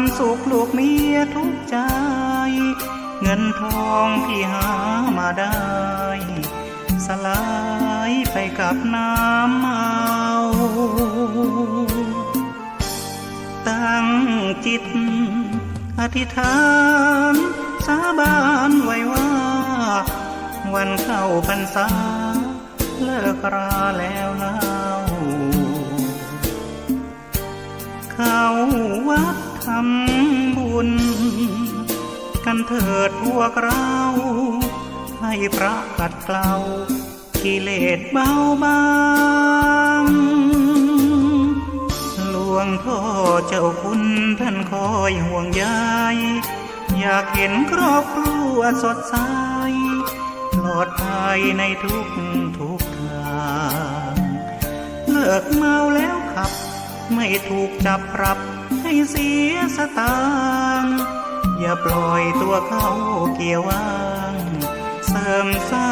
ความสุขลูกเมียทุกใจเงินทองที่หามาได้สลายไปกับน้ำเมาตั้งจิตอธิษฐานสาบานไว้ว่าวันเข้าพรรษาเลิกราแล้วเล่าเข้าวัดทำบุญกันเถิดพวกเราให้พระขัดเกลากิเลสเบาบางหลวงพ่อเจ้าคุณท่านคอยห่วงใยอยากเห็นครอบครัวสดใสปลอดภัยในทุกทางเลิกเมาแล้วขับไม่ถูกจับปรับให้เสียสตางค์อย่าปล่อยตัวเข้าเกี่ยวว่างเสริมสร้า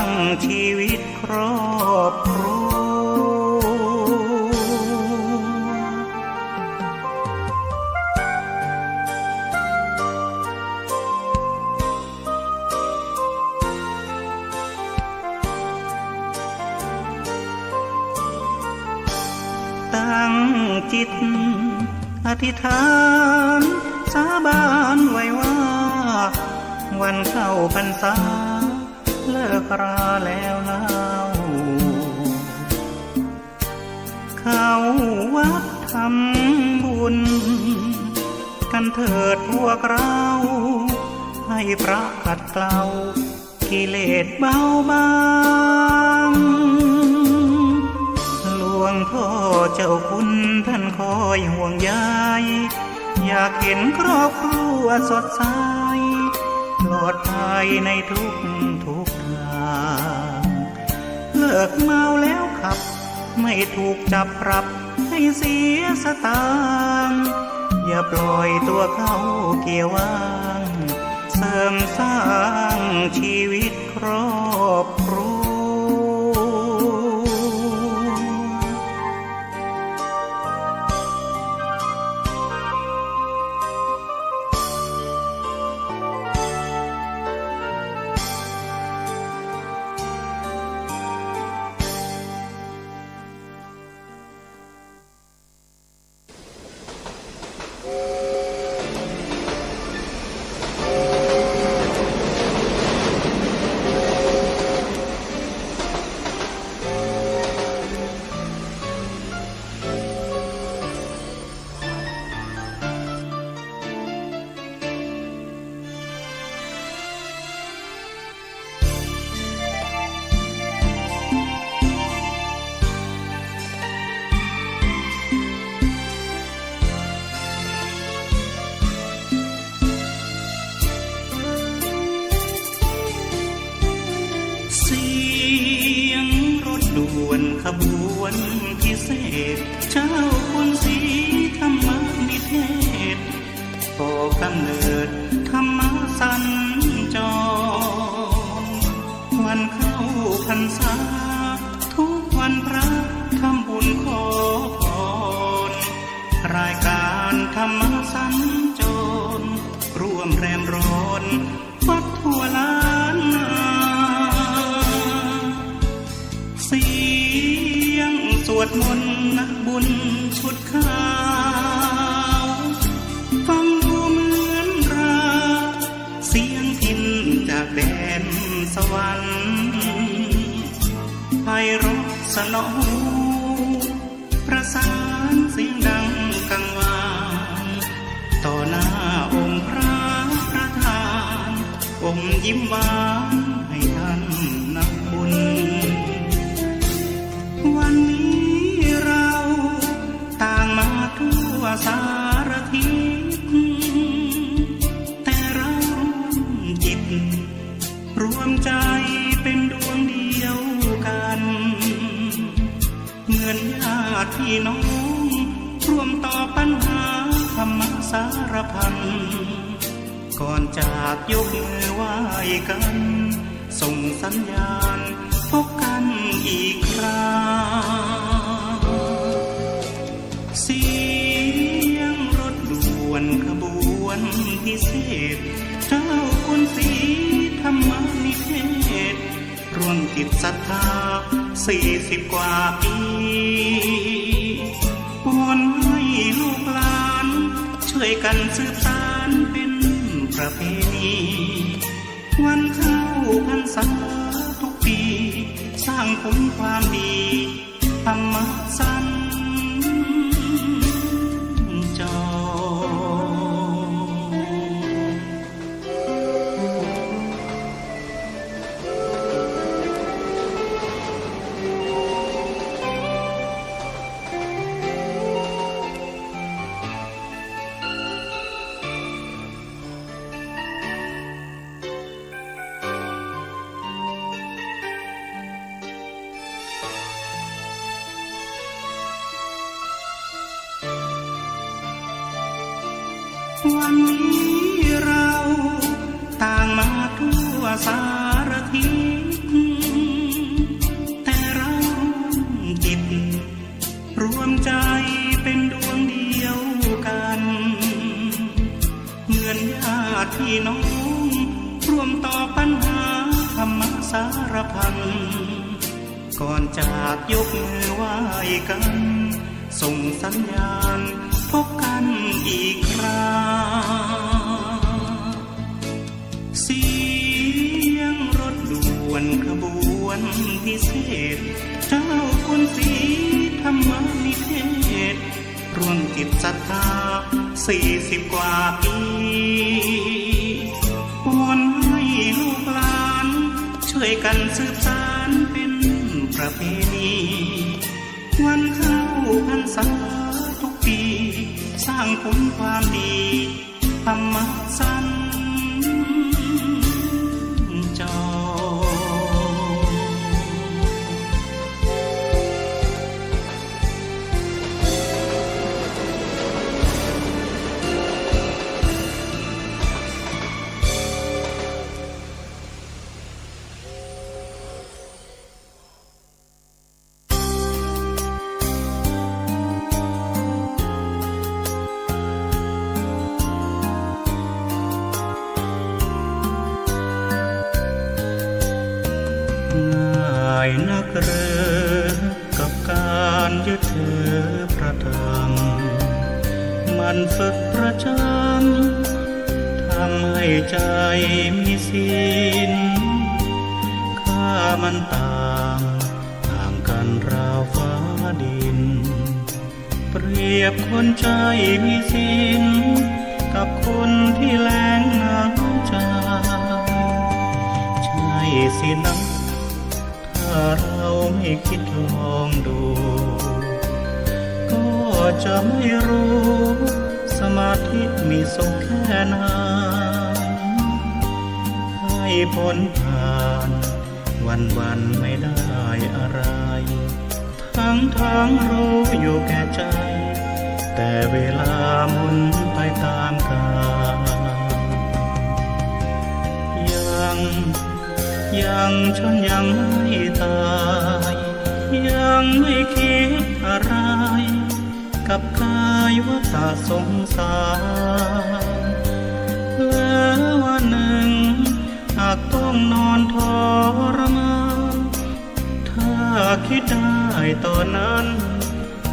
งชีวิตครอบครัวตั้งจิตอธิษฐานสาบานไว้ว่าวันเข้าพรรษาเลิกราแล้วเล่าเข้าวัดทำบุญกันเถิดพวกเราให้พระขัดเกลากิเลสเบาบางหลวงพ่อเจ้าคุณท่านคอยห่วงใยอยากเห็นครอบครัวสดใสปลอดภัยในทุกทางเลิกเมาแล้วขับไม่ถูกจับปรับให้เสียสตางค์อย่าปล่อยตัวเข้าเกี่ยวว่างเสริมสร้างชีวิตครอบครัวขบวนพิเศษเจ้าคุณศรีธรรมนิเทศก่อกำเนิดธรรมสัญจรวันเข้าพรรษาทุกวันพระทำบุญขอพรรายการธรรมสัญจรร่วมแรมร้อนวัดทั่วล้านนาสวดมนต์นักบุญชุดขาวฟังดูเหมือนราเสียงพิณจากแดนสวรรค์ไพเราะสนอหูประสานเสียงดังกังวานต่อหน้าองค์พระประธานอมยิ้มหวานให้ท่านนักบุญวันนี้เราต่างมาทั่วสารทิศแต่เราร่วมจิตรวมใจเป็นดวงเดียวกันเหมือนญาติพี่น้องร่วมต่อปัญหาธรรมสารพันก่อนจากยกมือไหว้กันส่งสัญญาณพบกันอีกคราเสียงรถด่วน มจิตศรัทธา40 กว่าปีวอนให้ลูกหลานช่วยกันสืบสานเป็นประเพณีวันเข้าพรรษาทุกปีสร้างผลความดีธรรมสัญจรวันนี้เราต่างมาทั่วสารทิศแต่เราร่วมจิตรวมใจเป็นดวงเดียวกันเหมือนญาติพี่น้องร่วมต่อปัญหาธรรมสารพันก่อนจากยกมือไหว้กันส่งสัญญาณพบกันอีกคราเสียงรถด่วนขบวนพิเศษเจ้าคุณศรีธรรมนิเทศร่วมจิตศรัทธา40 กว่าปีวอนให้ลูกหลานช่วยกันสืบสานเป็นประเพณีวันเข้าพรรษาทุกปีสร้างผลความดีธรรมสัญจรนักเรือกับการยึดถือพระธรรมมันฝึกประจำทำให้ใจมีศีลข้ามันต่างกันราวฟ้าดินเปรียบคนใจมีศีลกับคนที่แล้งน้ำใจใช่สินะถ้าเราไม่คิดลองดูก็จะไม่รู้สมาธิมีสุขแค่ไหนให้พ้นผ่านวันไม่ได้อะไรทั้งรู้อยู่แก่ใจแต่เวลาหมุนไปตามกาลยังฉันยังไม่ตายยังไม่คิดอะไรกับกายวัฏสงสารแล้ววันหนึ่งหากต้องนอนทรมานถ้าคิดได้ตอนนั้น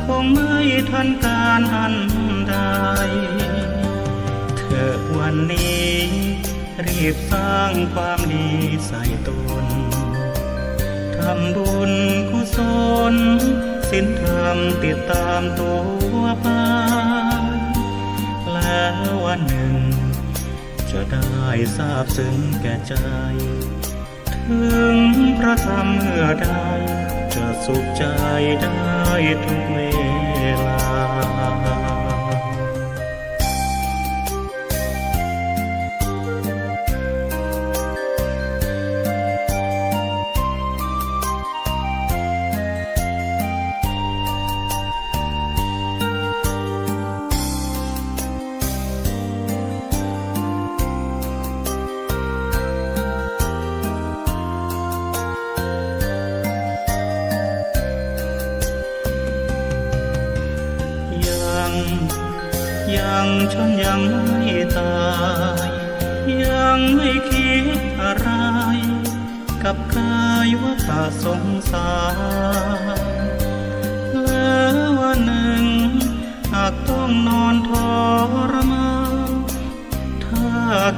คงไม่ทันการอันใดเธอวันนี้รีบสร้างความดีใส่ตนทำบุญกุศลศีลธรรมติดตามตัวไปแล้ววันหนึ่งจะได้ทราบซึ้งแก่ใจถึงพระธรรมเมื่อใดจะสุขใจได้ทุกเวลาฉันยังไม่ตายยังไม่คิดอะไร กับกายว่าตาสงสารแล้ววันหนึ่งหากต้องนอนทรมานถ้า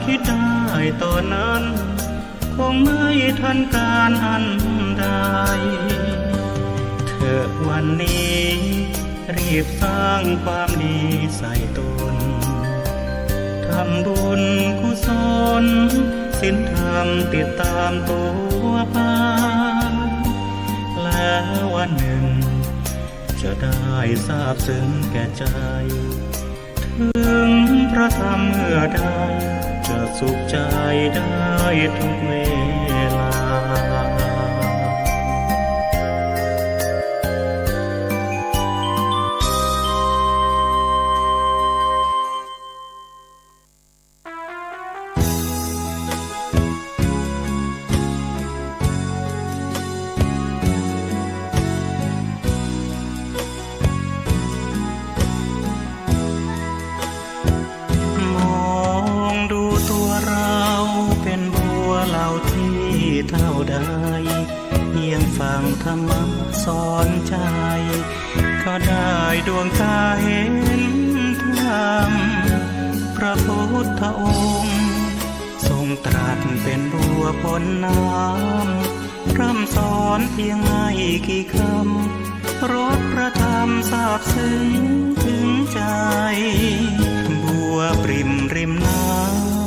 คิดได้ตอนนั้นคงไม่ทันการอันใดเธอวันนี้รีบสร้างความดีใส่ตนทำบุญกุศลศีลธรรมติดตามตัวไปแล้ววันหนึ่งจะได้ทราบซึ้งแก่ใจถึงพระธรรมเมื่อใดจะสุขใจได้ทุกเวลายังฟังธรรมะสอนใจก็ได้ดวงตาเห็นธรรมพระพุทธองค์ทรงตรัสเป็นบัวพ้นน้ำพร่ำสอนเพียงไม่กี่คำรสพระธรรมซาบซึ้งถึงใจบัวปริ่มริมน้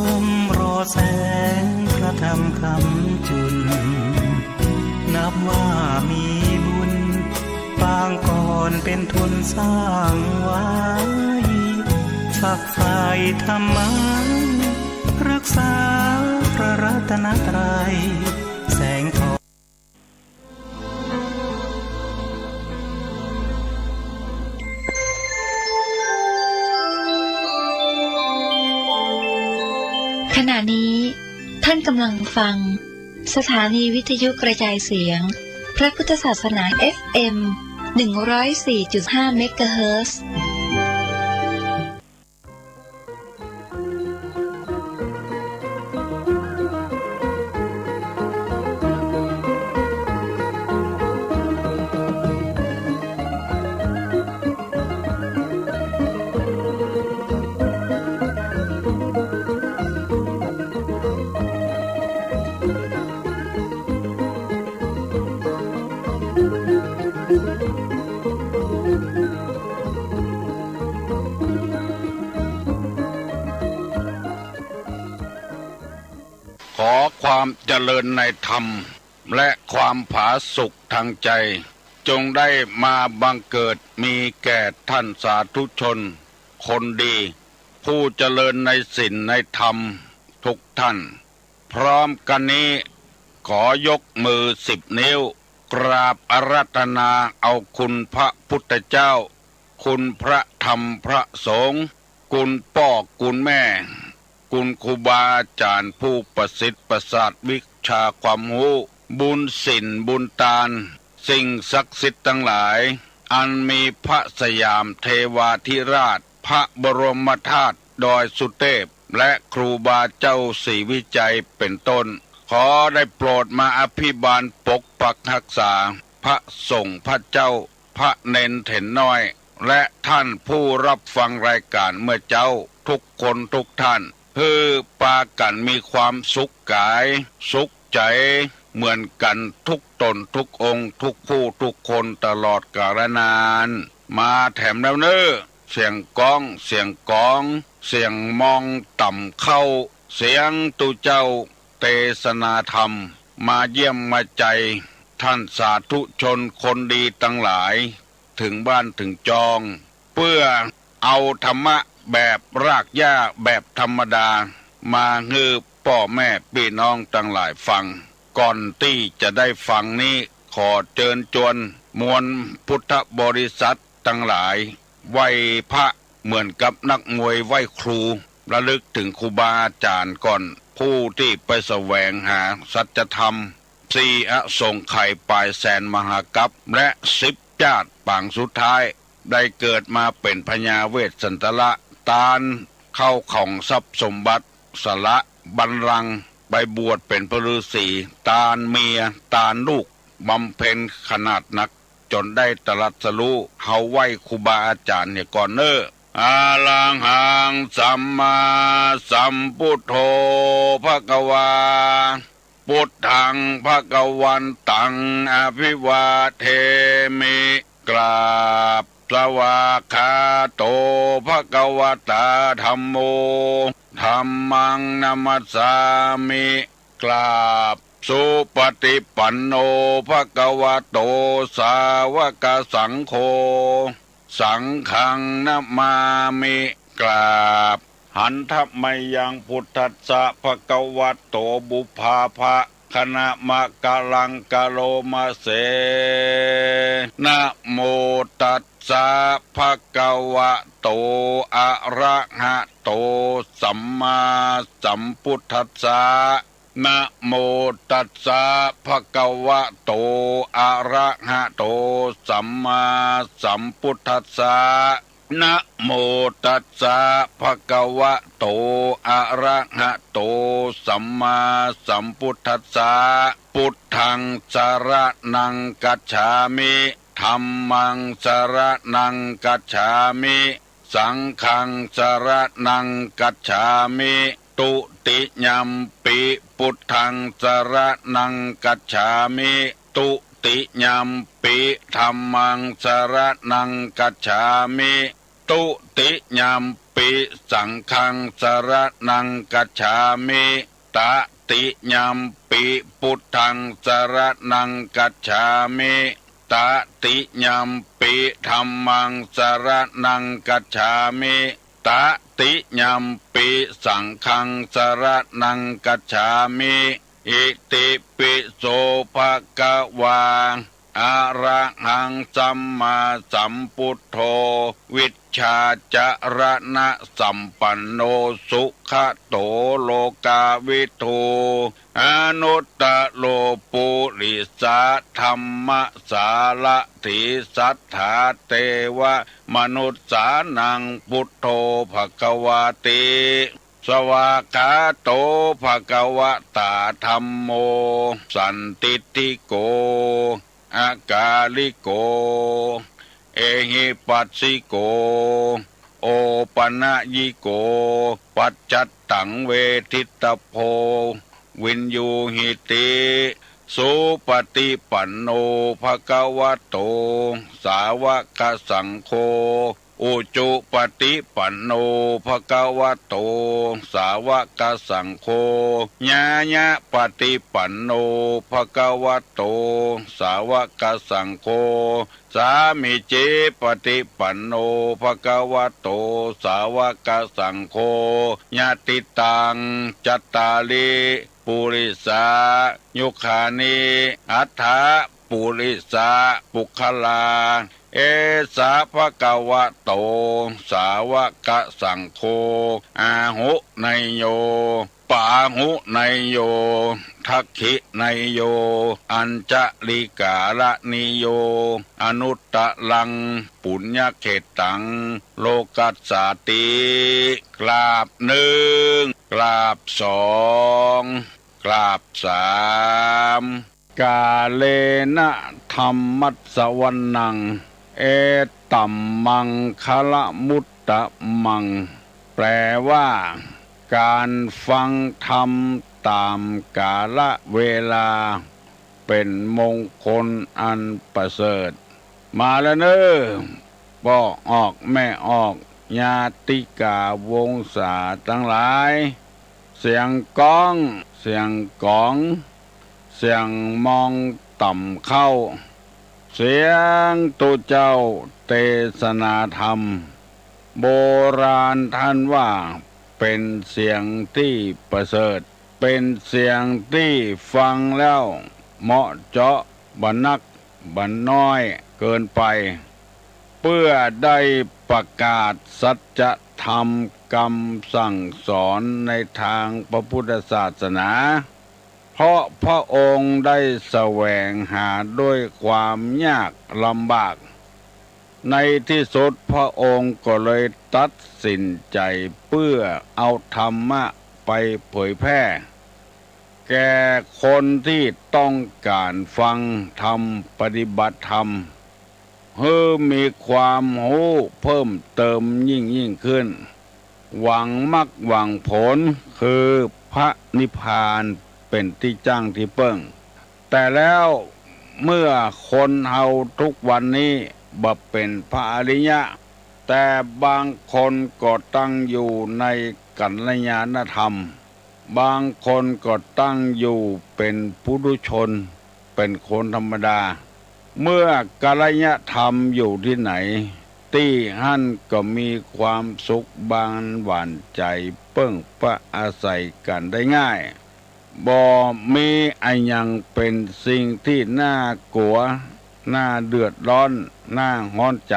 ำรอแสงพระธรรมคำจุนนับว่ามีบุญปางก่อนเป็นทุนสร้างไว้ฝักใฝ่ธรรมะรักษาพระรัตนตรัยแสงทองขณะนี้ท่านกำลังฟังสถานีวิทยุกระจายเสียงพระพุทธศาสนา FM 104.5 เมกะเฮิรตซ์ขอความเจริญในธรรมและความผาสุกทางใจจงได้มาบังเกิดมีแก่ท่านสาธุชนคนดีผู้เจริญในศีลในธรรมทุกท่านพร้อมกันนี้ขอยกมือ10 นิ้วกราบอาราธนาเอาคุณพระพุทธเจ้าคุณพระธรรมพระสงฆ์คุณพ่อคุณแม่คุณครูบาอาจารย์ผู้ประสิทธิ์ประสาทวิชาความรู้บุญศีลบุญทานสิ่งศักดิ์สิทธิ์ทั้งหลายอันมีพระสยามเทวาธิราชพระบรมธาตุดอยสุเทพและครูบาเจ้าศรีวิจัยเป็นต้นขอได้โปรดมาอภิบาลปกปักรักษาพระสงฆ์พระเจ้าพระเนนเถนน้อยและท่านผู้รับฟังรายการเมื่อเจ้าทุกคนทุกท่านเพื่อปากันมีความสุขกายสุขใจเหมือนกันทุกตนทุกองค์ทุกผู้ทุกคนตลอดกาลนานมาแถมแล้วเนอเสียงก้องเสียงกองเสียงมองต่ำเข้าเสียงตุเจ้าเทศนาธรรมมาเยี่ยมมาใจท่านสาธุชนคนดีตั้งหลายถึงบ้านถึงจองเพื่อเอาธรรมะแบบรากหญ้าแบบธรรมดามาฮือพ่อแม่พี่น้องตั้งหลายฟังก่อนที่จะได้ฟังนี้ขอเชิญชวนมวลพุทธบริษัททั้งหลายไหว้พระเหมือนกับนักมวยไหว้ครูระลึกถึงครูบาอาจารย์ก่อนผู้ที่ไปแสวงหาสัจธรรม4 อสงไขยปลายแสนมหากัปและ10 ชาติปางสุดท้ายได้เกิดมาเป็นพญาเวสสันตละตานเข้าของทรัพย์สมบัติสละบัลลังก์ ไปบวชเป็นพระฤาษีตานเมียตานลูกบำเพ็ญขนาดนักจนได้ตรัสรู้เฮาไหว้ครูบาอาจารย์เนี่ยก่อนเนออาลังหังสัมมาสัมพุทโธภควาพุทธังภควันตังอภิวาเทมิกราบสวากขาโตภควตาธัมโมธัมมังนัมสสามิกราบสุปฏิปันโนภควโตสาวกสังโฆสังฆังนะมามิกราบหันทมยังพุทธัสสะภควโตบุพาภะคณะมะกะลังกะโลมาเสนะโมตัสสะภะคะวะโตอะระหะโตสัมมาสัมพุทธัสสะนะโมตัสสะภะคะวะโตอะระหะโตสัมมาสัมพุทธัสสะนะโมตัสสะภะคะวะโตอะระหะโตสัมมาสัมพุทธัสสะพุทธังสรณังกัจฉามิธัมมังสรณังกัจฉามิสังฆังสรณังกัจฉามิตุติยัมปิพุทธังสรณังกัจฉามิตุติยัมปิธัมมังสรณังกัจฉามิตุติยัมปิสังฆังสรณังกัจฉามิตติยัมปิพุทธังสรณังกัจฉามิตติยัมปิธัมมังสรณังกัจฉามิตติยัมปิสังฆังสรณังกัจฉามิอิติปิโสภะคะวาอะระหังสัมมาสัมพุทโธวิชชาจรณะสัมปันโนสุขโตโลกาวิทูอนุตตโลปุริสาธัมมสาละถิสัทธาเตวะมนุสสานังพุทโธภควาติสวากขาโตภควตาธัมโมสันติติโกอากาลิโกเอหิปัสสิโกโอปนะยิโกปัจจัตตังเวทิตโพวินยูหิติสุปฏิปันโนภควโตสาวกสังโฆอุจุปฏิปันโนภควโตสาวกสังโฆญาญะปฏิปันโนภควโตสาวกสังโฆสามิจิปฏิปันโนภควโตสาวกสังโฆญาติตังจัตตาลิปุริสายุคานิอัฏฐปุริสาปุคลาเอสาภะคะวะโตสาวกสังโฆอาหุไนโยปาหุไนโยทักขิไนโยอัญจลิกาละนิโยอนุตตลังปุญญเขตังโลกัสสาติกราบหนึ่งกราบสองกราบสามกาเลนะธัมมัสสวนังเอตัมมังคะละมุตตะมังแปลว่าการฟังธรรมตามกาลเวลาเป็นมงคลอันประเสริฐมาแล้วเนอพ่อออกแม่ออกญาติกาวงศาทั้งหลายเสียงก้องเสียงกองเสียงมองต่ำเข้าเสียงตุเจ้าเทศนาธรรมโบราณท่านว่าเป็นเสียงที่ประเสริฐเป็นเสียงที่ฟังแล้วเหมาะเจาะบันนักบันน้อยเกินไปเพื่อได้ประกาศสัจธรรมคำสั่งสอนในทางพระพุทธศาสนาเพราะพระองค์ได้แสวงหาด้วยความยากลำบากในที่สุดพระองค์ก็เลยตัดสินใจเพื่อเอาธรรมะไปเผยแพร่ แก่คนที่ต้องการฟังธรรมปฏิบัติธรรมให้มีความรู้เพิ่มเติมยิ่งขึ้นหวังมรรคหวังผลคือพระนิพพานเป็นที่จ้างที่เปิ้งแต่แล้วเมื่อคนเฮาทุกวันนี้บ่เป็นพระอริยะแต่บางคนก็ตั้งอยู่ในกัลยาณธรรมบางคนก็ตั้งอยู่เป็นปุถุชนเป็นคนธรรมดาเมื่อกัลยาณธรรมอยู่ที่ไหนที่หั่นก็มีความสุขบานหวานใจเปิ้งประอาศัยกันได้ง่ายบ่มีอันยังเป็นสิ่งที่น่ากลัวน่าเดือดร้อนน่าฮ้อนใจ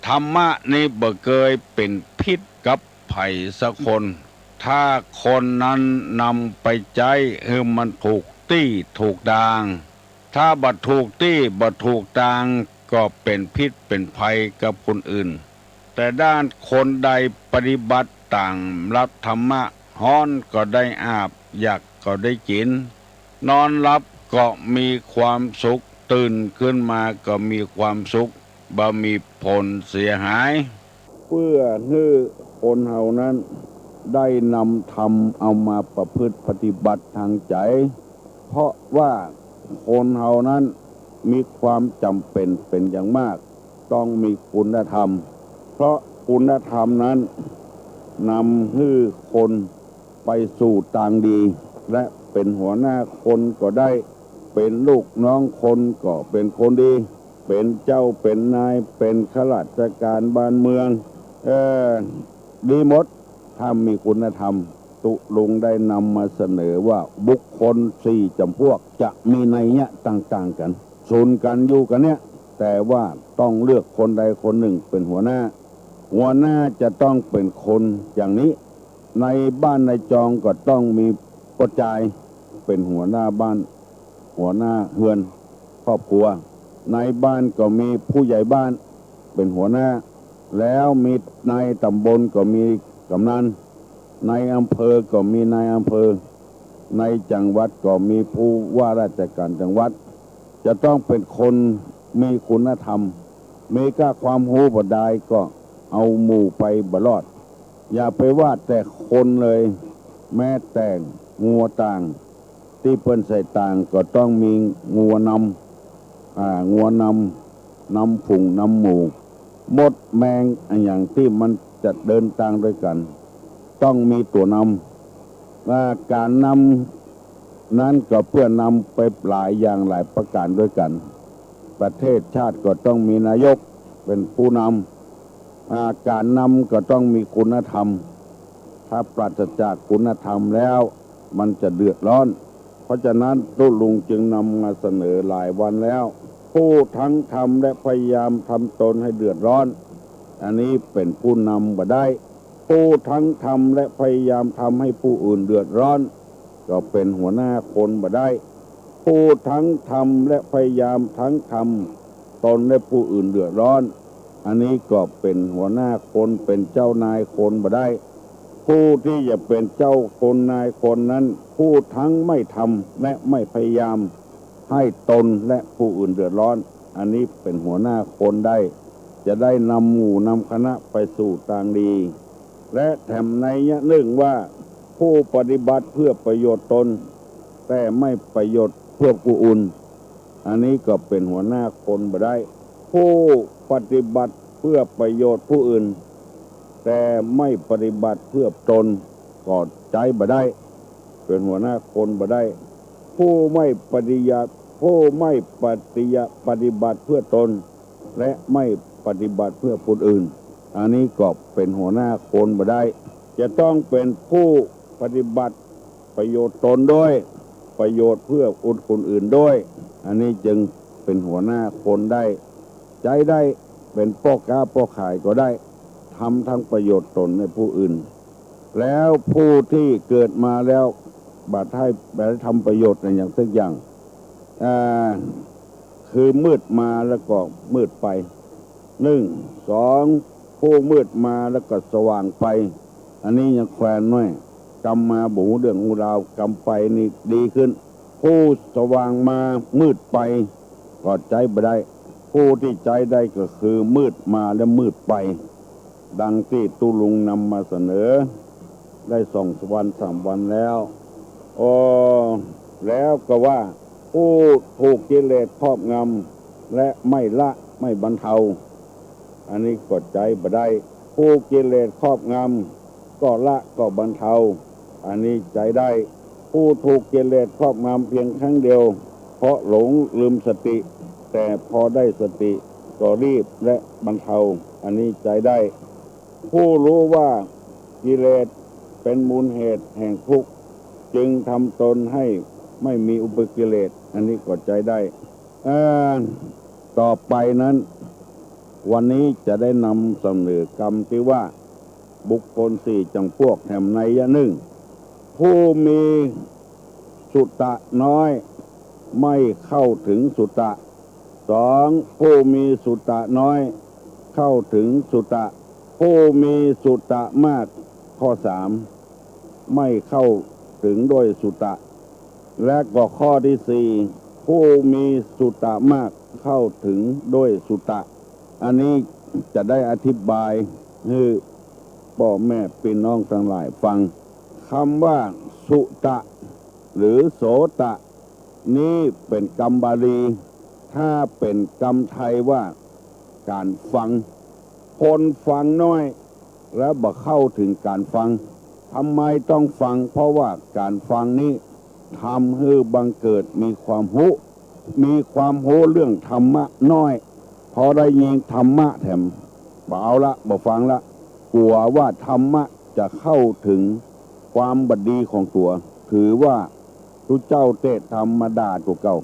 ธรรมะนี้บ่เคยเป็นพิษกับไผสักคนถ้าคนนั้นนำไปใจให้มันถูกตี้ถูกดางถ้าบ่ถูกตี้บ่ถูกดางก็เป็นพิษเป็นภัยกับคนอื่นแต่ด้านคนใดปฏิบัติต่างรับธรรมะฮ้อนก็ได้อาบอยากก็ได้กินนอนหลับก็มีความสุขตื่นขึ้นมาก็มีความสุขบ่มีผลเสียหายเพื่อให้คนเฮานั้นได้นำธรรมเอามาประพฤติปฏิบัติทางใจเพราะว่าคนเฮานั้นมีความจำเป็นอย่างมากต้องมีคุณธรรมเพราะคุณธรรมนั้นนำให้คนไปสู่ทางดีและเป็นหัวหน้าคนก็ได้เป็นลูกน้องคนก็เป็นคนดีเป็นเจ้าเป็นนายเป็นข้าราชการบ้านเมืองดีหมดถ้ามีคุณธรรมตุลุงได้นำมาเสนอว่าบุคคล4จำพวกจะมีนัยยะต่างๆกันสูนกันอยู่กันเนี่ยแต่ว่าต้องเลือกคนใดคนหนึ่งเป็นหัวหน้าจะต้องเป็นคนอย่างนี้ในบ้านในจองก็ต้องมีกระจายเป็นหัวหน้าบ้านหัวหน้าเฮือนครอบครัวในบ้านก็มีผู้ใหญ่บ้านเป็นหัวหน้าแล้วมีในตำบลก็มีกำนันในอำเภอก็มีนายอำเภอในจังหวัดก็มีผู้ว่าราชการจังหวัดจะต้องเป็นคนมีคุณธรรมมีค่าความรู้บ่ได้ก็เอาหมู่ไปบ่รอดอย่าไปว่าแต่คนเลยแม้แต่งัวต่างที่เปิ้นใส่ต่างก็ต้องมีงัวนำฝูงนำหมู่มดแมงอย่างที่มันจะเดินทางด้วยกันต้องมีตัวนำการนำนั้นก็เพื่อนำไปหลายอย่างหลายประการด้วยกันประเทศชาติก็ต้องมีนายกเป็นผู้นำการนำก็ต้องมีคุณธรรมถ้าปราศจากคุณธรรมแล้วมันจะเดือดร้อนเพราะฉะนั้นตุลุงจึงนำมาเสนอหลายวันแล้วผู้ทั้งทำและพยายามทำตนให้เดือดร้อนอันนี้เป็นผู้นำบ่ได้ผู้ทั้งทำและพยายามทำให้ผู้อื่นเดือดร้อนก็เป็นหัวหน้าคนบ่ได้ผู้ทั้งทำและพยายามทั้งทำตนและผู้อื่นเดือดร้อนอันนี้ก็เป็นหัวหน้าคนเป็นเจ้านายคนบ่ได้ผู้ที่จะเป็นเจ้าคนนายคนนั้นผู้ทั้งไม่ทำและไม่พยายามให้ตนและผู้อื่นเดือดร้อนอันนี้เป็นหัวหน้าคนได้จะได้นำหมู่นำคณะไปสู่ทางดีและแถมในยะหนึ่งว่าผู้ปฏิบัติเพื่อประโยชน์ตนแต่ไม่ประโยชน์เพื่อผู้อื่นอันนี้ก็เป็นหัวหน้าคนบ่ได้ผู้ปฏิบัติเพื่อประโยชน์ผู้อื่นแต่ไม่ปฏิบัติเพื่อตนก็ใจบ่ได้เป็นหัวหน้าคนบ่ได้ผู้ไม่ปฏิบัติเพื่อตนและไม่ปฏิบัติเพื่อผู้อื่นอันนี้ก็เป็นหัวหน้าคนบ่ได้จะต้องเป็นผู้ปฏิบัติประโยชน์ตนด้วยประโยชน์เพื่อคนอื่นด้วยอันนี้จึงเป็นหัวหน้าคนได้ใจได้เป็นพ่อค้าพ่อขายก็ได้ทำทั้งประโยชน์ตนในผู้อื่นแล้วผู้ที่เกิดมาแล้วบัดให้ทำประโยชน์ในอย่างสักอย่างคือมืดมาแล้วก็มืดไป1 2ผู้มืดมาแล้วก็สว่างไปอันนี้ยังแควนน้อย กรรมมาบูเรื่องของเรากรรมไปนี่ดีขึ้นผู้สว่างมามืดไปก็ใจบ่ได้ผู้ที่ใจได้ก็คือมืดมาแล้วมืดไปดังที่ตุลุงนำมาเสนอได้2 วัน 3 วันแล้วแล้วก็ว่าผู้ถูกกิเลสครอบงำและไม่ละไม่บรรเทาอันนี้กดใจบ่ได้ผู้กิเลสครอบงำก็ละก็บรรเทาอันนี้ใจได้ผู้ถูกกิเลสครอบงำเพียงครั้งเดียวเพราะหลงลืมสติแต่พอได้สติก็รีบและบรรเทาอันนี้ใจได้ผู้รู้ว่ากิเลสเป็นมูลเหตุแห่งทุกข์จึงทำตนให้ไม่มีอุปกิเลสอันนี้ก็ใจได้ต่อไปนั้นวันนี้จะได้นำเสนอกรรมที่ว่าบุคคล4 จำพวกแห่งในยะหนึ่งผู้มีสุตะน้อยไม่เข้าถึงสุตะ2ผู้มีสุตะน้อยเข้าถึงสุตะผู้มีสุตะมากข้อ3ไม่เข้าถึงด้วยสุตะและก็ข้อที่4ผู้มีสุตะมากเข้าถึงด้วยสุตะอันนี้จะได้อธิบายให้พ่อแม่พี่น้องทั้งหลายฟังคำว่าสุตะหรือโสตะนี้เป็นกรรมบาลีถ้าเป็นกรรมไทยว่าการฟังคนฟังน้อยและบ่เข้าถึงการฟังทำไมต้องฟังเพราะว่าการฟังนี้ทำให้บังเกิดมีความรู้เรื่องธรรมะน้อยพอได้ยินธรรมะแถมบ่เอาละบ่ฟังละกลัวว่าธรรมะจะเข้าถึงความบดีของตัวถือว่าทุเจ้าเตะธรรมดาตัวเก่า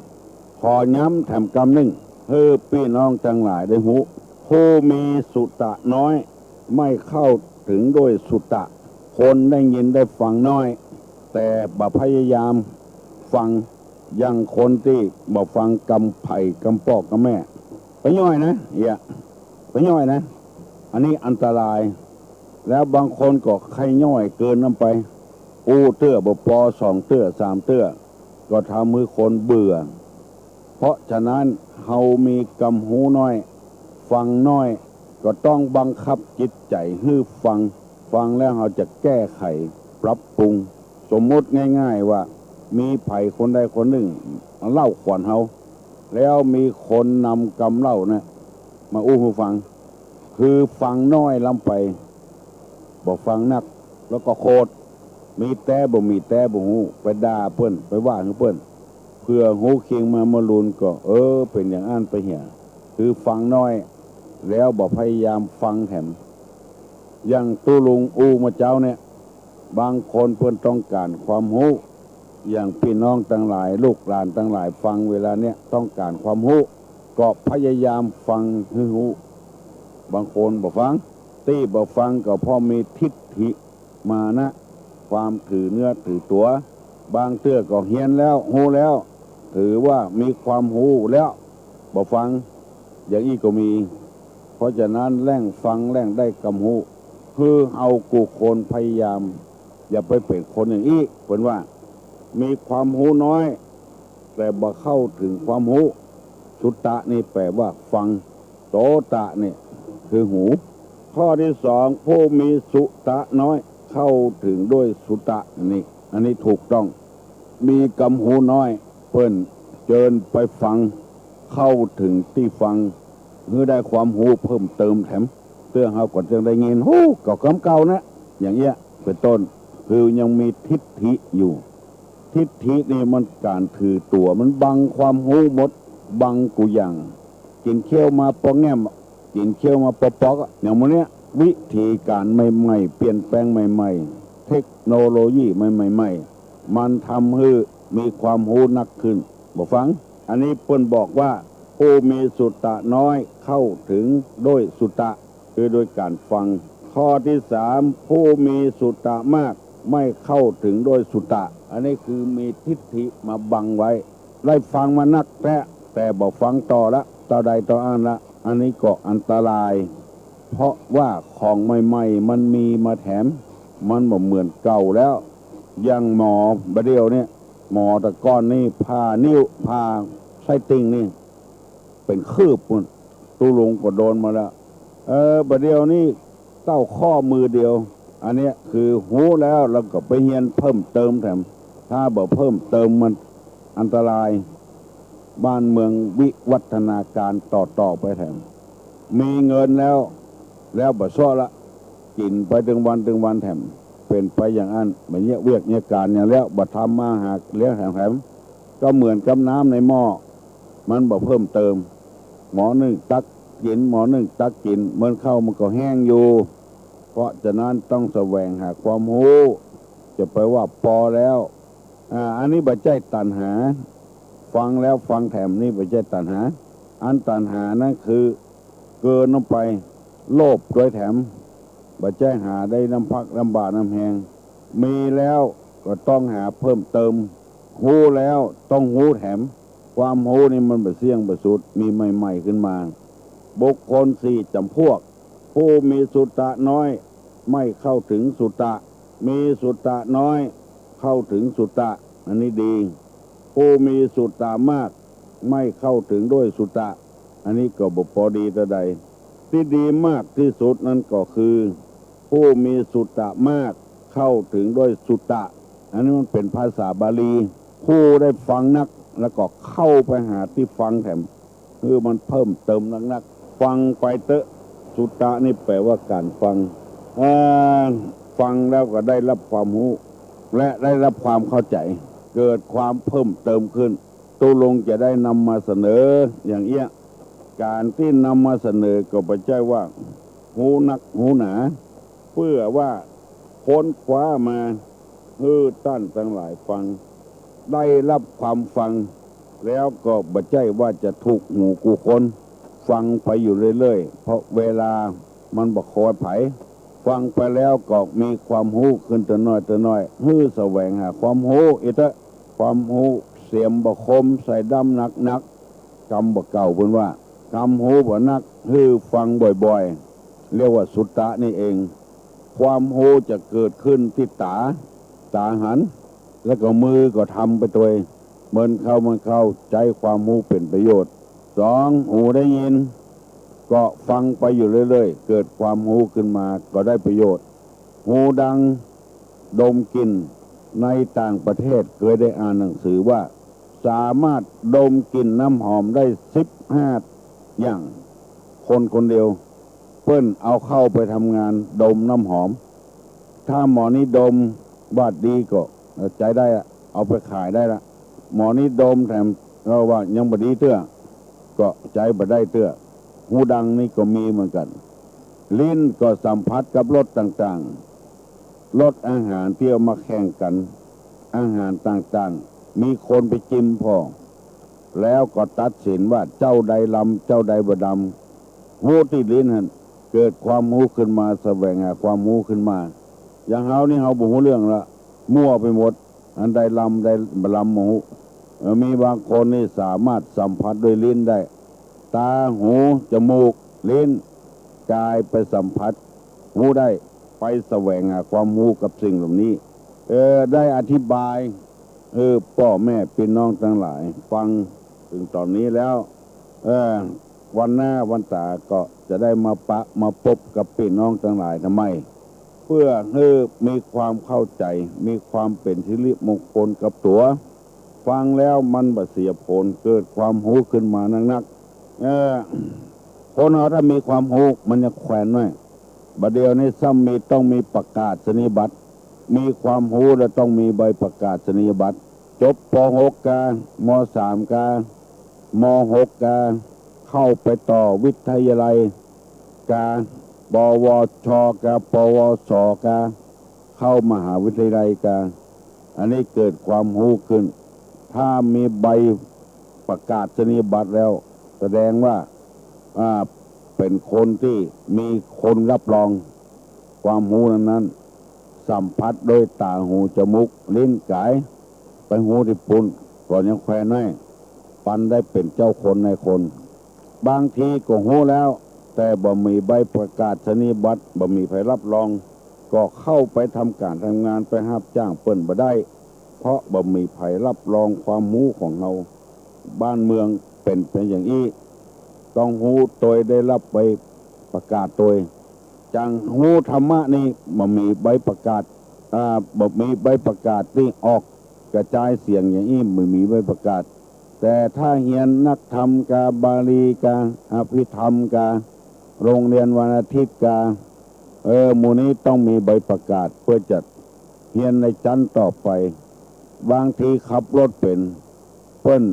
ขอย้ำแถมกำหนึ่งเพื่อพี่น้องทั้งหลายได้หูผู้มีสุตะน้อยไม่เข้าถึงด้วยสุตะคนได้ยินได้ฟังน้อยแต่บ่พยายามฟังยังคนที่บ่ฟังกำไผ่กำปอกกำแม่ไปย่อยนะไปย่อยนะอันนี้อันตรายแล้วบางคนก็ใครย่อยเกินน้ำไปเตื้อบ่พอ2 เตื้อ 3 เตื้อก็ทำมือคนเบื่อเพราะฉะนั้นเฮามีกำหูน้อยฟังน้อยก็ต้องบังคับจิตใจให้ฟังแล้วเราจะแก้ไขปรับปรุงสมมติง่ายๆว่ามีไผ่คนใดคนหนึ่งเล่าขวัญเฮาแล้วมีคนนำกำเล่านะมาอู้หูฟังคือฟังน้อยล้ำไปบอกฟังนักแล้วก็โคตรมีแต่บ่หูไปด่าเพิ่นไปว่าเพิ่นเพื่อหูเคียงมาลุนก็เป็นอย่างอันไปเหี่ยคือฟังน้อยแล้วบอกพยายามฟังแถมอย่างตุลุงมาเจ้าเนี่ยบางคนเพิ่นต้องการความรู้อย่างพี่น้องทั้งหลายลูกหลานทั้งหลายฟังเวลาเนี้ยต้องการความรู้ก็พยายามฟังให้รู้บางคนบ่ฟังบ่ฟังก็เพราะมีทิฏฐิมานะความถือเนื้อถือตัวบางเตื้อก็เฮียนแล้วรู้แล้วถือว่ามีความรู้แล้วบ่ฟังอย่างนี้ก็มีเพราะฉะนั้นแล่งฟังแล่งได้กำหูคือเอากูคนพยายามอย่าไปเป็นคนอย่างนี้เพิ่นว่ามีความรู้น้อยแต่บ่เข้าถึงความรู้สุตตะนี่แปลว่าฟังโสตะนี่คือหูข้อที่2ผู้มีสุตะน้อยเข้าถึงด้วยสุตะนี่อันนี้ถูกต้องมีกำหูน้อยเพิ่นเจิญไปฟังเข้าถึงที่ฟังเพื่อได้ความรู้เพิ่มเติมแถมเพื่อเฮาก็จะได้เงินก็กำเก่านะอย่างเงี้ยเป็นต้นคือยังมีทิฏฐิอยู่ทิฏฐินี่มันการถือตัวมันบังความรู้หมดบังกูอย่างกินเคี้ยวมาปองแง้มกินเคี้ยวมาปอกอย่างมื้อเนี้ยวิธีการใหม่ๆเปลี่ยนแปลงใหม่ๆเทคโนโลยีใหม่ๆมันทำให้มีความรู้นักขึ้นบ่ฟังอันนี้เพิ่นบอกว่าผู้มีสุตะน้อยเข้าถึงด้วยสุตะคือโดยการฟังข้อที่3ผู้มีสุตะมากไม่เข้าถึงด้วยสุตะอันนี้คือมีทิฏฐิมาบังไว้ไล่ฟังมานักแต่บ่ฟังต่อละต่อใดต่ออันละอันนี้ก็อันตรายเพราะว่าของใหม่ๆมันมีมาแถมมันบ่เหมือนเก่าแล้ว ยังหมอประเดี๋ยวเนี่ยหมอตะก้อนนี่ผ่านิ้วผ่าไส้ติ่งนี่เป็นคืบปุ่นตู้ลุงก็โดนมาแล้วประเดี๋ยวนี่เต้าข้อมือเดียวอันเนี้ยคือหูแล้วก็ไปเฮียนเพิ่มเติมแถมถ้าบ่เพิ่มเติมมันอันตรายบ้านเมืองวิวัฒนาการต่อไปแถมมีเงินแล้วบ่ซ้อละกินไปถึงวันแถมเป็นไปอย่างนั้นแบบเนี้ยเวียกเนี้ยการเนี่ยแล้วบ่ทำมาหาเลี้ยงแถมก็เหมือนกับน้ำในหม้อมันบ่เพิ่มเติมหมอหนึ่งตักกินหมอหนึ่งตักกินเหมือนเข้ามันก็แห้งอยู่เพราะฉะนั้นต้องแสวงหาความรู้จะไปว่าพอแล้วอันนี้บ่ใจตัณหาฟังแล้วฟังแถมนี่บ่ใจตัณหาอันตัณหานั่นคือเกินลงไปโลภด้วยแถมบ่ใจหาได้น้ำพักลำบากน้ำแหงมีแล้วก็ต้องหาเพิ่มเติมหูแล้วต้องหูแถมความหูนี่มันบ่เสี่ยงบ่สุดมีใหม่ๆขึ้นมาบุคคลสี่จำพวกผู้มีสุตตะน้อยไม่เข้าถึงสุตตะมีสุตตะน้อยเข้าถึงสุตตะอันนี้ดีผู้มีสุตตะมากไม่เข้าถึงด้วยสุตตะอันนี้ก็บ่พอดีแต่ใดที่ดีมากที่สุดนั่นก็คือผู้มีสุตตะมากเข้าถึงด้วยสุตตะอันนี้มันเป็นภาษาบาลีผู้ได้ฟังนักแล้วก็เข้าไปหาที่ฟังแถมคือมันเพิ่มเติมนักฟังไปเตอะสุตตะนี่แปลว่าการฟังฟังแล้วก็ได้รับความรู้และได้รับความเข้าใจเกิดความเพิ่มเติมขึ้นตุลงจะได้นำมาเสนออย่างเอี้ยการที่นำมาเสนอก็ไม่ใช่ว่าหูนักหูหนาเพื่อว่าค้นคว้ามาท่านทั้งหลายฟังได้รับความฟังแล้วก็ไม่ใช่ว่าจะถูกหูกูคนฟังไปอยู่เรื่อยๆเพราะเวลามันบ่คอยไผฟังไปแล้วก็มีความรู้ขึ้นแต่น้อยแสวงหาความรู้ความรู้เสียมบ่คมใส่ดำนักกำบ่เก่าเพิ่นว่ากำรู้บ่นักฟังบ่อยๆเรียกว่าสุตตะนี่เองความรู้จะเกิดขึ้นที่ตาหันแล้วก็มือก็ทำไปตัวเหมือนเข้าใจความรู้เป็นประโยชน์สองหูได้ยินก็ฟังไปอยู่เรื่อยๆเกิดความรู้ขึ้นมาก็ได้ประโยชน์หูดังดมกลิ่นในต่างประเทศเคยได้อ่านหนังสือว่าสามารถดมกลิ่นน้ำหอมได้15อย่างคนเดียวเพิ่นเอาเข้าไปทำงานดมน้ำหอมถ้าหมอนี้ดมว่าดีก็ใจได้เอาไปขายได้ละหมอนี้ดมแถมเราว่ายังบ่ดีเตื้อก็ใจบ่ได้เตื้อหูดังนี่ก็มีเหมือนกันลิ้นก็สัมผัสกับรสต่างๆรสอาหารที่เอามาแข่งกันอาหารต่างๆมีคนไปจิ้มพอแล้วก็ตัดสินว่าเจ้าใดลำเจ้าใดบ่ดำหูที่ลิ้นหั่นเกิดความรู้ขึ้นมาแสวงหาความรู้ขึ้นมาอย่างเฮานี่เฮาบ่ฮู้เรื่องละมั่วไปหมดอันใดลำใดบ่ลำหมูมีบางคนนี่สามารถสัมผัสด้วยลิ้นได้ตาหูจมูกลิ้นกายไปสัมผัสหูได้ไปแสวงหาความรู้กับสิ่งเหล่านี้ได้อธิบายพ่อแม่พี่น้องทั้งหลายฟังถึงตอนนี้แล้ววันหน้าวันตาก็จะได้มาพบกับพี่น้องทั้งหลายทำไมเพื่อมีความเข้าใจมีความเป็นสิริมงคลกับตัวฟังแล้วมันบ่เสียผลเกิดความรู้ขึ้นมานักคนเราถ้ามีความรู้มันจะแขวนไว้บัดเดียวนี้ต้องมีประกาศนียบัตรมีความรู้แล้วต้องมีใบประกาศนียบัตรจบป .6 กาม.3 กาม.6 กาเข้าไปต่อวิทยาลัยกาปวชกาปวสกาเข้ามหาวิทยาลัยกาอันนี้เกิดความรู้ขึ้นถ้ามีใบประกาศนียบัตรแล้วแสดงว่าเป็นคนที่มีคนรับรองความรู้นั้นสัมผัสโดยตาหูจมูกลิ้นกายไปหูที่ปุ่นก่อนยังแขวนไว้ปันได้เป็นเจ้าคนในคนบางทีก็หูแล้วแต่บ่มีใบประกาศนียบัตรบ่มีใครรับรอง ก็เข้าไปทำการทำงานไปรับจ้างเปิ้นบ่ได้เพราะบ่มีไผรับรองความรู้ของเราบ้านเมืองเป็นอย่างนี้ต้องรู้ตัวได้รับใบประกาศตัวจังรู้ธรรมะนี่บ่มีใบประกาศบ่มีใบประกาศที่ออกกระจายเสียงอย่างนี้ไม่มีใบประกาศแต่ถ้าเรียนนักธรรมกาบาลีกาอภิธรรมกาโรงเรียนวันอาทิตย์กาหมู่นี้ต้องมีใบประกาศเพื่อจะเรียนในชั้นต่อไปบางทีขับรถเป็นเปิ้น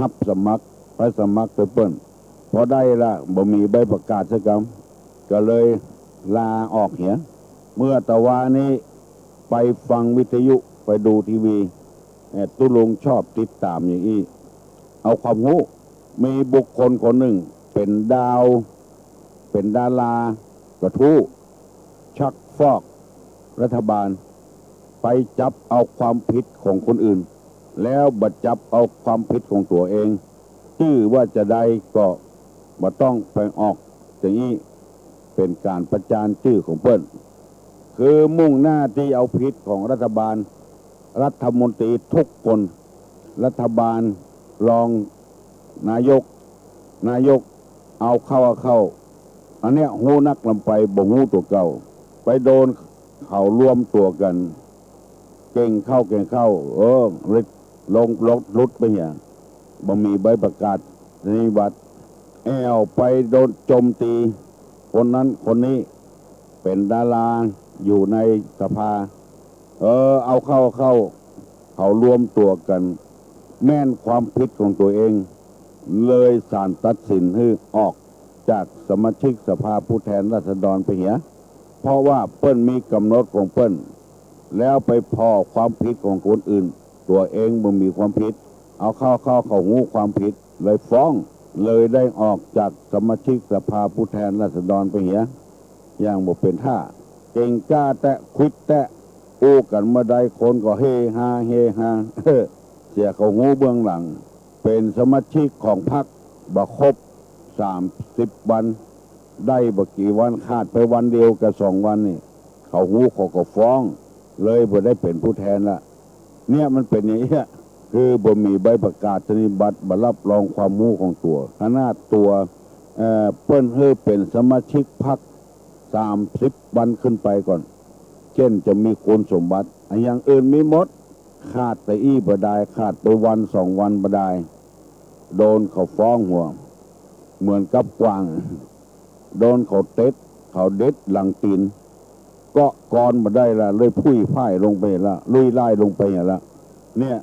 รับสมัครไปสมัครเปิ้นพอได้ละบ่มีใบประกาศสักคำก็เลยลาออกเหียเมื่อตะวานี้ไปฟังวิทยุไปดูทีวีตุลุงชอบติดตามอย่างนี้เอาความรู้มีบุคคลคนหนึ่งเป็นดาวเป็นดารากระทู้ชักฟอกรัฐบาลไปจับเอาความผิดของคนอื่นแล้วบัดจับเอาความผิดของตัวเองชื่อว่าจะได้ก็บ่ต้องไปออกอย่างนี้เป็นการประจานชื่อของเปิ้นคือมุ่งหน้าที่เอาผิดของรัฐบาลรัฐมนตรีทุกคนรัฐบาลรองนายกเอาเข้าอันเนี้ยหูนักลำไปบ่หูตัวเก่าไปโดนเขารวมตัวกันเก่งเข้าลงรุดไปอย่างบ่มีใบประกาศนิบัติไปโดนโจมตีคนนั้นคนนี้เป็นดาราอยู่ในสภาเอาเข้าเขารวมตัวกันแม่นความผิดของตัวเองเลยศาลตัดสินให้ออกจากสมาชิกสภาผู้แทนราษฎรไปเหียเพราะว่าเปิ้นมีกำหนดของเปิ้นแล้วไปพอความผิดของคนอื่นตัวเองบ่มีความผิดเอาเข้าเขางูความผิดเลยฟ้องเลยได้ออกจากสมาชิกสภาผู้แทนราษฎรไปเหียอย่างบ่เป็นท่าเก่งกล้าแตะควิดแตะอู้กันเมื่อใดคนก็เฮฮาเสียเขางูเบื้องหลังเป็นสมาชิกของพรรคบ่ครบ30 วันได้บ่กี่วันขาดไปวันเดียวกับ2 วันนี่เขาหูเขาก็ฟ้องเลยบ่ได้เป็นผู้แทนละเนี่ยมันเป็นอย่างนี้คือบ่มีใบประกาศนียบัตรบ่รับรองความรู้ของตัวขนาดตัวเปิ้นเป็นสมาชิกพรรค30 วันขึ้นไปก่อนเช่นจะมีคุณสมบัติอย่างอื่นมีหมดขาดแต่บ่ได้ขาดไปวัน2 วันบ่ได้โดนเขาฟ้องหัวเหมือนกับกวางโดนเขาเด็ดหลังตีนก็กรมาได้ละเลยพุ่ยพ่ายลงไปละลุยไล่ลงไปอย่างละเนี่ย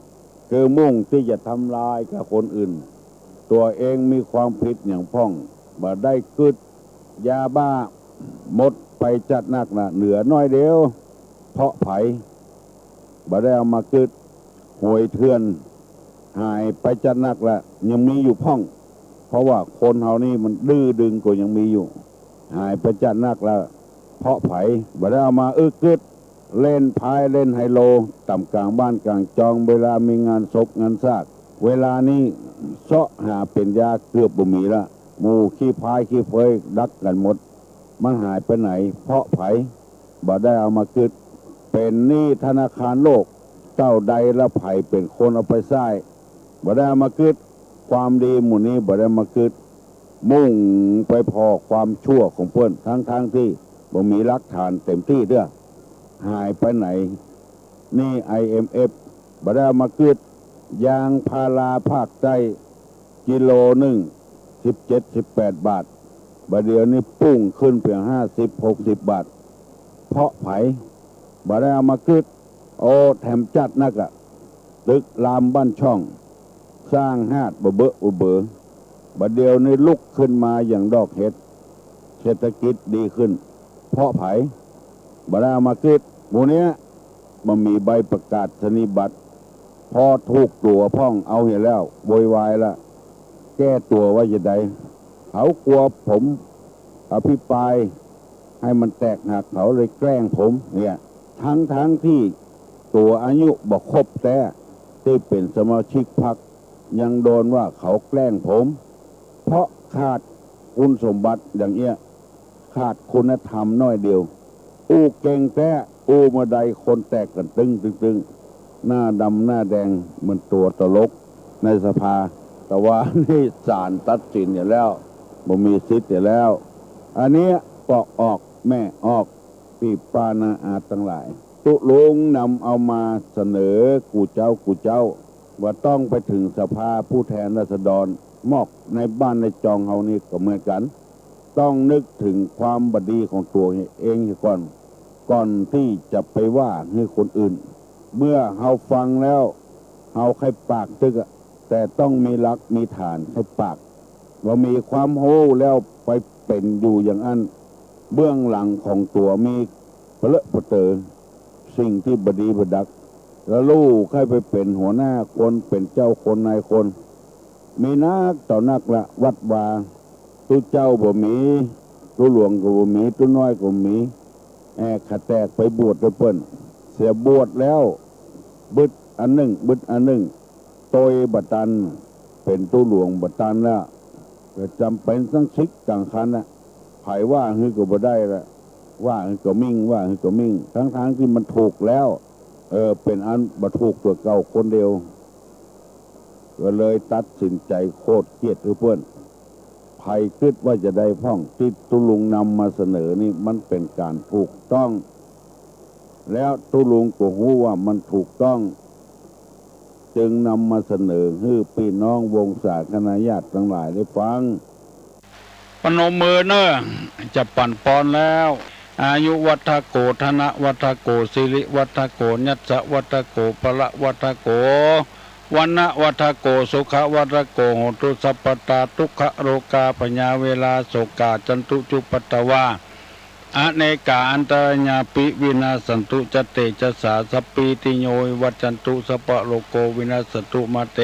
คือมุ่งที่จะทำลายกับคนอื่นตัวเองมีความผิดอย่างพ่องมาได้กึดยาบ้าหมดไปจัดนักนะเหลือน้อยเดียวเพราะไผ่มาได้เอามากึดหวยเถื่อนหายไปจัดนักละยังมีอยู่พ่องเพราะว่าคนเฮานี่มันดื้อดึงก็ยังมีอยู่หายไปจัดนักแล้วเพราะไผ่บ่ได้เอามากึดเล่นพายเล่นไฮโลต่ำกลางบ้านกลางจองเวลามีงานศพงานซากเวลานี้เสาะหาเป็นยาเกือบบ่มีละหมู่ขี้พายขี้เฟยดักกันหมดมันหายไปไหนเพราะไผ่บ่ได้เอามากึดเป็นหนี้ธนาคารโลกเจ้าใดละไผ่เป็นคนเอาไปใช้บ่ได้เอามากึดความดีหมู่นี้บ่ได้มากึดมุ่งไปพอความชั่วของเพิ่นทั้งที่บ่มีหลักฐานเต็มที่เด้อหายไปไหนนี่ IMF บ่ได้มากึดยางพาราภาคใต้กิโลนึง17-18 บาทบัดเดี๋ยวนี้ปุ้งขึ้นเพียง50-60 บาทเพราะไผบ่ได้มากึดแถมจัดนักอะตึกรามบ้านช่องสร้างหาดบ่เบ้อบัดเดียวนี้ลุกขึ้นมาอย่างดอกเห็ดเศรษฐกิจดีขึ้นเพราะไผบ่ได้มากึดหมู่เนี้ยมันมีใบประกาศนียบัตรพอถูกตัวพ่องเอาเห็นแล้วโวยวายละแก้ตัวว่าจะได้เขากลัวผมอภิปรายให้มันแตกหักเขาเลยแกล้งผมเนี่ยทั้งที่ตัวอายุบ่ครบแต่ที่เป็นสมาชิกพรรคยังโดนว่าเขาแกล้งผมเพราะขาดคุณสมบัติอย่างเงี้ยขาดคุณธรรมน้อยเดียว อู้เก่งแท้อู้มาใดคนแตกกันตึงหน้าดำหน้าแดงเหมือนตัวตลกในสภาแต่ว่านี่ศาลตัดสินอยู่แล้วบ่มีสิทธิ์อยู่แล้ว อันนี้ปอกออกแม่ออกปีป้านาอาทั้งหลายตุลุงนำเอามาเสนอกูเจ้าว่าต้องไปถึงสภาผู้แทนราษฎรมอกในบ้านในจองเฮานี่ก็เหมือนกันต้องนึกถึงความบดีของตัวเองก่อนที่จะไปว่าให้คนอื่นเมื่อเฮาฟังแล้วเฮาใครปากตึกแต่ต้องมีหลักมีฐานให้ปากว่ามีความโหแล้วไปเป็นอยู่อย่างนั้นเบื้องหลังของตัวมีเปลือกเตอสิ่งที่บดีบดักแล้วลูกใครไปเป็นหัวหน้าคนเป็นเจ้าคนนายคนมีนักต่อนักละวัดวาตู้เจ้าบ่มีตู้หลวงก็บ่มีตู้น้อยก็มีขัดแตกไปบวชด้วยเปิ้นเสียบวชแล้วบึดอันหนึ่งโตยบัตันเป็นตู้หลวงบัตันแล้วจำเป็นสังชิกกลางคันนะไผว่าฮือก็บ่ได้ละว่าฮือก็มิ่งทั้งที่มันถูกแล้วเป็นอันบ่ถูกตัวเก่าคนเดียวก็เลยตัดสินใจโคตรเกลียดเพื่อนไผคิดว่าจะได้พ่องที่ตุลุงนำมาเสนอนี่มันเป็นการถูกต้องแล้วตุลุงก็รู้ว่ามันถูกต้องจึงนำมาเสนอให้พี่น้องวงศาคณาญาติทั้งหลายได้ฟังปนมมือเนอะจะปั่นปอนแล้วอายุวัฏโกธนะวัฏโกสิริวัฏโกญัสสะวัฏโกพละวัฏโกวันนะวัฏโกสุขวัฏโกโหตุสัพพตาทุกขโรกาปัญญาเวลาโสกาจันตุจุปัตตวาอเนกาอันตรญาปิวินาสันตุจเตจะสาสปีติโยวัจันตุสัพพโลโกวินาสตุมาเต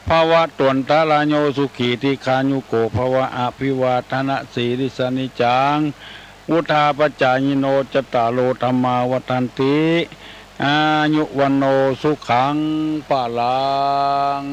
ภาวะตวนตาลาโยสุขีติคายุโกภาวะอภิวาทนะสีริสนิจังวุธาปจายิโนจตารโลธรรมาวัฏันติอายุวันโนสุขังปะลัง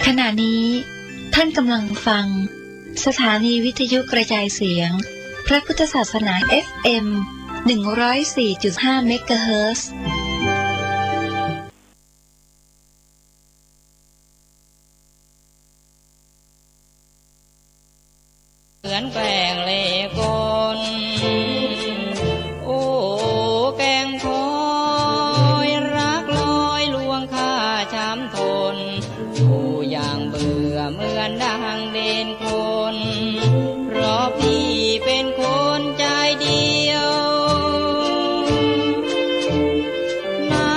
ขณะนี้ท่านกำลังฟังสถานีวิทยุกระจายเสียงพระพุทธศาสนา FM 104.5 เมกะเฮิรตซ์เหมือนแกล้งเล่กลโอ้แกงคอยรักลอยลวงข้าช้ำทนผู้อย่างเบื่อเหมือนดังเด่นคนเพราะพี่เป็นคนใจเดียวน้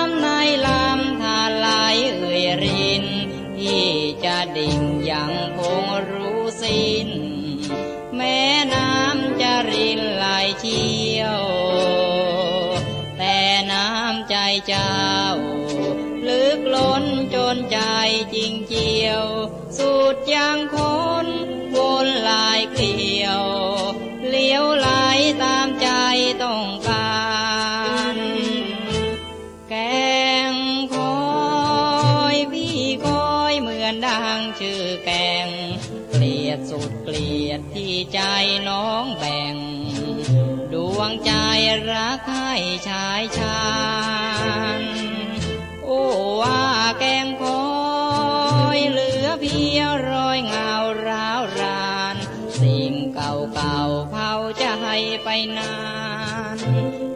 ำในลำทาไหลเอ่ยรินที่จะดิ่งยังคงรู้สิ้นแม้น้ำจะรินไหลเชี่ยวแต่น้ำใจเจ้าลึกล้นจนใจจริงเจียวสุดยังคนวนลายเกลียวเลี้ยวไหลตามใจต้องการแกงคอยพี่คอยเหมือนดังชื่อแกงเกลียดสุดเกลียดที่ใจน้องแบ่งดวงใจรักให้ชายชานโอ้ว่าแกงคอยเหลือเพียงรอยเงาร้าวรานสิ่งเก่าๆเผาจะให้ไปนาน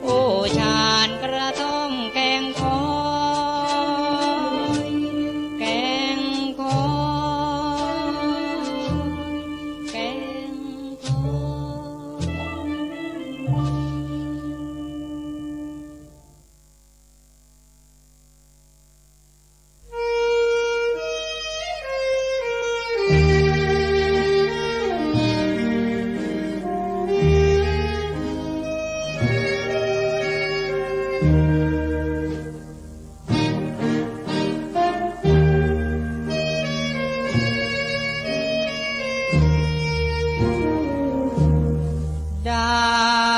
โอ้ชานกระท่อมแกงคอยแกงคอยแกงคอย ดา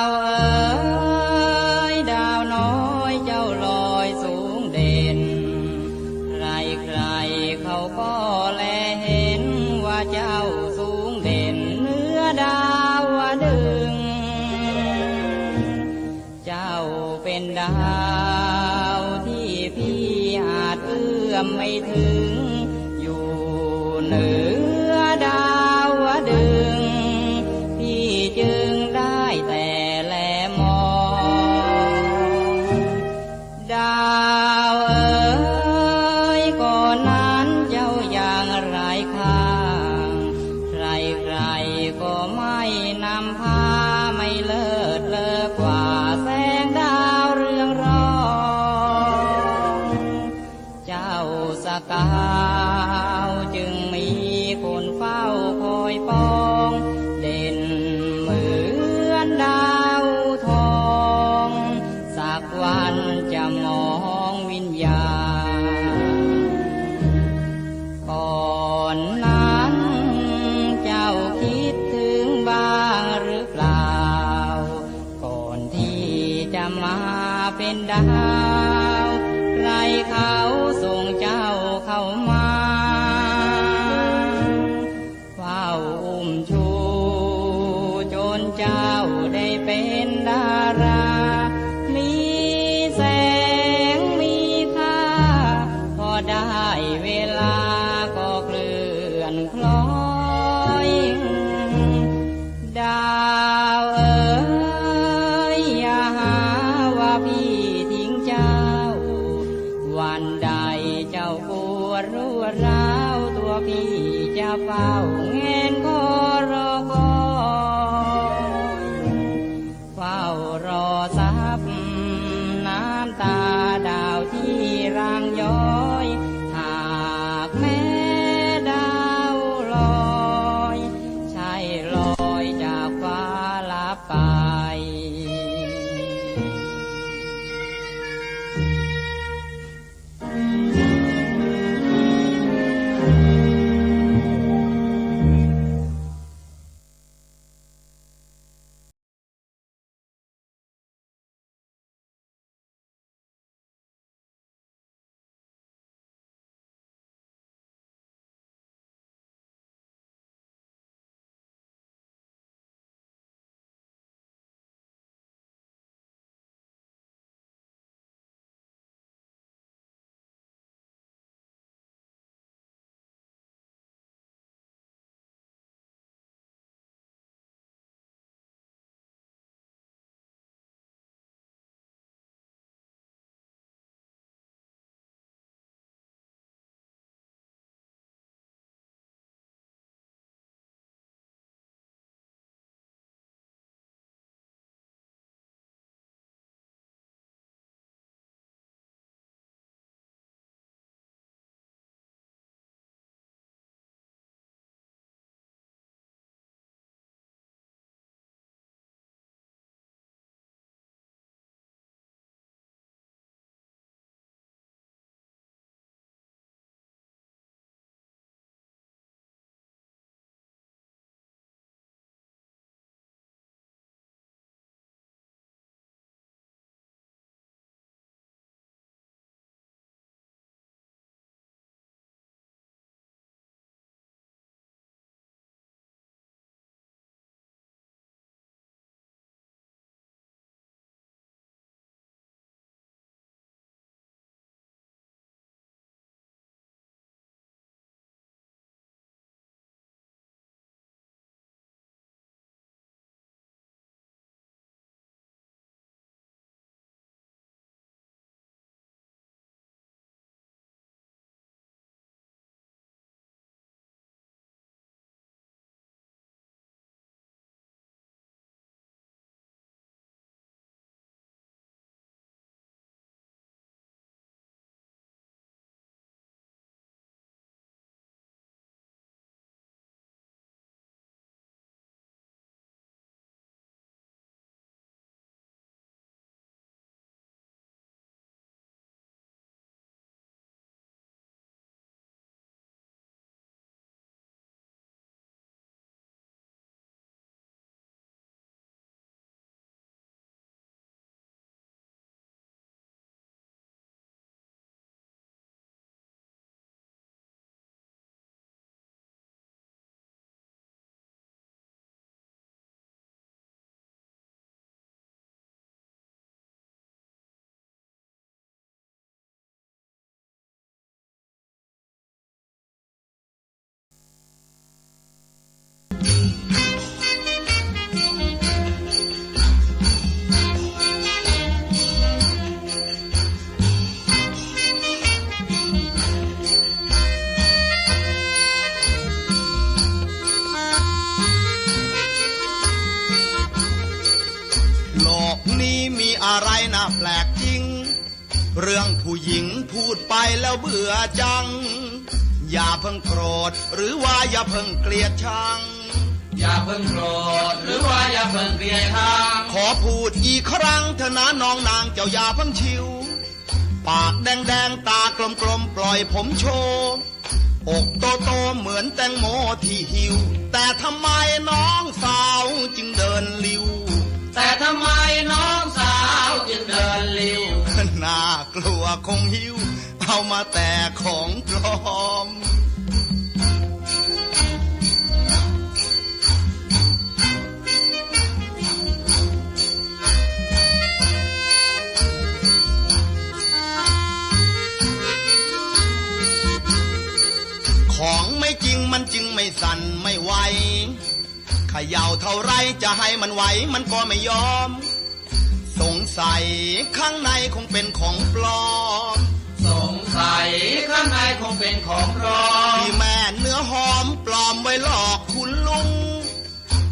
วเอ๋ยดาวน้อยเจ้าลอยสูงเด่นใครใครเขาก็แลเห็นว่าเจ้าสูงเด่นเหนือดาวดึงเจ้าเป็นดาวที่พี่อาจเอื้อมไม่ถึงอยู่เหนือดาวดึงพี่จึงได้แต่แลมองดาวเอ๋ยก่อนนั้นเจ้าอย่างไรค่าใครใครก็ไม่นำพาไม่เลิศเลอกว่าแสงดาวเรืองรองเจ้าสกาวจึงมีคนเฝ้าคอยปองเด่นเหมือนดาวทองสักวันจะมองวิญญาณก่อนนั้นเจ้าคิดถึงบ้างหรือเปล่าก่อนที่จะมาเป็นดาวใครเขาส่งเจ้าเข้ามาเฝ้าอุ้มชูจนเจ้าได้เป็นดารามีแสงมีค่าพอได้เวลาก็เคลื่อนคล้อยดาวเอ๋ยอย่าหาว่าพี่ทิ้งเจ้าวันใดเจ้าปวดรู้ร้าวตัวพี่จะเฝ้าแงนคอรอคอยเฝ้ารอซับน้ำตาดาวที่ร่างย้อยหากแม้ดาวลอยใช่ลอยจากฟ้าลับไป อะไรน่าแปลกจริงเรื่องผู้หญิงพูดไปแล้วเบื่อจังอย่าเพิ่งโกรธหรือว่าอย่าเพิ่งเกลียดชังอย่าเพิ่งโกรธหรือว่าอย่าเพิ่งเกลียดชังขอพูดอีกครั้งเถอะนะน้องนางเจ้าอย่าเพิ่งชิวปากแดงๆตากลมๆปล่อยผมโชว์อกโตๆเหมือนแตงโมที่หิวแต่ทำไมน้องสาวจึงเดินลิ้วแต่ทำไมน้องสาวจึงเดินลิ้วน่ากลัวคงหิวเอามาแต่ของปลอมของไม่จริงมันจึงไม่สั่นไม่ไหวเขย่าเท่าไรจะให้มันไหวมันก็ไม่ยอมสงสัยข้างในคงเป็นของปลอมสงสัยข้างในคงเป็นของปลอมที่แม่เนื้อหอมปลอมไว้หลอกคุณลุง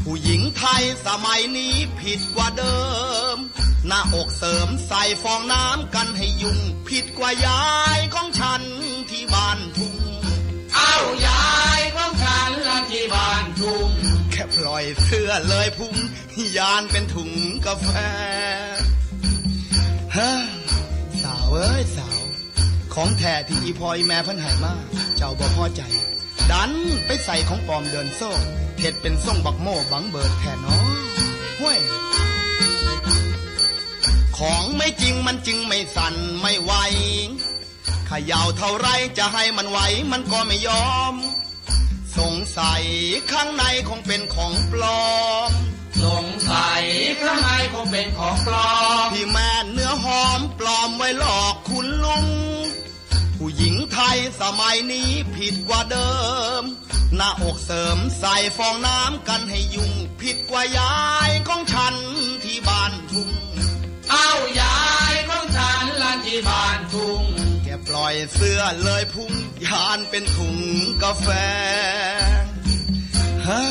ผู้หญิงไทยสมัยนี้ผิดกว่าเดิมหน้าอกเสริมใส่ฟองน้ำกันให้ยุ่งผิดกว่ายายของฉันที่บ้านทุ่งเอายายของฉันละที่บ้านทุ่งแค่ปล่อยเสื้อเลยพุ่งยานเป็นถุงกาแฟฮะสาวเอ้ยสาวของแท้ที่อีพอยแม่เพิ่นให้มาเจ้าบ่พอใจดันไปใส่ของปลอมเดินโซ่เฮ็ดเป็นส่งบักโม่บังเบิดแท้น้อห้วยของไม่จริงมันจึงไม่สั่นไม่ไหวเขย่าเท่าไรจะให้มันไหวมันก็ไม่ยอมสงสัยข้างในคงเป็นของปลอมสงสัยข้างในคงเป็นของปลอมที่แม่เนื้อหอมปลอมไว้หลอกคุณลุงผู้หญิงไทยสมัยนี้ผิดกว่าเดิมหน้าอกเสริมใส่ฟองน้ำกันให้ยุ่งผิดกว่ายายของฉันที่บ้านทุ่งเอายายของฉันละที่บ้านทุ่งแกปล่อยเสื้อเลยพุ่งยานเป็นถุงกาแฟฮะ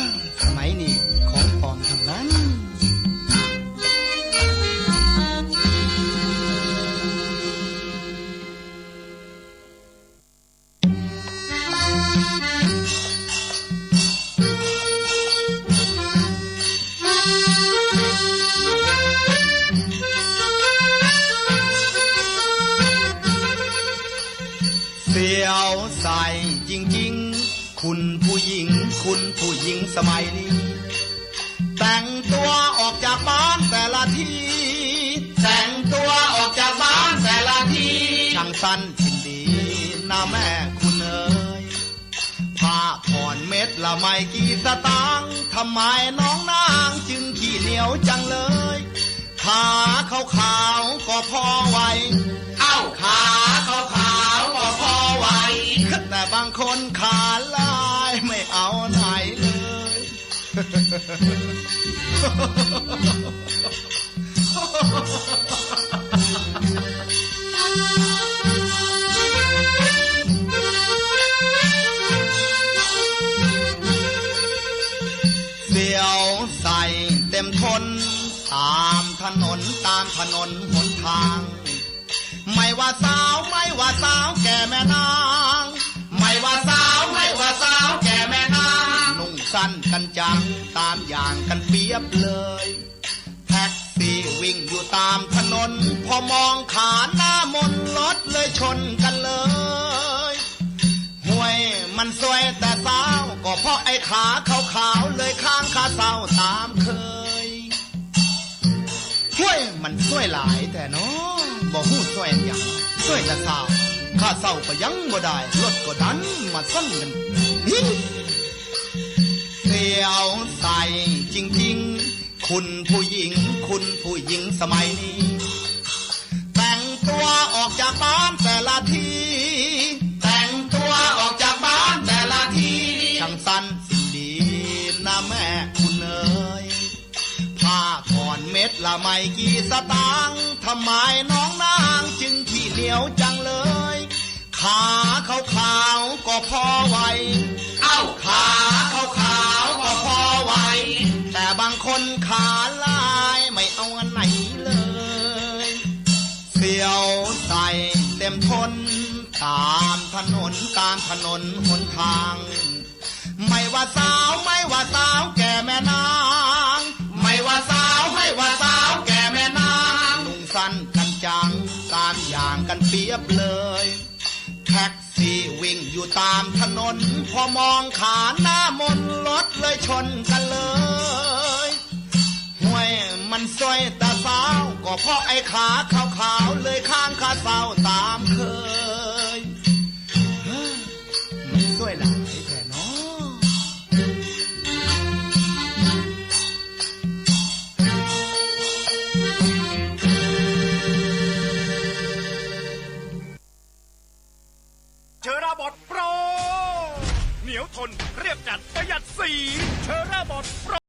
สมัยนี้ของปลอมทั้งนั้นเสียวใส่จริงๆคุณผู้หญิงสมัยนี้แต่งตัวออกจากบ้านแต่ละทีแต่งตัวออกจากบ้านแต่ละทีช่างสั้นชินดีนะแม่คุณเอ๋ยผ้าผ่อนเม็ดละไม่กี่สตางค์ทำไมน้องนางจึงขี้เหนียวจังเลยขาขาวๆก็พอไหวเอ้าขาขาวๆก็พอไหวแต่บางคนขาลายไม่เอาไหนเลยเสียวใส่เต็มทนตามถนนหนทางไม่ว่าสาวแก่แม่นางไม่ว่าสาวแก่แม่นางนุ่งสั้นกันจังตามอย่างกันเปียบเลยแท็กซี่วิ่งอยู่ตามถนนพอมองขาหน้ามนรถเลยชนกันเลยห่วยมันสวยแต่สาวก็เพราะไอ้ขาขาวๆเลยข้างขาเศร้าตามเคยห่วยมันสวยหลายแต่น้องบ่ฮู้สวยอย่างสวยแต่สาวข้าเศร้าก็ยังบ่ได้รถก็ดันมาซ่อนกันเสียวใส่จริงๆคุณผู้หญิงสมัยนี้แต่งตัวออกจากบ้านแต่ละทีแต่งตัวออกจากบ้านแต่ละทีช่างสั้นสิ่งดีนะแม่คุณเอ๋ยผ้าผ่อนเม็ดละไม่กี่สตางค์ทำไมน้องนางจึงขี้เหนียวจังเลยขาขาวๆก็พอไหวเอ้าขาขาวๆก็พอไหวแต่บางคนขาลายไม่เอาอันไหนเลย ตามถนนหนทาง ไม่ว่าสาวไม่ว่าสาวแก่แม่นางไม่ว่าสาวไม่ว่าสาวแก่แม่นางนุ่งสั้นกันจังตามอย่างกันเปรียบเลยแท็กซี่วิ่งอยู่ตามถนนพอมองขาหน้ามนรถเลยชนกันเลยห่วยมันซวยตาสาวก็เพราะไอ้ขาขาวๆเลยข้างขาเศร้าตามเคยมันซวยหลายแค่น้อเชอราบอทโปรเหนียวทนเรียบจัดประหยัดสีเชอราบอทโปร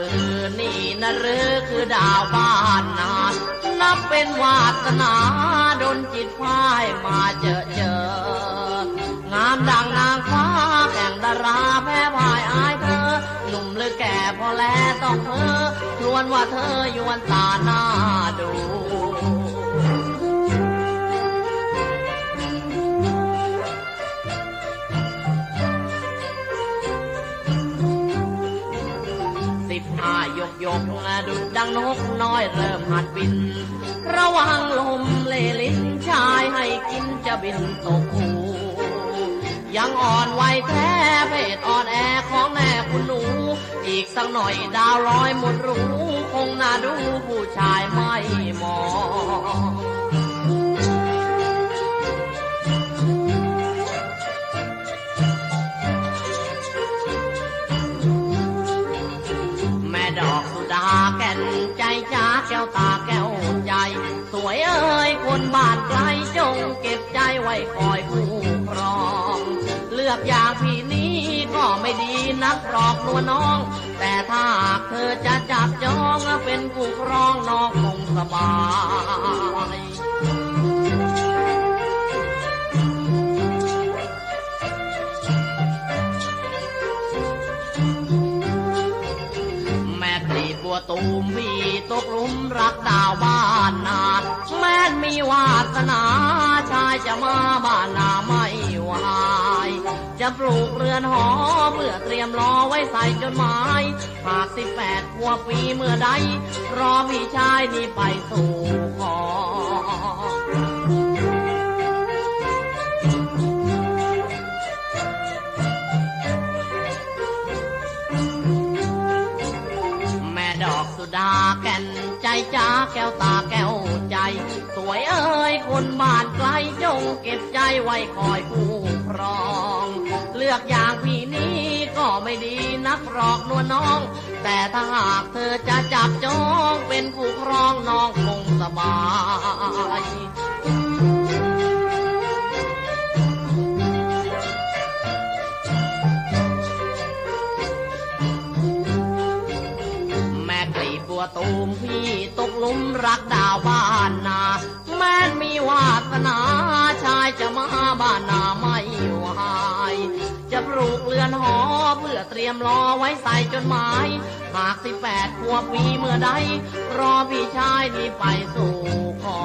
ปืนนี่นะหรือคือดาวบ้านนานับเป็นวาสนาดลจิตพายมาเจองามดังนางฟ้าแข่งดาราแพ้พายอายเธอหนุ่มหรือแก่พอแลต้องเธอชวนว่าเธอยวนตาหน้าดูยกดุดดังนกน้อยเริ่มหัดบินระวังลมเล่ลิ้นชายให้กินจะบินตกหูยังอ่อนไหวแท้เพศอ่อนแอของแม่คุณหนูอีกสักหน่อยดาวลอยหมดรู้คงน่าดูผู้ชายไม่มองดอกสุดาแก่นใจจ้าแก้วตาแก้วใจสวยเอ้ยคนบ้านไกลจงเก็บใจไว้คอยคู่ครองเลือกอย่างพี่นี้ก็ไม่ดีนักหรอกตัวน้องแต่ถ้าเธอจะจับจองเป็นคู่ครองน้องคงสบายบัวตูมพี่ตกหลุมรักดาวบ้านนาแม้นมีวาสนาชายจะมาบ้านนาไม่วายจะปลูกเรือนหอเมื่อเตรียมรอไว้ใส่จดหมายหาก18 ขวบปีเมื่อใดรอพี่ชายนี่ไปสู่ขอดอกสุดาแก่นใจจ้าแก้วตาแก้วใจสวยเอ้ยคนบ้านไกลจงเก็บใจไว้คอยคู่ครองเลือกอย่างพี่นี้ก็ไม่ดีนักหรอกนวลน้องแต่ถ้าหากเธอจะจับจองเป็นคู่ครองน้องคงสบายตูมพี่ตกหลุมรักดาวบ้านนาแม้นมีวาสนาชายจะมาบ้านนาไม่วายจะปลูกเรือนหอเพื่อเตรียมรอไว้ใส่จดหมายหาก18 ขวบปีเมื่อใดรอพี่ชายนี่ไปสู่ขอ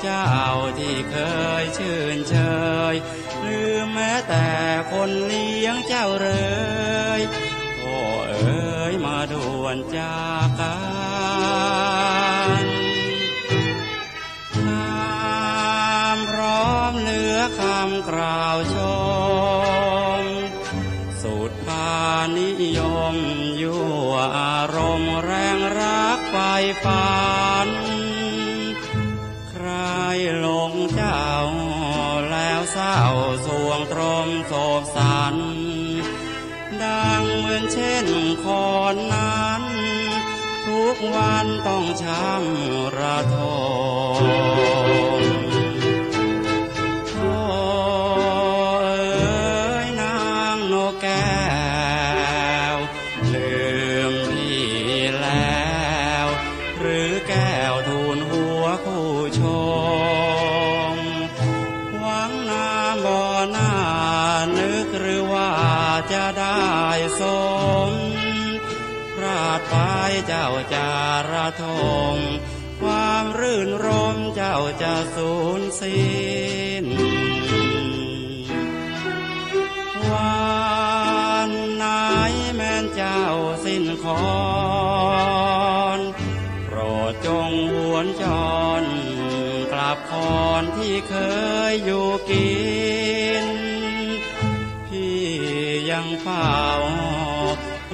เจ้าที่เคยชื่นเชยลืมแม้แต่คนเลี้ยงเจ้าเลยโอ้เอ๋ยมาด่วนจากกันน้ำพร้อมเหลือคำกล่าวชมสุดพานิยมยั่วอารมณ์แรงรักไฟฝันใครหลงเจ้าแล้วเศร้าสวงตรมโศกสันดังเหมือนเช่นคอนนั้นทุกวันต้องช้ำระทมโอ้เอ๋ยนางนกแก้วลื ดไปเจ้าจะระทมความรื่นรมเจ้าจะสูญสิ้นวันไหนแม้นเจ้าสิ้นคอนโปรดจงหวนจรกลับคอนที่เคยอยู่กินพี่ยังเฝ้า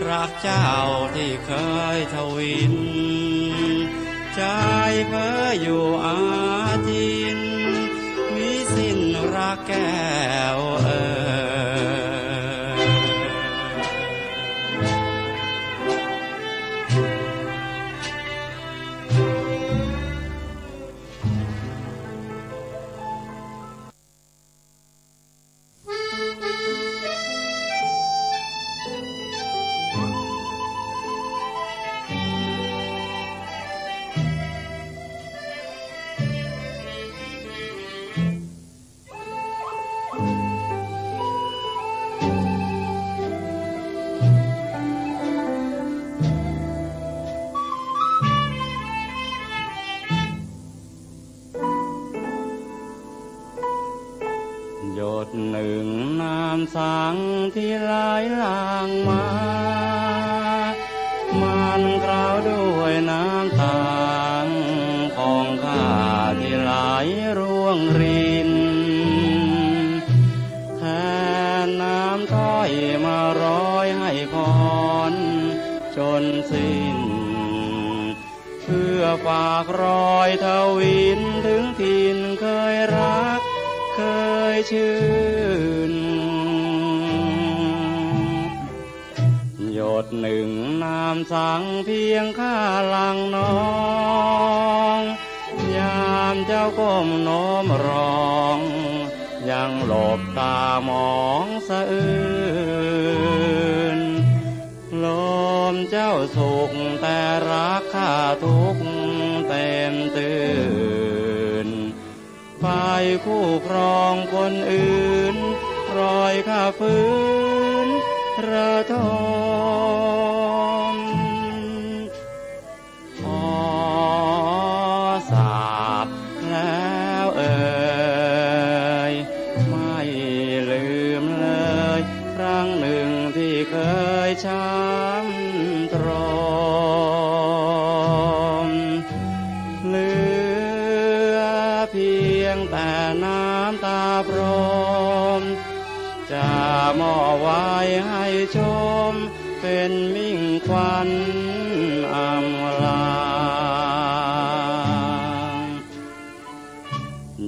รักเจ้าที่เคยทวินใจเพ้ออยู่อาทินวิสิ้นรักแก้วหยดหนึ่งน้ำสังที่ไหลหลั่งมามันกล่าวด้วยน้ำตางของข้าที่ไหลร่วงรินแทนน้ำถ้อยมาร้อยให้พรจนสิ้นเพื่อฝากรอยทวินถึงถิ่นเคยรักเคยชื่นหยดหนึ่งน้ำสังเพียงข้าหลังน้องยามเจ้าก้มโน้มร้องยังหลบตามองสะอื้นลมเจ้าสุขแต่รักข้าทุกเต็มตื่นไปคู่ครองคนอื่นรอยข้าฟื้นระทมขอสาบแล้วไม่ลืมเลยครั้งหนึ่งที่เคยช้ำตรมเหลือเพียงแต่น้ำตาพรมจะมอบไว้ให้ชมเป็นมิ่งควันอำลา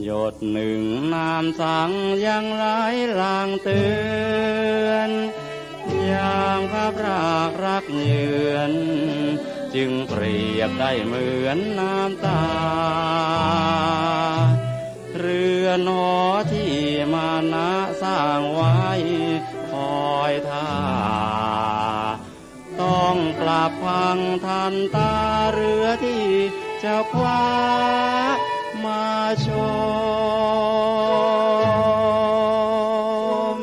หยดหนึ่งน้ำสังยังไหลหลั่งเตือนยามข้าพรากรักเยือนจึงเปรียบได้เหมือนน้ำตาเรือนหอที่มานะสร้างไว้คอยท่าต้องกลับพังทันตาเรือที่เจ้าคว้ามาชม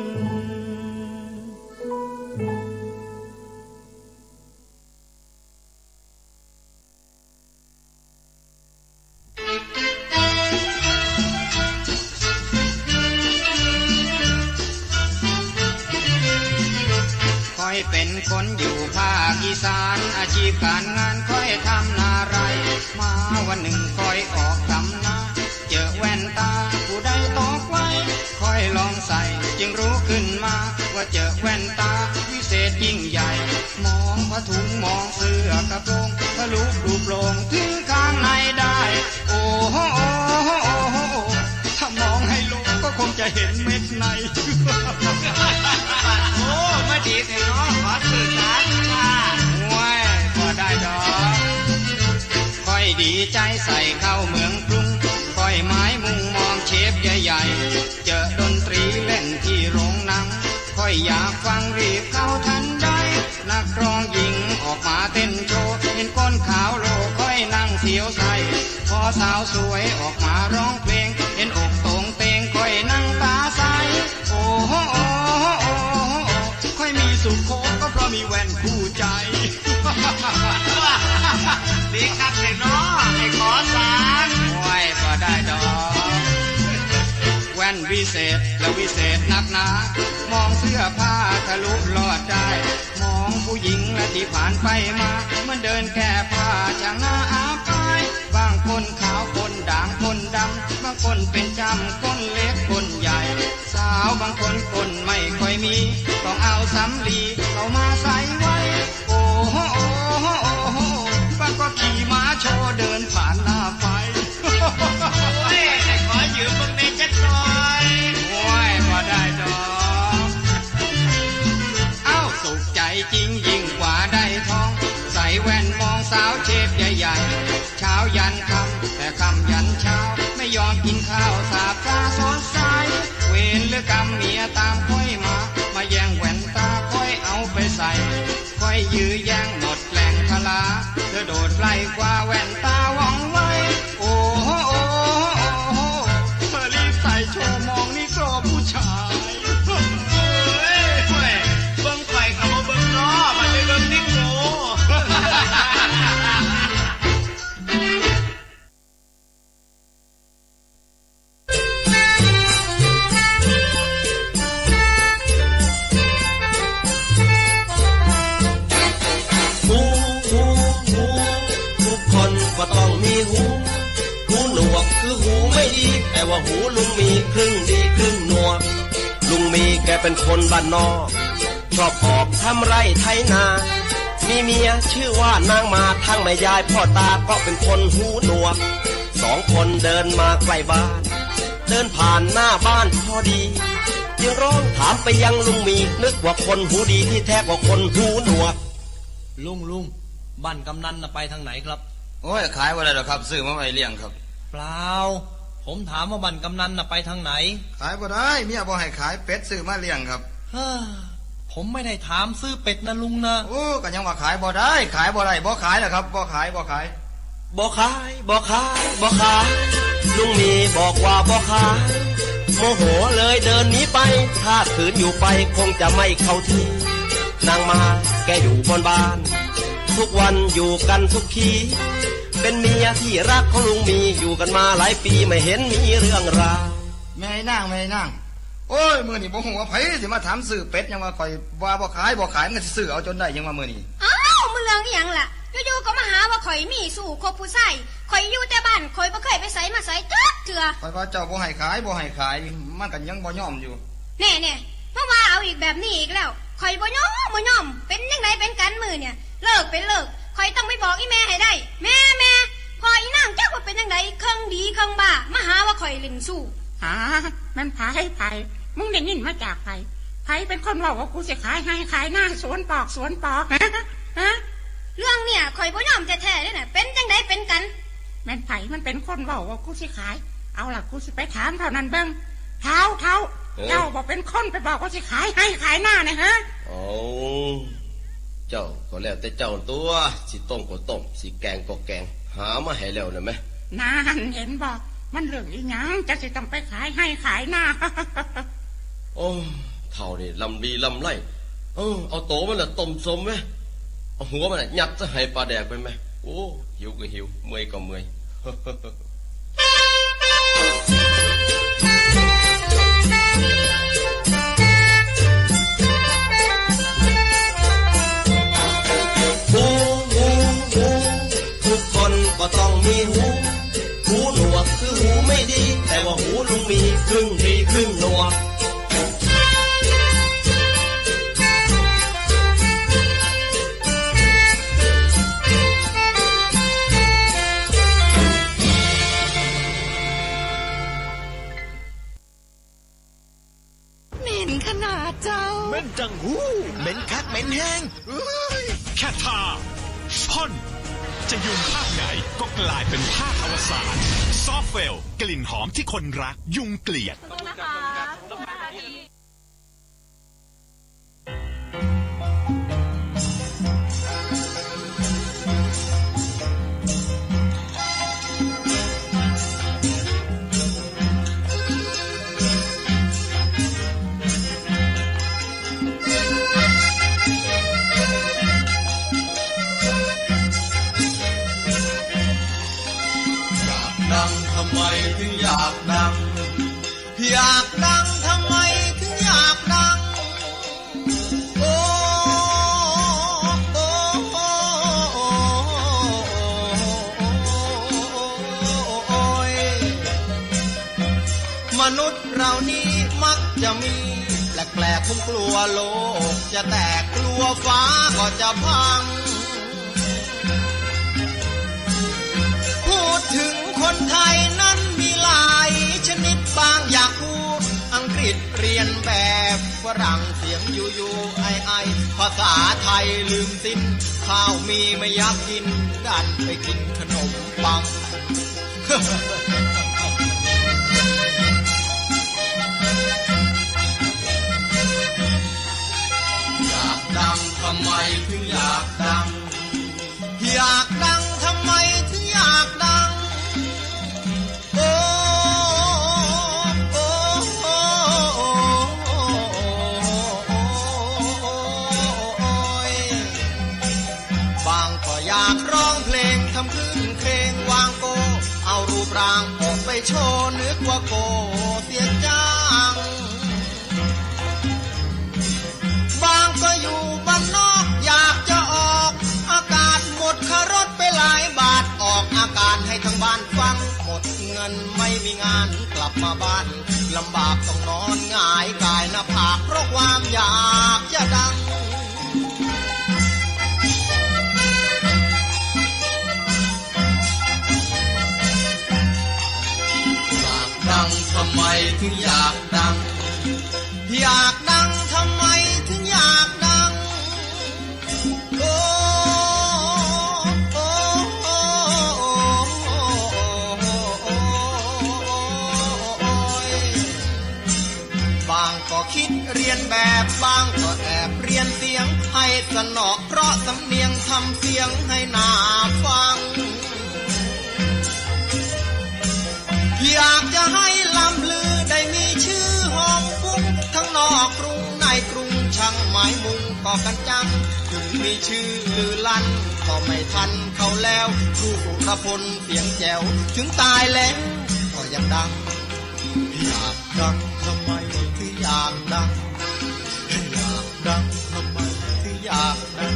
ค่อยเป็นคนอยู่ภาคอีสานอาชีพการงานค่อยทำนาไรมาวันหนึ่งค่อยออกทำนาเจอแว่นตาผู้ใดตอกไว้ค่อยลองใส่จึงรู้ขึ้นมาว่าเจอแว่นตาวิเศษยิ่งใหญ่มองผ้าถุงมองเสื้อกระโปรงทะลุดูโปร่งถึงข้างในได้โอ้โหถ้ามองให้ลงก็คงจะเห็นเม็ดในโอ้ไม่ดีแต่น้องขอสื่อสารค่ะว้ยพอได้ดอกค่อยดีใจใส่เข้าเมืองกรุงค่อยไม้มุ่งมองเชฟใหญ่ๆเจอดนตรีเล่นที่โรงหนังค่อยอยากฟังรีบเข้าทันใดนักร้องหญิงออกมาเต้นโชว์เห็นก้นขาวโลค่อยนั่งเสียวใส่พอสาวสวยออกมาร้องเพลงเห็นอกตรงเตงค่อยนั่งตาใสโอ้โหค่อยมีสุขโคก็เพราะมีแว่นคู่ใจ ดีครับเลยเนาะให้ขอสาร โอ้ยก็ได้ดอกแว่นวิเศษและวิเศษนักหนามองเสื้อผ้าทะลุลอดได้มองผู้หญิงและที่ผ่านไปมามันเดินแก้ผ้าช่างหน้าอาบายบางคนขาวคนด่างคนดำบางคนเป็นจำคนเล็กคนใหญ่สาวบางคนคนไม่ค่อยมีต้องเอาสำลีเข้ามาใส่ไว้โอ้โหโอ้โหโอ้โหบางก็ขี่ม้าโชว์เดินผ่านหน้าไฟ โอ้ยให้ขอยืมมึงในจักหน่อย โอ้ยพอได้ดอกเอ้าสุขใจจริงยิ่งกว่าได้ทองใส่แว่นมองสาวเชฟใหญ่ๆเช้ายันค่ำแต่ค่ำยันเช้าไม่ยอมกินข้าวสาบตาสดใสเวรหรือกรรมเมียตามค่อยมาแย่งแว่นตาค่อยเอาไปใส่ค่อยยื้อแย่งหมดแหล่งพลาเธอโดดไล่กว่าแว่นตาว่องไวโอ้โหโอ้โหโอ้โหเธอรีบใส่โชว์มองนี่กลัวผู้ชาย เฮ้ยเฮ้ยเบิ่งไข่กับมาเบิ่งเนาะมันไปเบิ่งนิโก้ หูทุกคนก็ต้องมีหูหนวกคือหูไม่ดีแต่ว่าหูลุงมีครึ่งดีครึ่งหนวกลุงมีแกเป็นคนบ้านนอกชอบออกทำไร่ไถนามีเมียชื่อว่านางมาทั้งแม่ยายพ่อตาก็เป็นคนหูหนวกสองคนเดินมาใกล้บ้านเดินผ่านหน้าบ้านพอดีจึงร้องถามไปยังลุงมีนึกว่าคนหูดีที่แท้กว่าคนหูหนวกลุงบ้านกำนันไปทางไหนครับโอ้ยขายว่าอะไรหรอครับซื้อมาไว้เลี้ยงครับเปล่าผมถามว่าบ้านกำนันไปทางไหนขายบ่ได้เมียบ่ให้ขายเป็ดซื้อมาเลี้ยงครับผมไม่ได้ถามซื้อเป็ดนะลุงนะโอ้ก็ยังว่าขายบ่ได้ขายบ่ได้บ่ขายแหละครับบ่ขายลุงมีบอกว่าบ่ขายโมโหเลยเดินหนีไปถ้าขืนอยู่ไปคงจะไม่เข้าที่นางมาแกอยู่บนบ้านทุกวันอยู่กันทุกทีเป็นเมียที่รักของลุงมีอยู่กันมาหลายปีไม่เห็นมีเรื่องราวแม่นางโอ้ยมื้อนี้บ่ฮู้ว่าไผสิมาถามซื้อเป็ดยังว่าข่อยว่าบ่ขายมันก็สิซื้อเอาจนได้ยังว่ามื้อนี้อ้าวมื้อเรื่องอีหยังล่ะอยู่ๆก็มาหาว่าข่อยมีสู่คบผู้ชายข่อยอยู่แต่บ้านข่อยบ่เคยไปไสมาไสจักเทื่อข่อยว่าเจ้าบ่ให้ขายมันก็ยังบ่ยอมอยู่แน่ๆมาว่าเอาอีกแบบนี้อีกแล้วข่อยบ่ยอมเป็นจังไดเป็นกันมื้อเนี่ยเลิกข่อยต้องไปบอกอีแม่ให้ได้แม่พออีนางจักว่าเป็นจังไดเครื่องดีเครื่องบ้ามาหาว่าข่อยเล่นสู้มันไผมึงได้ยินมาจากไผเป็นคนบอกว่ากูสิขายให้ขายหน้าสวนปอกฮะเรื่องเนี่ยข่อยบ่ยอมแท้ๆเด้อน่ะเป็นจังไดเป็นกันแม่นไผมันเป็นคนบอกว่ากูสิขายเอาล่ะกูสิไปถามเท่านั้นเบิ่งเท้าเจ้าบอกเป็นคนไปบอกว่าสิขายให้ขายหน้านะฮะโอ้เจ้าก็แล้วแต่เจ้าตัวสิต้มก็ต้มสิแกงก็แกงหามาให้แล้วนะแม่นานเห็นบอกมันเรื่องอีหยังจะสิต้องไปขายให้ขายหน้าโอ้เท่านี่ลำดีลำไรเอาโตมันละต้มสมไหมเอาหัวมันยัดจะให้ปลาแดกไปไหมโอ้หิวก็หิวเมื่อยก็เมื่อยทุกคนก็ต้องมีหูหนวกคือหูไม่ดีแต่ว่าหูลุงมีครึ่งดีครึ่งหนวกเหม็นขนาดเจ้าเหม็นจังหูเหม็นคักเหม็นแห้งแค่ทาพ่นจะยุงภาคไหนก็กลายเป็นภาคอวสานซอฟเฟลกลิ่นหอมที่คนรักยุงเกลียด ถึงอยากดังอยากดังทำไมถึงอยากดังโอ้โอ้โอ้โอ้ยมนุษย์เรานี้มักจะมีแปลกๆคงกลัวโลกจะแตกกลัวฟ้าก็จะพังพูดถึงคนไทยนั้นมีหลายชนิดบางอยากพูดอังกฤษเรียนแบบฝรั่งเสียงอยู่ๆไอภาษาไทยลืมสิ้นข้าวมีไม่อยากกินดันไปกินขนมปัง อยากดังทำไมถึงอยากดังอยากดังทำไมถึงอยากดังโอ้โอ้โอ้โอ้ยบางก็อยากร้องเพลงทำคลื่นเครงวางโกเอารูปร่างออกไปโชว์นึกว่าโกเสียจังบางก็อยู่บ้านนอกอยากจะออกอากาศหมดค่ารถไปหลายบาทออกอาการให้ทั้งบ้านฟังหมดเงินไม่มีงานกลับมาบ้านลำบากต้องนอนหงายกายหน้าผากเพราะความอยากจะดังอยากดังทำไมถึงอยากดังอยากดังทำไมถึงอยากดังโอ้โอ้โอ้โอ้ยบางก็คิดเรียนแบบบางก็แอบเรียนเสียงให้สนอเพราะสำเนียงทำเสียงให้น่าฟังอยากจะให้ลำลือได้มีชื่อห้องฟุ้งทั้งนอกกรุงในกรุงช่างหมายมุงก่อกันจังถึงมีชื่อลือลั่นก็ไม่ทันเขาแล้วครูสุรพลเสียงแจ๋วถึงตายแล้วก็ยังดังอยากดังทำไมถึงอยากดังอยากดังทำไมถึงอยากดัง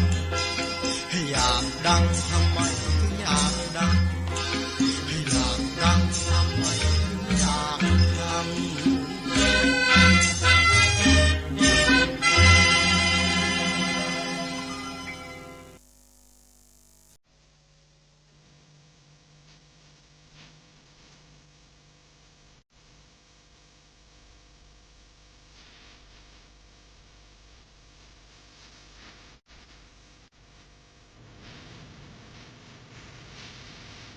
อยากดังทำไมถึงอยากดังอยากดังทำไมถึงอยากดัง ข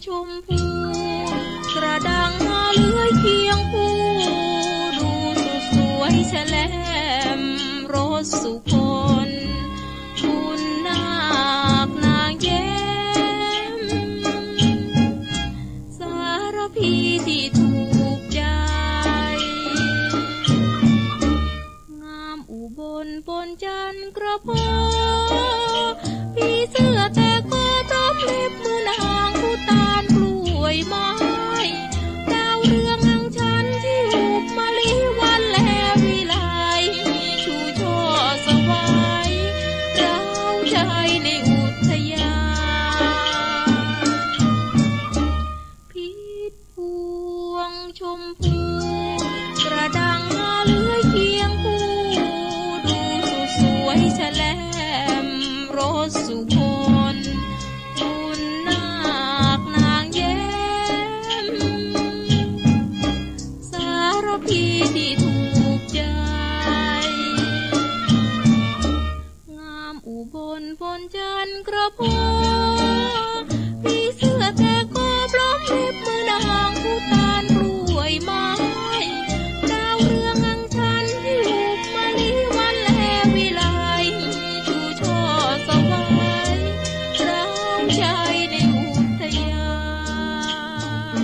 ชมพูกระดังมาเลื้อยเคียงคู่ดูสุดสวยแฉลมรสสุคนคุณนาคนางแย้มสารพีที่ถูกใจงามอุบลปนจันทร์กระโปพี่เสื้อแต่ก็ต้มเล็บมือนางผู้ตาลกล้วยไม้ดาวเรืองนางฉันที่หุบมะลิวันแลวิไลชูช่อสวายเราใจในอุทยานพิษพวงชมพูกระดังมาเลื้อยเคียงคู่ดูสุดสวยแฉลมรสสุคนคุณนาคนางแย้มสารพีที่ถูกใจงามอุบลปนจันทร์กระโปพี่เสื้อแต่ก็ปลอมเล็บมือนางผู้ตาลกล้วยไม้ดาวเรืองนางฉันที่หุบมะลิวันแลวิไลชูช่อสวายเราใจในอุทยาน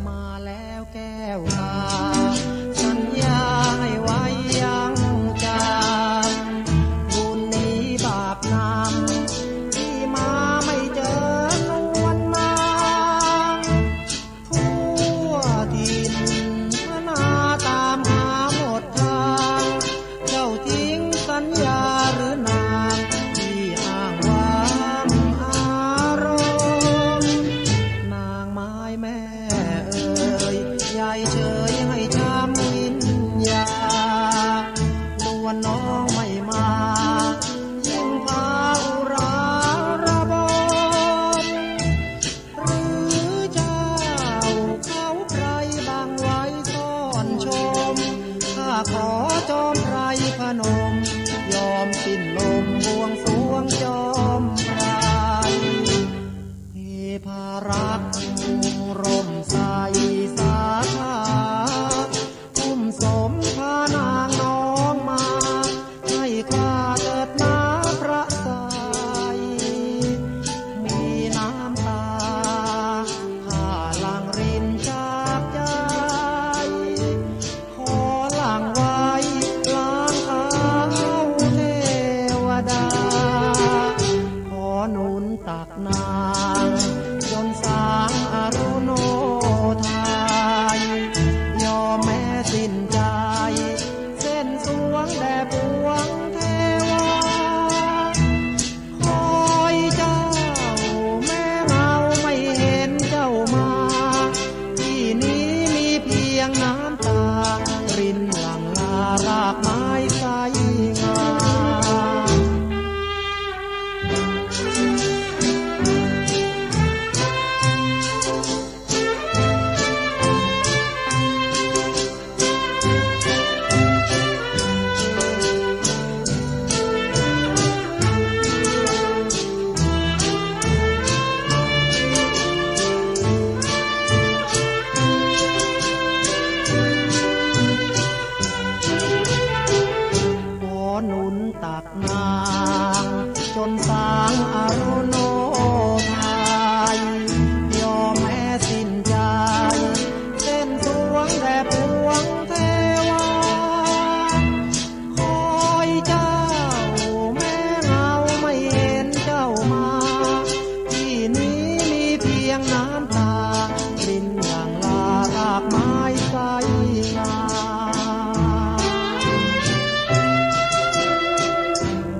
มาแล้วแก้วตาสัญญาให้ไว้ยังจำบุญนี้บาปนำที่มาไม่เจอนวลนางทั่วถิ่นพนาตามหาหมดทางเจ้าทิ้งสัญญาหรือนางที่อ้างวางอารมณ์นางไม้แม่เอ่ยใหญ่เฉยให้ช้ำวิญญาดวนน้องไม่มายิ่งพาอุราระบมหรือเจ้าเขาใครบางไว้ซ่อนชมข้าขอจอมไพรพนมยอมสิ้นลมบวงสรวงจอมไพรเทพารักษ์ร่มใสสาขาอุ้มสมพานางน้องมาให้ข้าเถิดนาพระสายมีน้ำตาข้าหลั่งรินจากใจขอหลั่งไว้ล้างเท้าเทวดาขอหนุนตักนางจนสางอรุโนไทยยอมแม้สิ้นใจเส้นสวงแด่ปวงเทวาคอยเจ้าแม่เงาไม่เห็นเจ้ามาที่นี้มีเพียงน้ำตารินหลั่งลารากไม้ใสงาม ข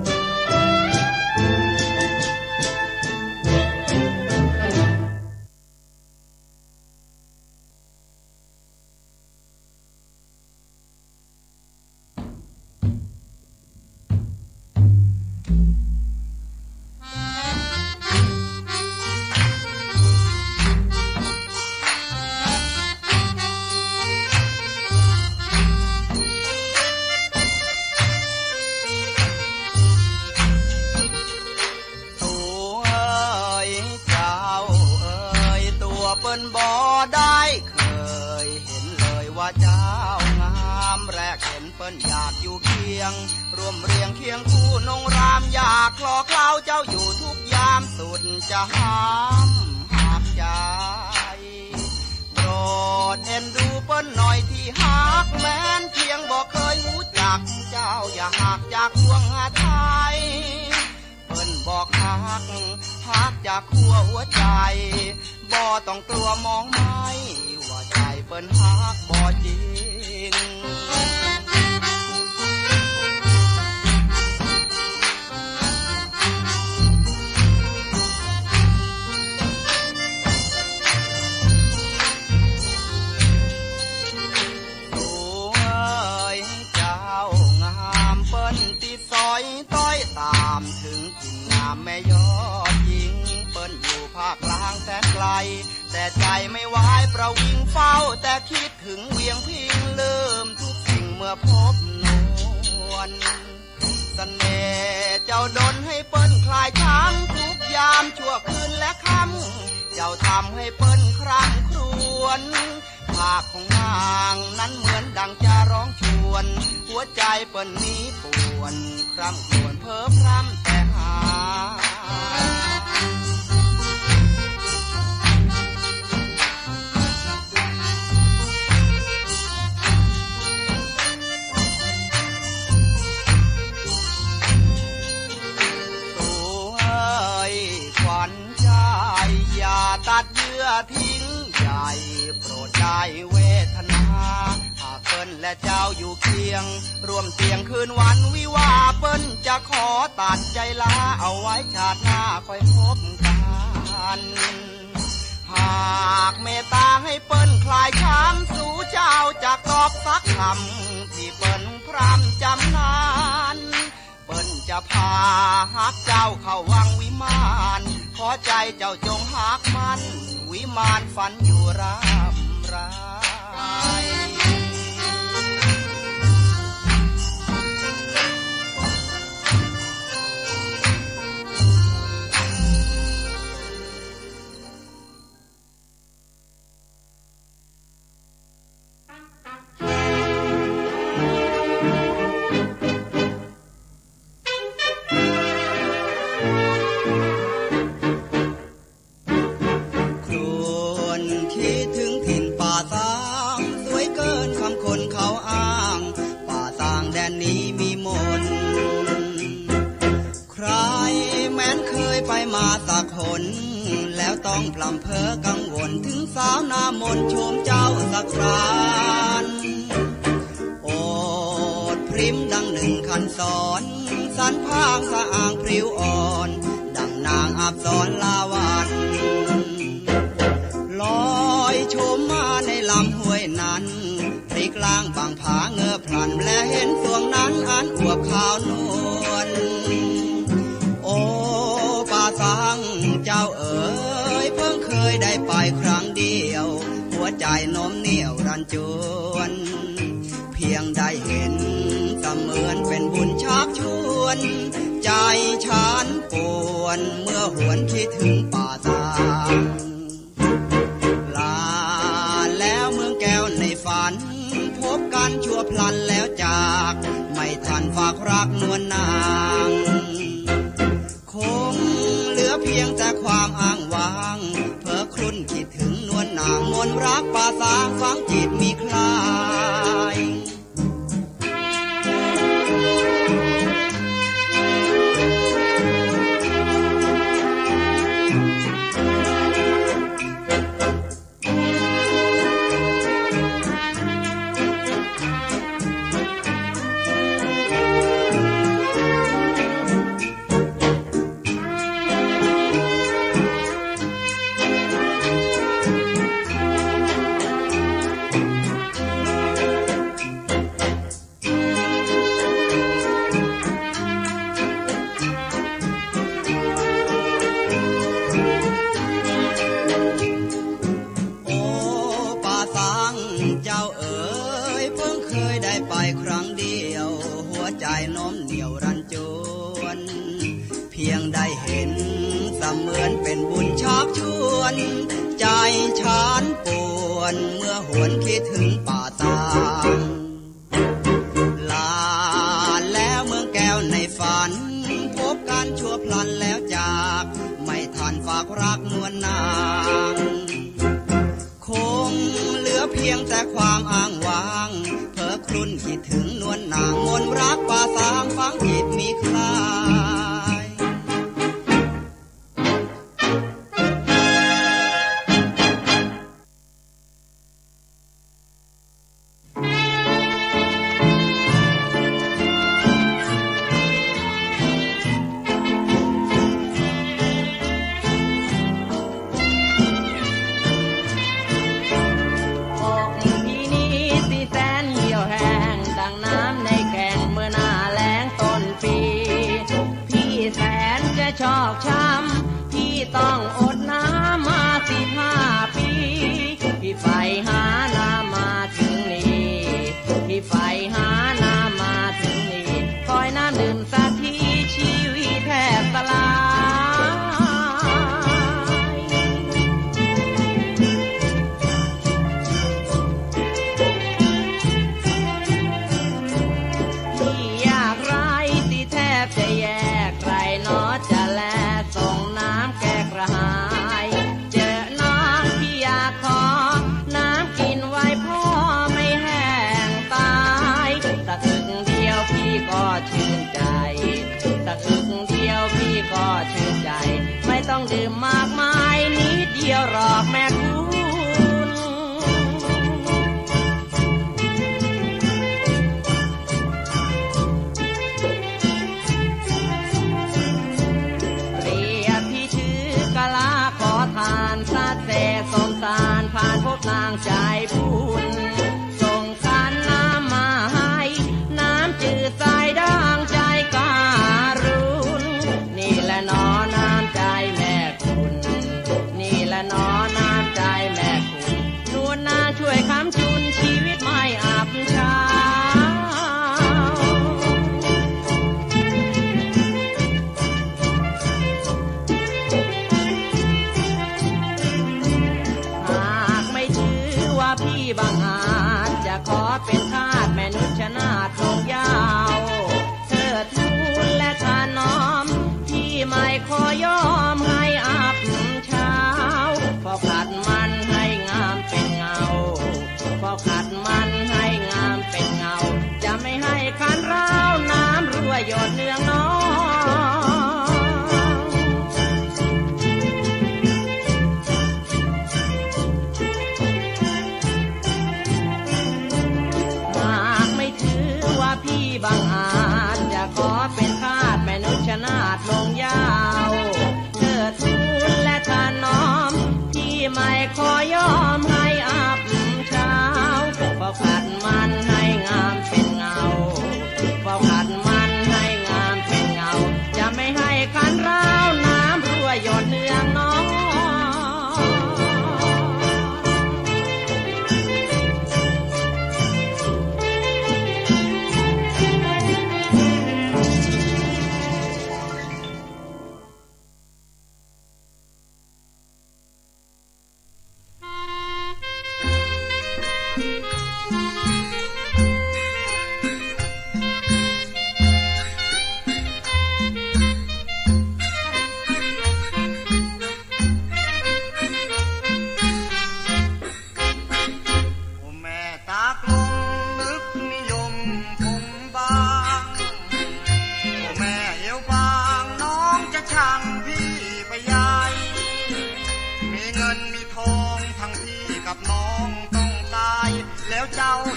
ปิ้นอยากอยู่เคียงร่วมเรียงเคียงคู่นงรามอยากคลอเคล้าเจ้าอยู่ทุกยามสุดจะห้ามหักใจโปรดเอ็นดูเปิ้นหน่อยที่หักแม้นเพียงบอกเคยรู้จักเจ้าอย่าหักจากห่วงหาไทยเปิ้นบอกหักจากขั้วหัวใจบ่ต้องกลัวมองไม่ว่าใจเปิ้นหักบ่จริงซอยต้อยตามถึงกินงามแม่ยอดหญิงเปิ้นอยู่ภาคกลางแสนไกลแต่ใจไม่ไหวประวิงเฝ้าแต่คิดถึงเวียงพิงลืมทุกสิ่งเมื่อพบนวลเสน่ห์เจ้าดลให้เปิ้นคลายช้ำทุกยามชั่วคืนและค่ำเจ้าทำให้เปิ้นคร่ำครวญภาพของนางนั้นเหมือนดังจะร้องชวนหัวใจเปิ้นนี้ป่วนคร่ำครวญเพ้อพร่ำแต่หาตัวขวัญใจอย่าตัดเยื่อทิ้งใจโปรดใจเวทนาหากเปิ้นและเจ้าอยู่เคียงร่วมเตียงคืนวันวิวาเปิ้นจะขอตัดใจลาเอาไว้ชาติหน้าค่อยพบกันหากเมตตาให้เปิ้นคลายช้ำสู่เจ้าจะตอบสักคำที่เปิ้นพร่ำจำนานเปิ้นจะพาหักเจ้าเข้าวังวิมานขอใจเจ้าจงหักมันวิมานฝันอยู่รำไรสักคนแล้วต้องพลำเพ้อกังวลถึงสาวหน้ามนชมเจ้าสักครานโอดพริ้มดังหนึ่งคันสอนสันพางสะอ่างพริ้วอ่อนดังนางอับสรลาวันลอยชมมาในลำห้วยนั้นพริกลางบางผาเงือพลันและเห็นสวงนั้นอันอวบขาวนวลโอ้ป่าสังเจ้าเอ๋ยเพิ่งเคยได้ไปครั้งเดียวหัวใจโน้มเหนี่ยวรันจวนเพียงได้เห็นเสมือนเป็นบุญชักชวนใจฉันปวนเมื่อหวนคิดถึงป่าสังลาแล้วเมืองแก้วในฝันพบกันชั่วพลันแล้วจากไม่ทันฝากรักนวลนางคงเหลือเพียงแต่ความอ้างว้างเพ้อครุ่นคิดถึงนวลนางมนรักป่าสางฝังจิตมีคลายครั้งเดียวหัวใจโน้มเหนี่ยวรันจวนเพียงได้เห็นเสมือนเป็นบุญชักชวนใจฉันปวนเมื่อหวนคิดถึงป่าสางล ฝันพบกันชั่วพลันแล้วจากไม่ทันฝากรักนวลนางคงเหลือเพียงแต่ความอ้างว้างเพ้อครุ่นคิดถึงนวลนางมนรักป่าสางฝังจิตมีคลายชอกช้ำพี่ต้องอดน้ำมา15 ปีพี่ไฟหาน้ำมาถึงนี่พี่ไฟหาน้ำมาถึงนี่คอยน้ำดื่มสักทีชีวิตแทบสลายพี่อยากไรที่แทบจะแยกใครเนาะจะส่งน้ำแก้กระหายเจอน้องพี่อยากขอน้ำกินไว้พ่อไม่แห้งตายตะอึกเดียวพี่ก็ชื่นใจตะอึกเดียวพี่ก็ชื่นใจไม่ต้องดื่มมากมายนิดเดียวหรอกแม่คุณสาเสสมสารผ่านพบนางใจบุญส่งขันน้ำมาให้น้ำจืดใสดังใจการุณนี่แหละน้อน้ำใจแม่คุณนี่แหละน้อน้ำใจแม่คุณนวลนางช่วยค้ำจุนชีวิตไม่อับเฉาพี่บางอาจจะขอเป็นทาสแม่นุชนาถลงยาวเธอทูลและทานน้อมพี่ไม่ขอยอมให้อับเช้าพอขัดมันให้งามเป็นเงาพอขัดมันให้งามเป็นเงาจะไม่ให้คันร้าวน้ำรั่วหยดเนืองน้องพี่บางอาจจะขอเป็นทาสแม่นุชนาถลงยาวเธอทูลและทานน้อมพี่ไม่ขอยอมให้อับเช้าพอขัดมันให้งามเป็นเงาพอขัดมันให้งามเป็นเงาจะไม่ให้คันร้าวน้ำรั่วหยดเนืองน้อง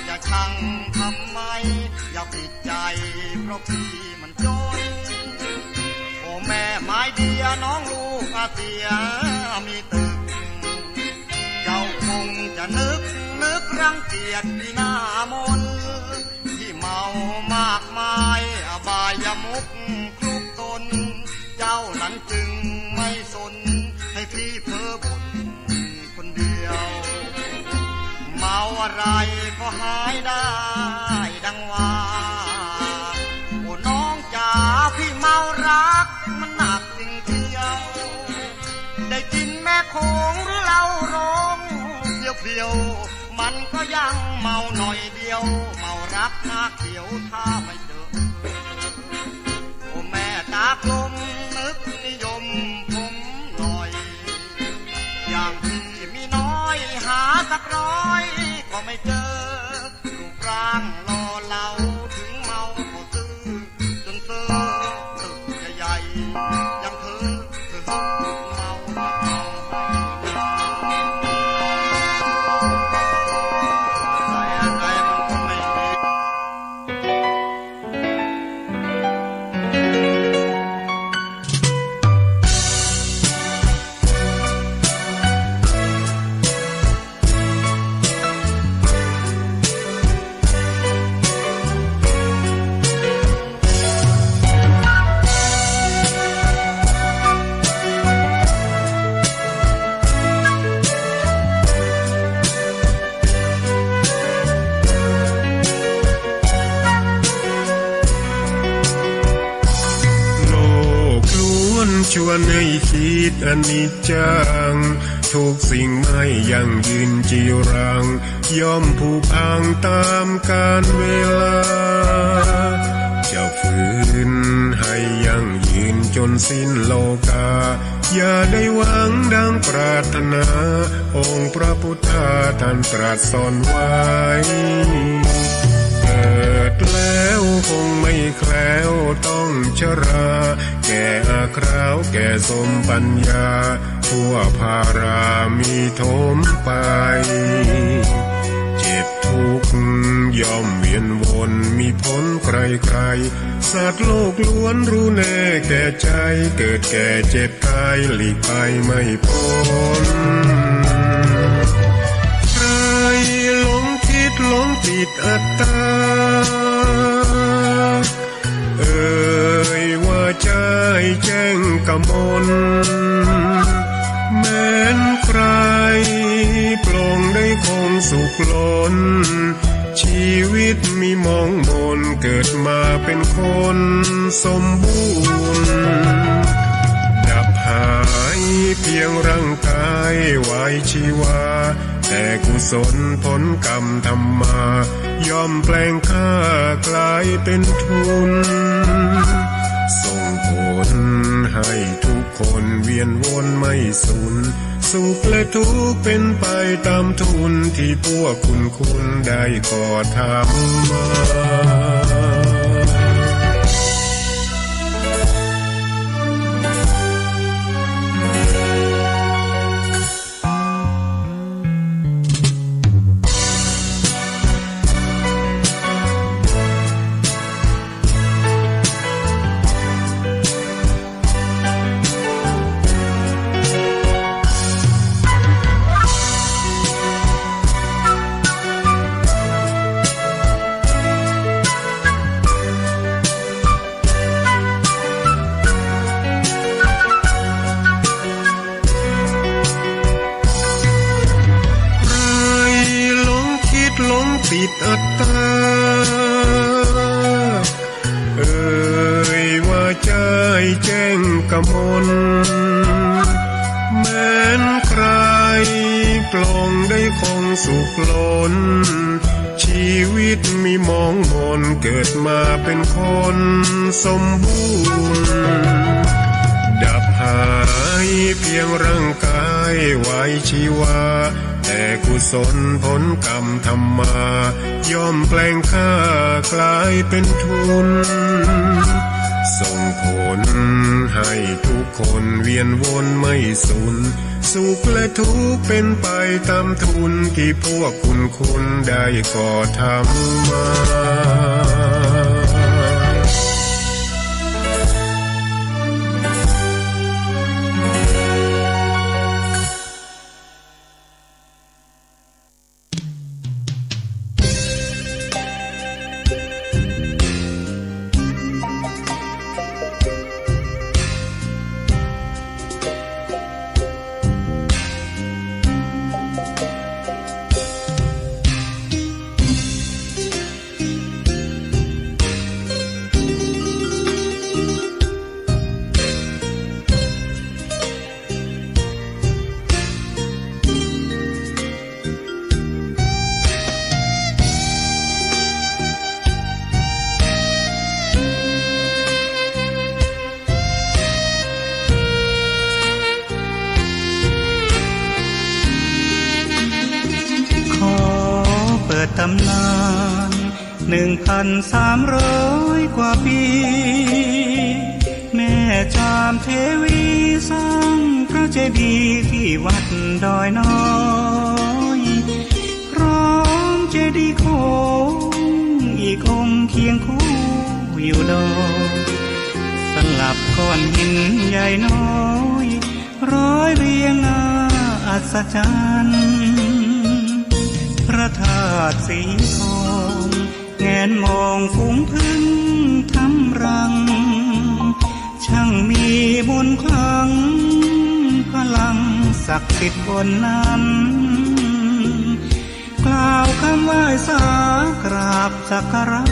จะชังทำไมอย่าผิดใจเพราะพี่มันจนโอ้แม่ไม้เดียน้องลูกอาเตียมีตึกเจ้าคงจะนึกรังเกียจพี่หน้ามนที่เมามากมายอบายมุกคลุกตนเจ้านั้นจึงไม่สนให้พี่เพ้อบ่นคนเดียวเมาอะไรก็หายได้ดังว่าโอ้น้องจ๋าพี่เมารักมันหนักจริงเดียวได้กินแม่คงหรือเหล้าร้องเพียวๆมันก็ยังเมาหน่อยเดียวเมารักหน้าเขียวถ้าไม่เจอโอ้ ไม่เจอรูปร่างหล่อเหลาถึงเมาก็ซื้อจนเซ่อตึกใหญ่ๆยังเธอเมาจะเอาให้อะไรมันก็ไม่ดี ชวนให้คิดอนิจจังทุกสิ่งไม่ยั่งยืนจีรังย่อมผุพังตามกาลเวลาจะฝืนให้ยั่งยืนจนสิ้นโลกาอย่าได้หวังดังปรารถนาองค์พระพุทธาท่านตรัสสอนไว้เกิดแล้วคงไม่แคล้วต้องชราแก่อาคราวแก่สมปัญญาทั่วภารามีโถมไปเจ็บทุกข์ย่อมเวียนวนมีพ้นใครๆสัตว์โลกล้วนรู้แน่แก่ใจเกิดแก่เจ็บตายหลีกไปไม่พ้นใครหลงคิดหลงติดอัตตาว่าใจแจ้งกมลแม้นใครปลงได้คงสุขล้นชีวิตมีมองมนเกิดมาเป็นคนสมบูรณ์ดับหายเพียงร่างกายไว้ชีวาแต่กุศลผลกรรมทำมาย่อมแปลงค่ากลายเป็นทุนส่งผลให้ทุกคนเวียนวนไม่สูญสุขและทุกข์เป็นไปตามทุนที่พวกคุณได้ก่อทำมาติดอัตตาว่าใจแจ้งกมลแม้นใครปลงได้คงสุขล้นชีวิตมีมองมนเกิดมาเป็นคนสมบูรณ์ดับหายเพียงร่างกายไว้ชีวาแต่กุศลผลกรรมทำมาย่อมแปลงค่ากลายเป็นทุนส่งผลให้ทุกคนเวียนวนไม่สูญสุขและทุกข์เป็นไปตามทุนที่พวกคุณได้ก่อทำมา 1,300 กว่าปีแม่จามเทวีสร้างพระเจดีย์ที่วัดดอยน้อยพร้อมเจดีย์โคงอีกองค์เคียงคู่อยู่ดอยสลับก้อนหินใหญ่น้อยร้อยเรียงน่าอัศจรรย์พระธาตุสีทองแงนมองฝูงพึ่งทำรังช่างมีมนต์ขลังพลังศักดิ์สิทธิ์บนนั้นกล่าวคำไหว้สากราบสักการะ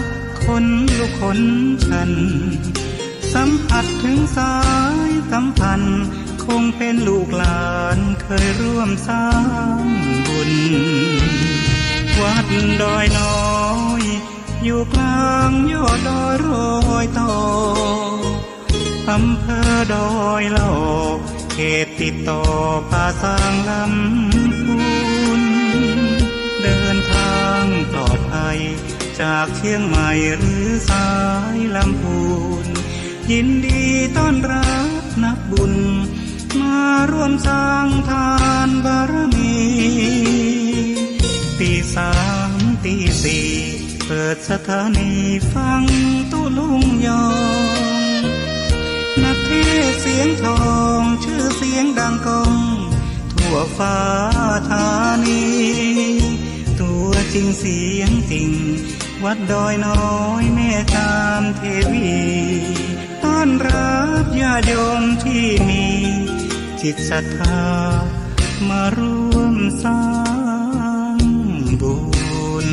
คนลุกคนฉันสัมผัสถึงสายสัมพันธ์คงเป็นลูกหลานเคยร่วมสร้างบุญวัดดอยน้อยอยู่กลางยอดดอยโรยต่ออำเภอดอยหล่อเขตติดต่อป่าสางลำพูนเดินทางปลอดภัยจากเชียงใหม่หรือสายลำพูนยินดีต้อนรับนักบุญมาร่วมสร้างทานบารมีตี3 ตี 4เปิดสถานีฟังตุลุงยองนักเทศเสียงทองชื่อเสียงดังก้องทั่วฟ้าธานีตัวจริงเสียงจริงวัดดอยน้อยแม่ตามเทวีต้อนรับญาติโยมที่มีจิตศรัทธามาร่วมสร้างบุญ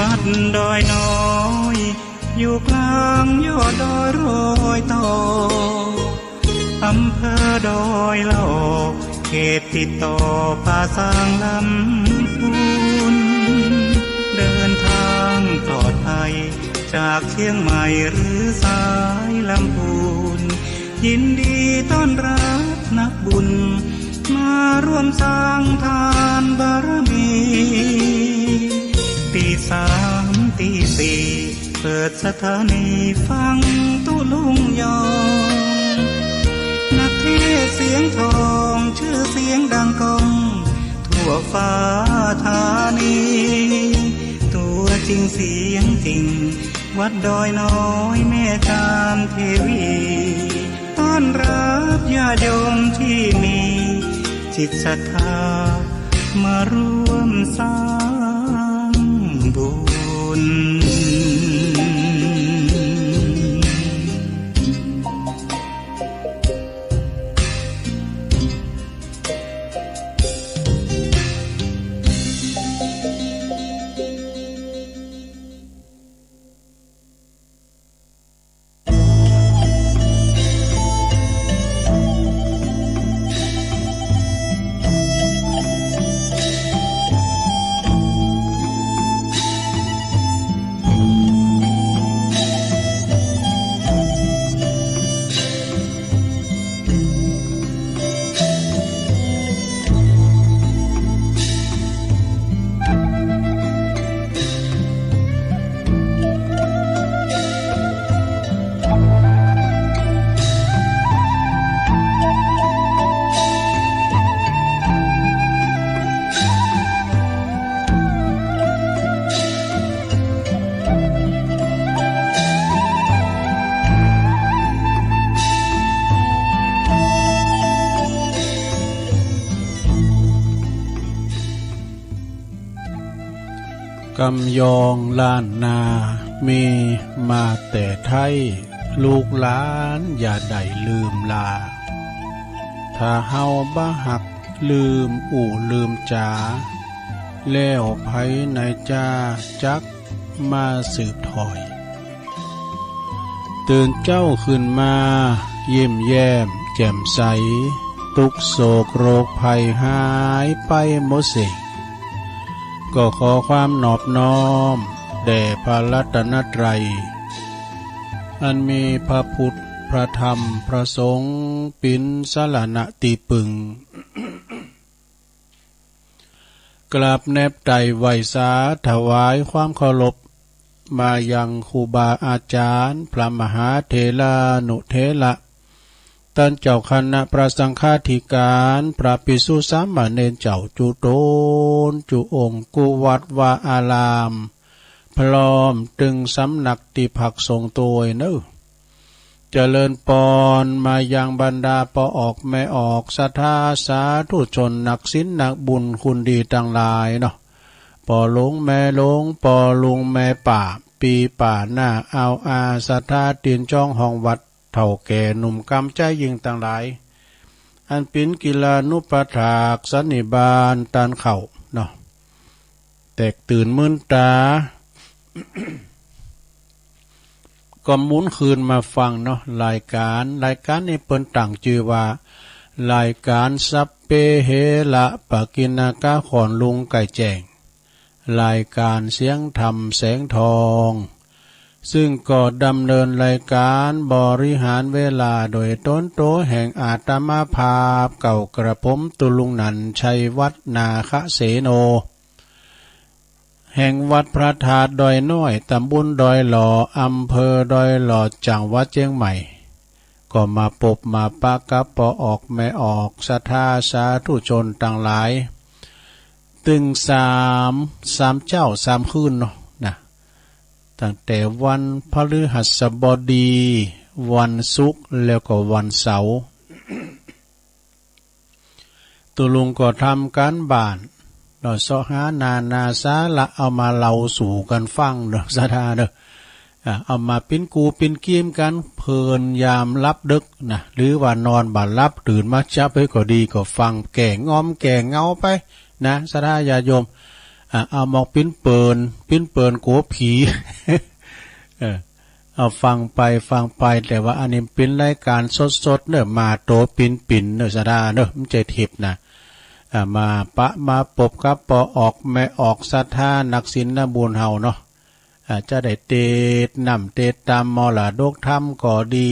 วัดดอยน้อยอยู่กลางยอดดอยโรยต่ออำเภอดอยหล่อเขตติดต่อป่าสางลำพูนเดินทางปลอดภัยจากเชียงใหม่หรือสายลำพูนยินดีต้อนรับนักบุญมาร่วมสร้างทานบารมีตี3 ตี 4เปิดสถานีฟังตุลุงยองนักเทศเสียงทองชื่อเสียงดังก้องทั่วฟ้าธานีตัวจริงเสียงจริงวัดดอยน้อยแม่ตามเทวีต้อนรับญาติโยมที่มีจิตศรัทธามาร่วมสร้างบุญกำยองล้านนามีมาแต่ไทยลูกหลานอย่าได้ลืมลาถ้าเฮาบ่หักลืมลืมจาแล้วไผในจ้าจักมาสืบถอย ตื่นเจ้าขึ้นมายิ้มแย้มแจ่มใสทุกโศกโรคภัยหายไปหมดสิ้นก็ขอความนอบน้อมแด่พระรัตนตรัยอันมีพระพุทธพระธรรมพระสงฆ์เป็นสรณะตีปึงกราบแนบไตไหวสาถวายความเคารพมายังครูบาอาจารย์พระมหาเถรานุเถระท่านเจ้าคณะพระสังฆาธิการพระภิกษุสามเณรเจ้าจุโตนจุองค์กุวัดวาอารามพร้อมตึงสำนักติภักทรงตัวเนื้อเจริญปอนมายังบรรดาปอออกแม่ออกศรัทธาสาธุชนนักศีลนักบุญคุณดีต่างหลายเนาะปอหลงแม่หลงปอลุงแม่ป่าปีป่าหน้าเอาอาศรัทธาตีนจ้องห้องวัดเท่าแก่หนุ่มกำใจยิงต่างหลายอันเป็นกีฬานุปถากสันนิบาลตานเข่าเนาะแตกตื่นมื่นตา ก็หมุนคืนมาฟังเนาะรายการนี้เปิ้นต่างชื่อว่ารายการสัพเพเหระปะกินากะขอนลุงไก่แจ้งรายการเสียงธรรมแสงทองซึ่งก็ดำเนินรายการบริหารเวลาโดยต้นโตแห่งอาตมาภาพเก่ากระผมตุลุงนันชัยวัฒนาคเสโนแห่งวัดพระธาตุดอยน้อยตำบลดอยหล่ออำเภอดอยหล่อจังหวัดเชียงใหม่ก็มาปบมาปะกับปอออกแม่ออกศรัทธาสาธุชนต่างหลายตึงสามเจ้าสามคืนเนาะนะตั้งแต่วันพฤหัสบดีวันศุกร์แล้วก็วันเสาร์ตุลุงก็ทำการบ้านเราสอหานาสาละเอามาเล่าสู่กันฟังเด้อสาธาเด้อเอามาปิ้นกูปิ้นเกียมกันเพลินยามรับดึกนะหรือว่านอนบ่รับตื่นมาจับไปก็ดีก็ฟังแก่งอมแก่เงาไปนะสาธาญาโยมเอามอกปิ้นเปินโกผี เอาฟังไปแต่ว่าอันนี้เป็นรายการสดๆเด้อมาโตปิ่นเด้อสาธาเด้อมันใจทิพย์นะมาปะมาปบกับปอออกแม่ออกศรัทธานักศีลบุญเฮาเนาะจะได้เตดนำเตดตามมรดกธรรมก็ดี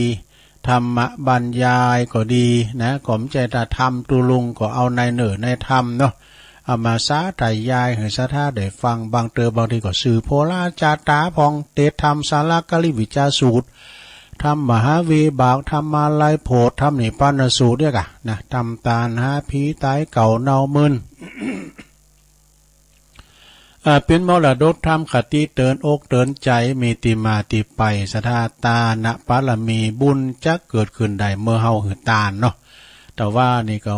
ธรรมบรรยายก็ดีนะก็มใจตาธรรมตุลุงก็เอาในเหนือในธรรมเนาะเอามาสาธยายให้ศรัทธาได้ฟังบางเตอบางทีก็สื่อโพราจาตาพองเตดธรรมสารกลิวิจาสูตรทำมหาวีบากทำมาลายโพธทำนิปันสูตรเนี่ยกะนะทำตาลหาผีตายเก่าเนามึน เป็นมรดกธรรมคติเตือนอกเตือนใจมีติมาติไปศรัทธาตาณปารมีบุญจะเกิดขึ้นได้เมื่อเฮาหือตาลเนาะแต่ว่านี่ก็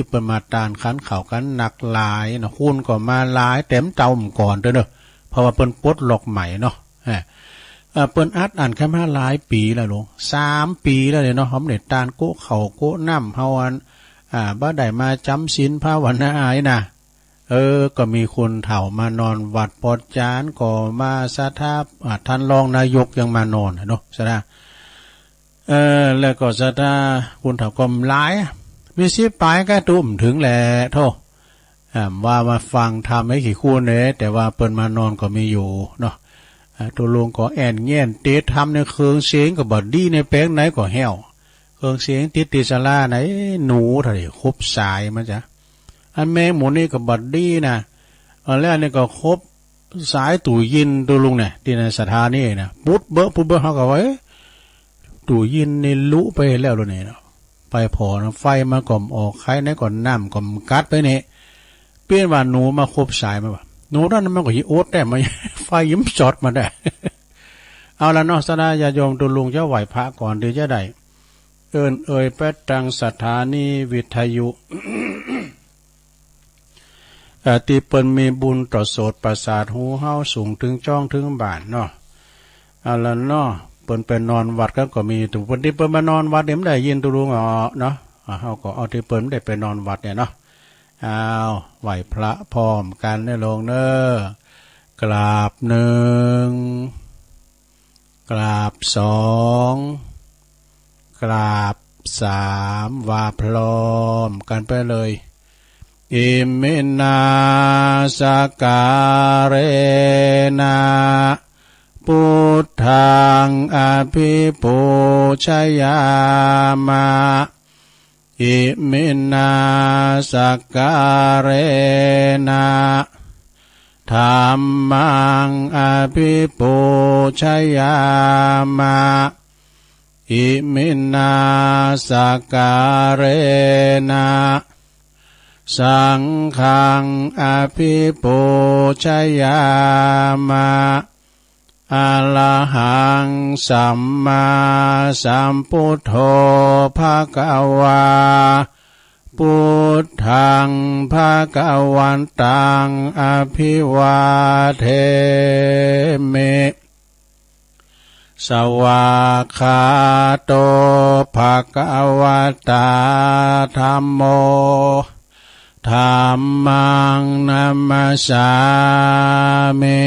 เป็นมาตาลขันเข่ากันหนักหลายนะคุณก็มาหลายเต็มเต้าก่อนเด้อเพราะว่าเป็นปลดล็อกใหม่เนาะเปิ้นอัดอ่านแค่มาหลายปีแล้วลุง3 ปีแล้วเนาะหอมเด็ดตาลโกเข่าโกน้ำเฮาอันบ่ได้มาจำศีลภาวนาอายนะก็มีคนเฒ่ามานอนวัดปอดจานก็มาศรัทธาท่านรองนายกยังมานอนเนาะซะนะแล้วก็ศรัทธาคนเฒ่าก็หลายมี10 ปลายก็ตุ้มถึงแหละโธ่ว่ามาฟังทำให้กี่คู่เนี่ยแต่ว่าเปิ้นมานอนก็มีอยู่เนาะตัวลงก็แอนเงี้ยนเตะทำในเครื่องเสียงก็บอดี้ในแป้งไหนก็แห้วเครื่องเสียงติดสลาไหนหนูเท่าไหร่ครบสายมันจ้ะอันแมงหมูนี่ก็บอดี้นะแล้วนี่ก็ครบสายตู่ยินตัวลุงเนี่ยที่ในสถานีนะปุ๊บเบอร์เขาก็ไว้ตู่ยินนี่ลุไปแล้วตัวนี้เนาะไปพอนะไฟมาก่อมออกใครไหนก่อนน้ำก่อมกัดไปเนี่ยเปลี่ยนว่าหนูมาครบสายมาแบบหนูด้านนั้นมันก็ยิ่งโอ๊ตได้มาไฟยิ้มจอดมาได้เอาละเนาะสดาญาโยมตุลุงจะไหวพระก่อนเดี๋ยวจะได้ไปตังสถานีวิทยุ ที่เปิ้นมีบุญต่อโสตประสาทหูเฮาสูงถึงจ้องถึงบ้านเนาะเอาละเนาะเปิ้นไปนอนวัดก็มีตุเปิ้นที่เปิ้นมานอนวัดเดี๋ยวได้ยินตุลุงเนาะเฮาก็เอาที่เปิ้นได้ไปนอนวัดเนี่ยเนาะไหวพระพร้อมกันได้ลงเนอกราบหนึ่งก กราบสองกราบสามว่าพร้อมกันไปเลยอิมินาสการเรนะพุทธังอภิปูชยามะอิมินาสการเรนะธัมมังอภิปูชยามะอิมินาสการเรนะสังฆังอภิปูชยามะอะระหังสัมมาสัมพุทโธภควาพุทธังภวันตังอภิวาเทมิสวากขาโตภควตาธัมโมธัมมังนัมมัสสามิ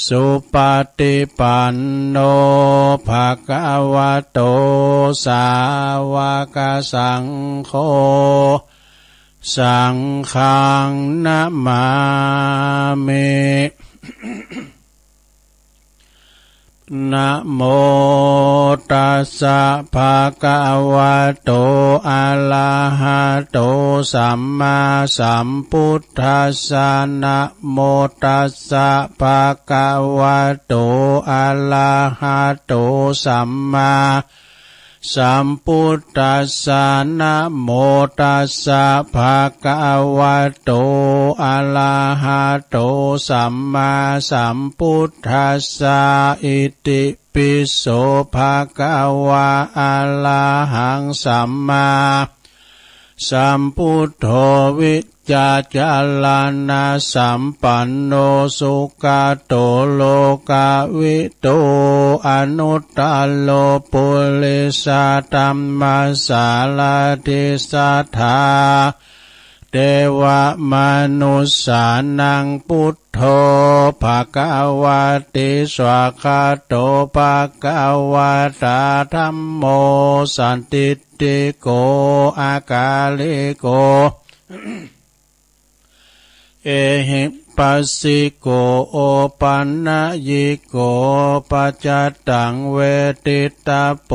สุปฏิปันโนภควโตสาวกสังโฆสังฆังนะมามินะโมตัสสะภะคะวะโตอะระหะโตสัมมาสัมพุทธัสสะนะโมตัสสะภะคะวะโตอะระหะโตสัมมาสัมพุทธัสสะนะโมตัสสะภะคะวะโตอะระหะโตสัมมาสัมพุทธัสสะอิติปิโสภะคะวะอะระหังสัมมาสัมพุทโธวิจจารณะสัมปันโนสุขโตโลกวิโตอนุตตโลปุริสธัมมัสสารติสัทธาเทวมนุสสานังพุทโธภควติสวากขาโตภควตาธัมโมสันติติโกอากาลิโกเอหิปัสสิโกโอปันนะยิโกปัจจตังเวทิตาโป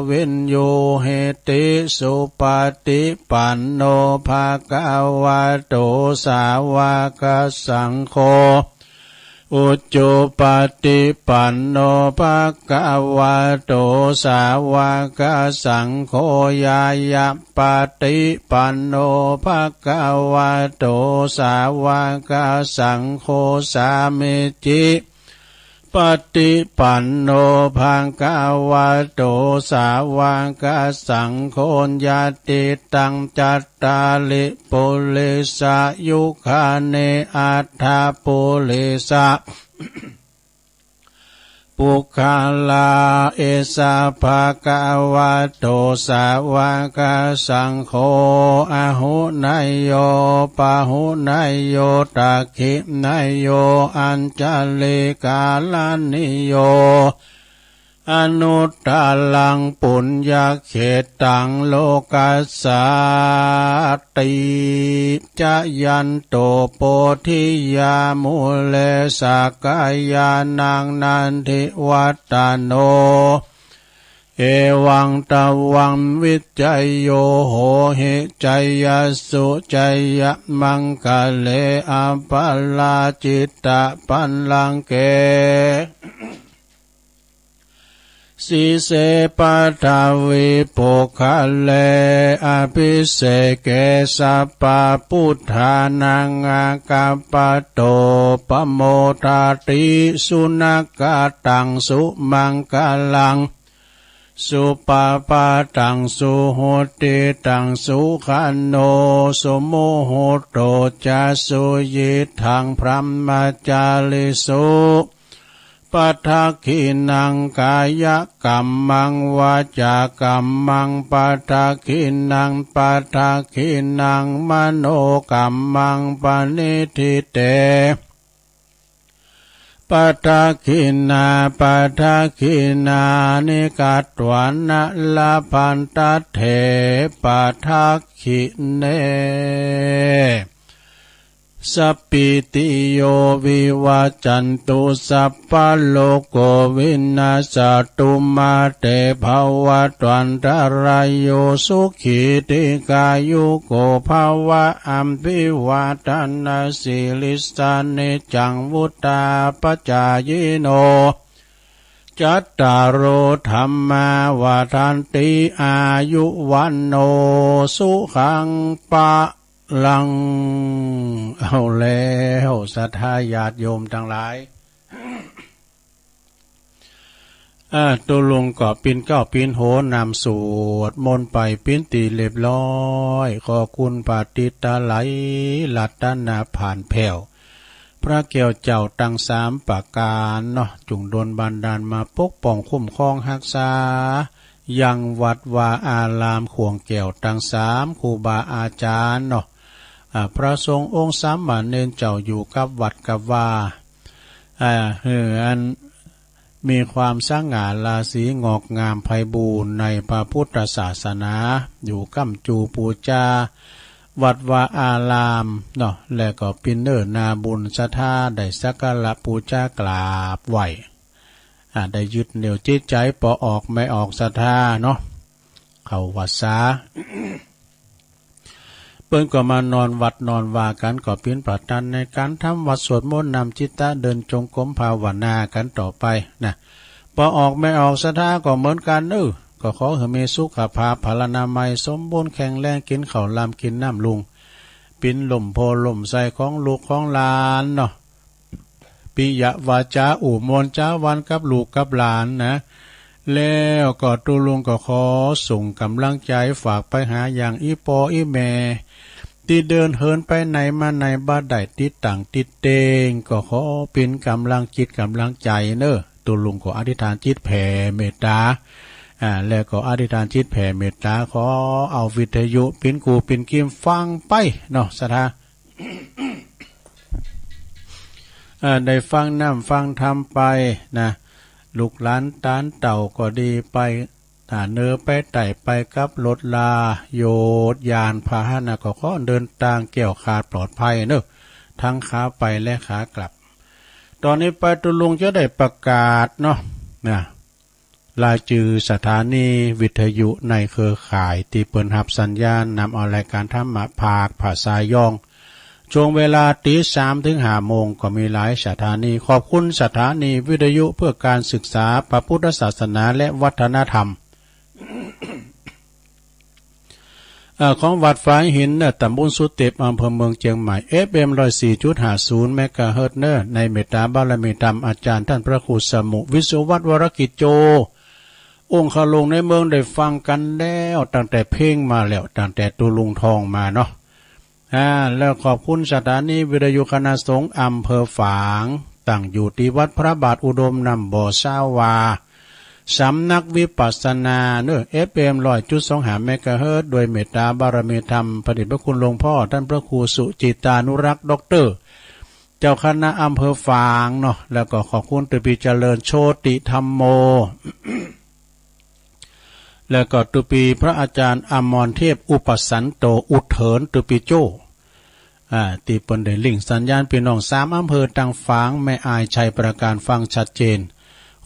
วินโยเหติสุปฏิปันโนภะคะวะโตสาวกสังโฆอุจจุปฏิปันโนภะคะวะโตสาวกสังโฆญาญาปฏิปันโนภะคะวะโตสาวกสังโฆสามิจิปฏิปันโนภะคะวะโตสาวกสังโฆญาติตังจัตตาลิปุริสายุคาเนอัฏฐปุริสะปุคคลาเอสะภะคะวะโตสาวกสังโฆอะหุนายโยปะหุนายโยตักขินายโยอัญจลิกาลานิโยอนุตตลังปุญญเขตังโลกัสสาติจยันโตโพธิยามุเลสกายานังนันทิวัตโนเอวังตวังวิจัยโยโหหิจัยยสุจัยยมังคะเลอัปปลาจิตตปันลังเกสิเสปัทวิปุคเลอภิเสเกสัพพพุทธานังอากัปปโตปโมทาติสุนักตังสุมังคลังสุปปาตังสุโหติตังสุขันโนสุโมโหโตจัสสุยิทังพรหมจาริสุปัฏฐคินังกายกัมมังวาจากัมมังปัฏฐคินังปัฏฐคินังมโนกัมมังปณิทิเต ปัทคินาปัทคินานิกัตวานะลาพันตเถปัทคิเนสัพพิติโยวิวัจจันตุสัพพะโลกโกวินาศตุมาเตภวะตวันตรายโยสุขีติกายุโกภวะอัมภิวาทนาสิลิสานิจังวุตาปจายโนจัตตารโอธรรมาวาทันติอายุวันโนสุขังปะลังเอาแล้วศรัทธาญาติโยมทั้งหลายตัวลงก็ปีนเก้าปีนโหนำสวดมนต์ไปปีนตีเรียบร้อยขอคุณปาติตาไหลลัตตนาผ่านแผ่วพระแก้วเจ้าตั้งสามประการเนาะจุงโดนบันดาลมาปกป้องคุ้มครองรักษายังวัดวาอารามขวงแก้วตั้งสามครูบาอาจารย์เนาะพระสงฆ์องค์สามมเณรเจ้าอยู่กับวัดกับว่าอันมีความสง่าราศีงอกงามไพบูรณ์ในพระพุทธศาสนาอยู่กัมจูปูจาวัดวาอารามเนาะและก็ปินเนอร์นาบุญศรัทธาได้สักการะปูจากราบไหวได้ยึดเหนี่ยวจิตใจปอออกไม่ออกศรัทธาเนาะเข้าวัดสาเปิ้นก็มานอนวัดนอนวากันก็เปลี่ยนประทันในการทำวัดสวดมนต์นำจิตตะเดินจงกรมภาวนากันต่อไปนะพอออกไม่ออกศรัทธาก็เหมือนกันก็ขอให้มีสุขภาพพลานามัยสมบูรณ์แข็งแรงกินข้าวลำกินน้ำลุงปินลมโพลมใส่ของลูกของหลานเนาะปิยวาจาอุมนจาวันกับลูกกับหลานนะแล้วก็ตุลุงก็ขอส่งกำลังใจฝากไปหาอย่างอีปออีแม่ที่เดินเหินไปไหนมาไหนบ้าได้ติดต่างติดเตงก็ขอเป็นกำลังจิตกำลังใจเนอะตุลุงก็อธิษฐานจิตแผ่เมตตาแล้วก็อธิษฐานจิตแผ่เมตตาขอเอาวิทยุเป็นกูเป็นกิมฟังไปเนาะศรัทธา ได้ฟังน้ำฟังธรรมไปนะลูกหลานตานเต่าก็ดีไปเนื้อไปไต่ไปกับรถลาโยดยานพาหนะก็ขอเดินทางเกี่ยวขาดปลอดภัยเนอะทั้งขาไปและขากลับตอนนี้ไปตุลุงจะได้ประกาศเนาะรายชื่อสถานีวิทยุในเครือข่ายที่เปิดรับสัญญาณนำเอารายการธรรมะภาคภาษายองช่วงเวลาตี 3 ถึง 5 โมงก็มีหลายสถานีขอบคุณสถานีวิทยุเพื่อการศึกษาพระพุทธศาสนาและวัฒนธรรม ของวัดฝายหินตำบลสุเตปอำเภอเมืองเชียงใหม่ FM 104.50 เมกะเฮิรตซ์ในเมตตาบารมีธรรมอาจารย์ท่านพระครูสมุวิศวัตวรกิจโจองค์ขลงในเมืองได้ฟังกันแล้วตั้งแต่เพลงมาแล้วตั้งแต่ตุลุงทองมาเนาะแล้วขอบคุณสถานีวิทยุคณะสงฆ์อำเภอฝางตั้งอยู่ที่วัดพระบาทอุดมนำบ่อซาวาสำนักวิปัสสนาFM 100.25 เมกะเฮิรตซ์โดยเมตตาบารมีธรรมพระเดชพระคุณหลวงพ่อท่านพระครูสุจิตานุรักษ์ด็อกเตอร์เจ้าคณะอำเภอฝางเนาะแล้วก็ขอบคุณตุปีเจริญโชติธรรมโม แล้วก็ตุปีพระอาจารย์อมรเทพอุปสันโตอุเถินตุปีโจตีปนได้ลิงสัญญาณพี่น้อง3อำเภอตังฝางแม่อายชัยประการฟังชัดเจน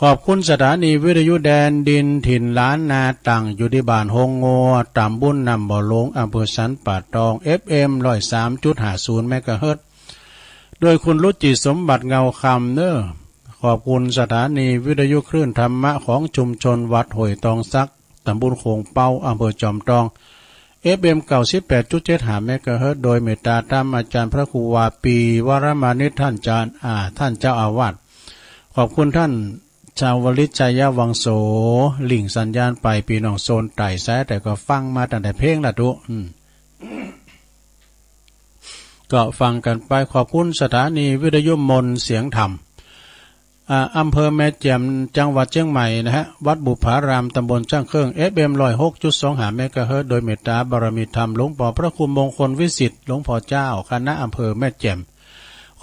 ขอบคุณสถานีวิทยุแดนดินถิ่นล้านนาตั้งอยู่ที่บ้านฮงงัวตำบลนำบ่อหลงอำเภอสันป่าตอง FM 103.50 เมกะเฮิรตซ์โดยคุณรุจิสมบัติเงาคำขอบคุณสถานีวิทยุคลื่นธรรมะของชุมชนวัดห้วยตองซักตำบลโขงเป้าอำเภอจอมทอง FM 98.75 เมกะเฮิรตซ์โดยเมตตาธรรมอาจารย์พระครูวาปีวรมานิตท่านเจ้าอาวาสขอบคุณท่านชาววลิชัยวังโสลิงสัญญาณไปปีน้องโซนไต่แซ้แต่ก็ฟังมาตั้งแต่เพลงละทุก็ฟังกันไปขอบคุณสถานีวิทยุมนเสียงธรรมอำเภอแม่แจ่มจังหวัดเชียงใหม่นะฮะวัดบุพารามตำบลช่างเครื่อง FM 106.25 เมกะเฮิรตซ์โดยเมตตาบารมีธรรมหลวงพ่อพระคุณมงคลวิสิทธิ์หลวงพ่อเจ้าคณะอำเภอแม่แจ่ม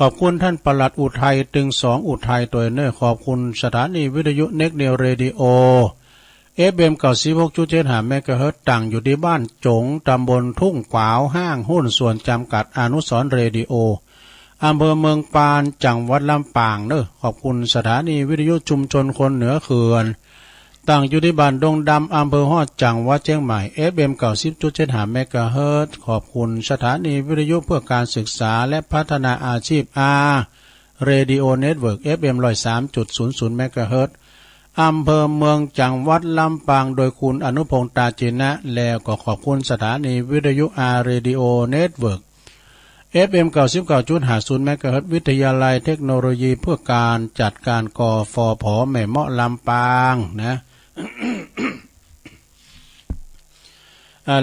ขอบคุณท่านปลัดอุทัยตึง2อุทัยตัวเนอร์ขอบคุณสถานีวิทยุเน็กเนลเรดิโอFM 96.75 เมกะเฮิรตซ์ตั้งอยู่ที่บ้านจงตำบลทุ่งขวาวห้างหุ้นส่วนจำกัดอนุสรณ์เรดิโออำเภอเมืองปานจังหวัดลำปางเนอขอบคุณสถานีวิทยุชุมชนคนเหนือเขื่อนตั้งอยู่ที่บ้านดงดำอำเภอฮอดจังหวัดเชียงใหม่ FM 90.75 เมกะเฮิรตซ์ขอบคุณสถานีวิทยุเพื่อการศึกษาและพัฒนาอาชีพ Radio Network FM 103.00 เมกะเฮิรตซ์อำเภอเมืองจังหวัดลำปางโดยคุณอนุพงษ์ตาจินะแล้วก็ขอบคุณสถานีวิทยุ Radio Network FM 99.50 เมกะเฮิรตซ์วิทยาลัยเทคโนโลยีเพื่อการจัดการกฟผ.แม่เมาะลำปางนะ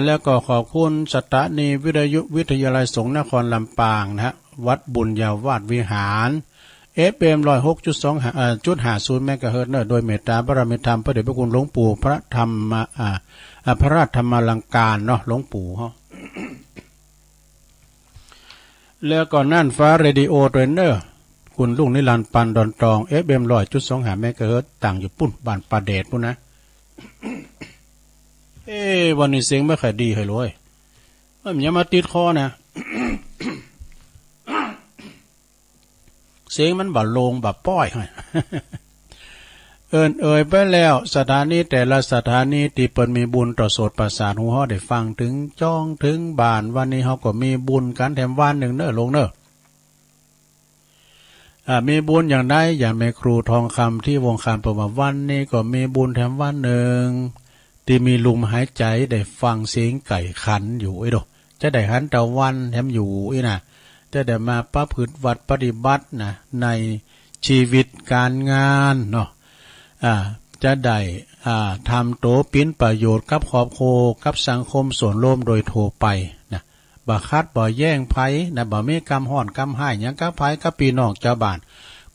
แล้วก็ขอบคุณสถานีวิทยาลัยสงฆ์นครลำปางนะฮะวัดบุญญาวาสวิหาร FM 106.50 เมกะเฮิรตซ์โดยเมตตาบารมีธรรมพระเดชพระคุณหลวงปู่พระธรรมพระราชธรรมลังการเนาะหลวงปู่เฮา แล้วก็น่านฟ้าเรดิโอเทรนเนอร์คุณลุงนิรันดร์ปันดอนตอง FM 100.25 เมกะเฮิรตซ์ต่างอยู่ปุ่นบ้านป่าเดชปุ่นนะ วันนี้เสียงไม่ค่อยดีให้เลยมันอย่ามาติดคอนะ เสียงมันบ่ลงบ่ป้อยให้ เอ่ยไปแล้วสถานีแต่ละสถานีที่เปิ้นมีบุญต่อโสตประสาทหูเฮาได้ฟังถึงจ้องถึงบ้านวันนี้เฮาก็มีบุญกันแถมวันหนึ่งเด้อลงเด้อมีบุญอย่างใดอย่างแม่ครูทองคำที่วงคำประมาวันนี้ก็มีบุญแถมวันหนึ่งที่มีลมหายใจได้ฟังเสียงไก่ขันอยู่ไอ้ดอกจะได้หันตะวันแถมอยู่ไอ้น่ะจะได้มาประพฤติวัดปฏิบัตินะในชีวิตการงานเนาะจะได้ทำโตปิ้นประโยชน์กับครอบครัวกับสังคมส่วนรวมโดยทั่วไปนะบ่คัดบ่แย่งไผนะบ่มีกำฮ้อนกำให้หยังกับไผกับพี่น้องชาวบ้าน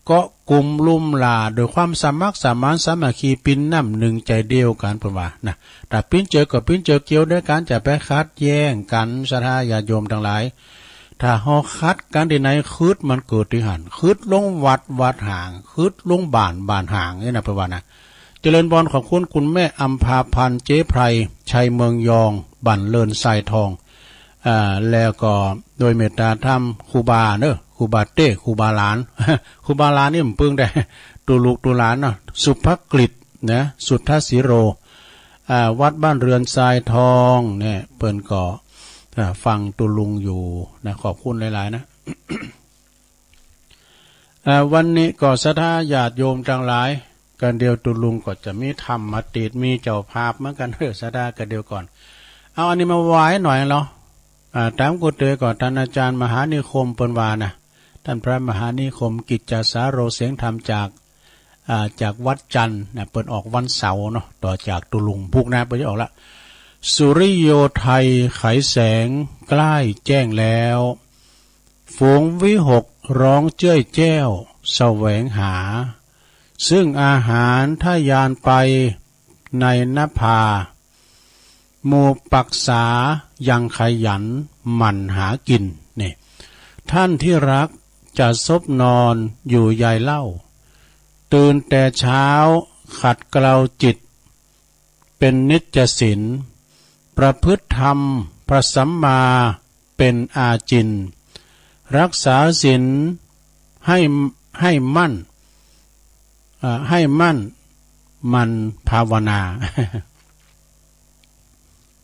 ก็กลุ่มลุ่มหลาโดยความสามัคสมานสามัคคีปิ้นน้ำหนึ่งใจเดียวกันเพิ่นว่านะถ้าปิ้นเจอก็ปิ้นเจอเกี่ยวด้วยกันจะไปคัดแย่งกันศรัทธาญาติโยมทั้งหลายถ้าเฮาคัดกันที่ไหนคืดมันเกิดที่หันคืดลงวัดห่างคืดลงบ้านห่างนี่นะเพิ่นว่านะเจริญพรขอบคุณคุณแม่อัมพาพันธ์เจ๊ไพรชัยเมืองยองบั่นเลินทรายทองแล้วก็โดยเมตตาธรรมครูบาเนอะครูบาเต้ครูบาหลาน ครูบาหลานนี่มันปึ้งได้ตัวลูกตัวหลานเนาะสุภกฤษนะสุทธศิโรวัดบ้านเรือนทรายทองเนี่ยเปิ้นก็ฟังตุลุงอยู่นะขอบคุณหลายๆนะ วันนี้ก็ศรัทธาญาติโยมทั้งหลายกันเดียวตุลุงก็จะมีธรรมมาติดมีเจ้าภาพเหมือนกันศรัทธากันเดียวก่อนเอาอันนี้มาไว้หน่อยเนาะตามกุฏก่อนท่านอาจารย์มหานิคมเปิ้นว่านะท่านพระมหานิคมกิจจสาโรเสียงธรรมจากวัดจันทร์นะเปิ้นออกวันเสาร์เนาะต่อจากตุลุงพุกนะเปิ้นจะออกละสุริโยไทยไขแสงใกล้แจ้งแล้วฝูงวิหกร้องเจ้ยแจ้วแสวงหาซึ่งอาหารถ้ายานไปในนภาหมู่ปักษายังขยันหมั่นหากินนี่ท่านที่รักจะซบนอนอยู่ยายเล่าตื่นแต่เช้าขัดเกลาจิตเป็นนิจศีลประพฤติธรรมพระสัมมาเป็นอาจินรักษาศีลให้มั่นมันภาวนา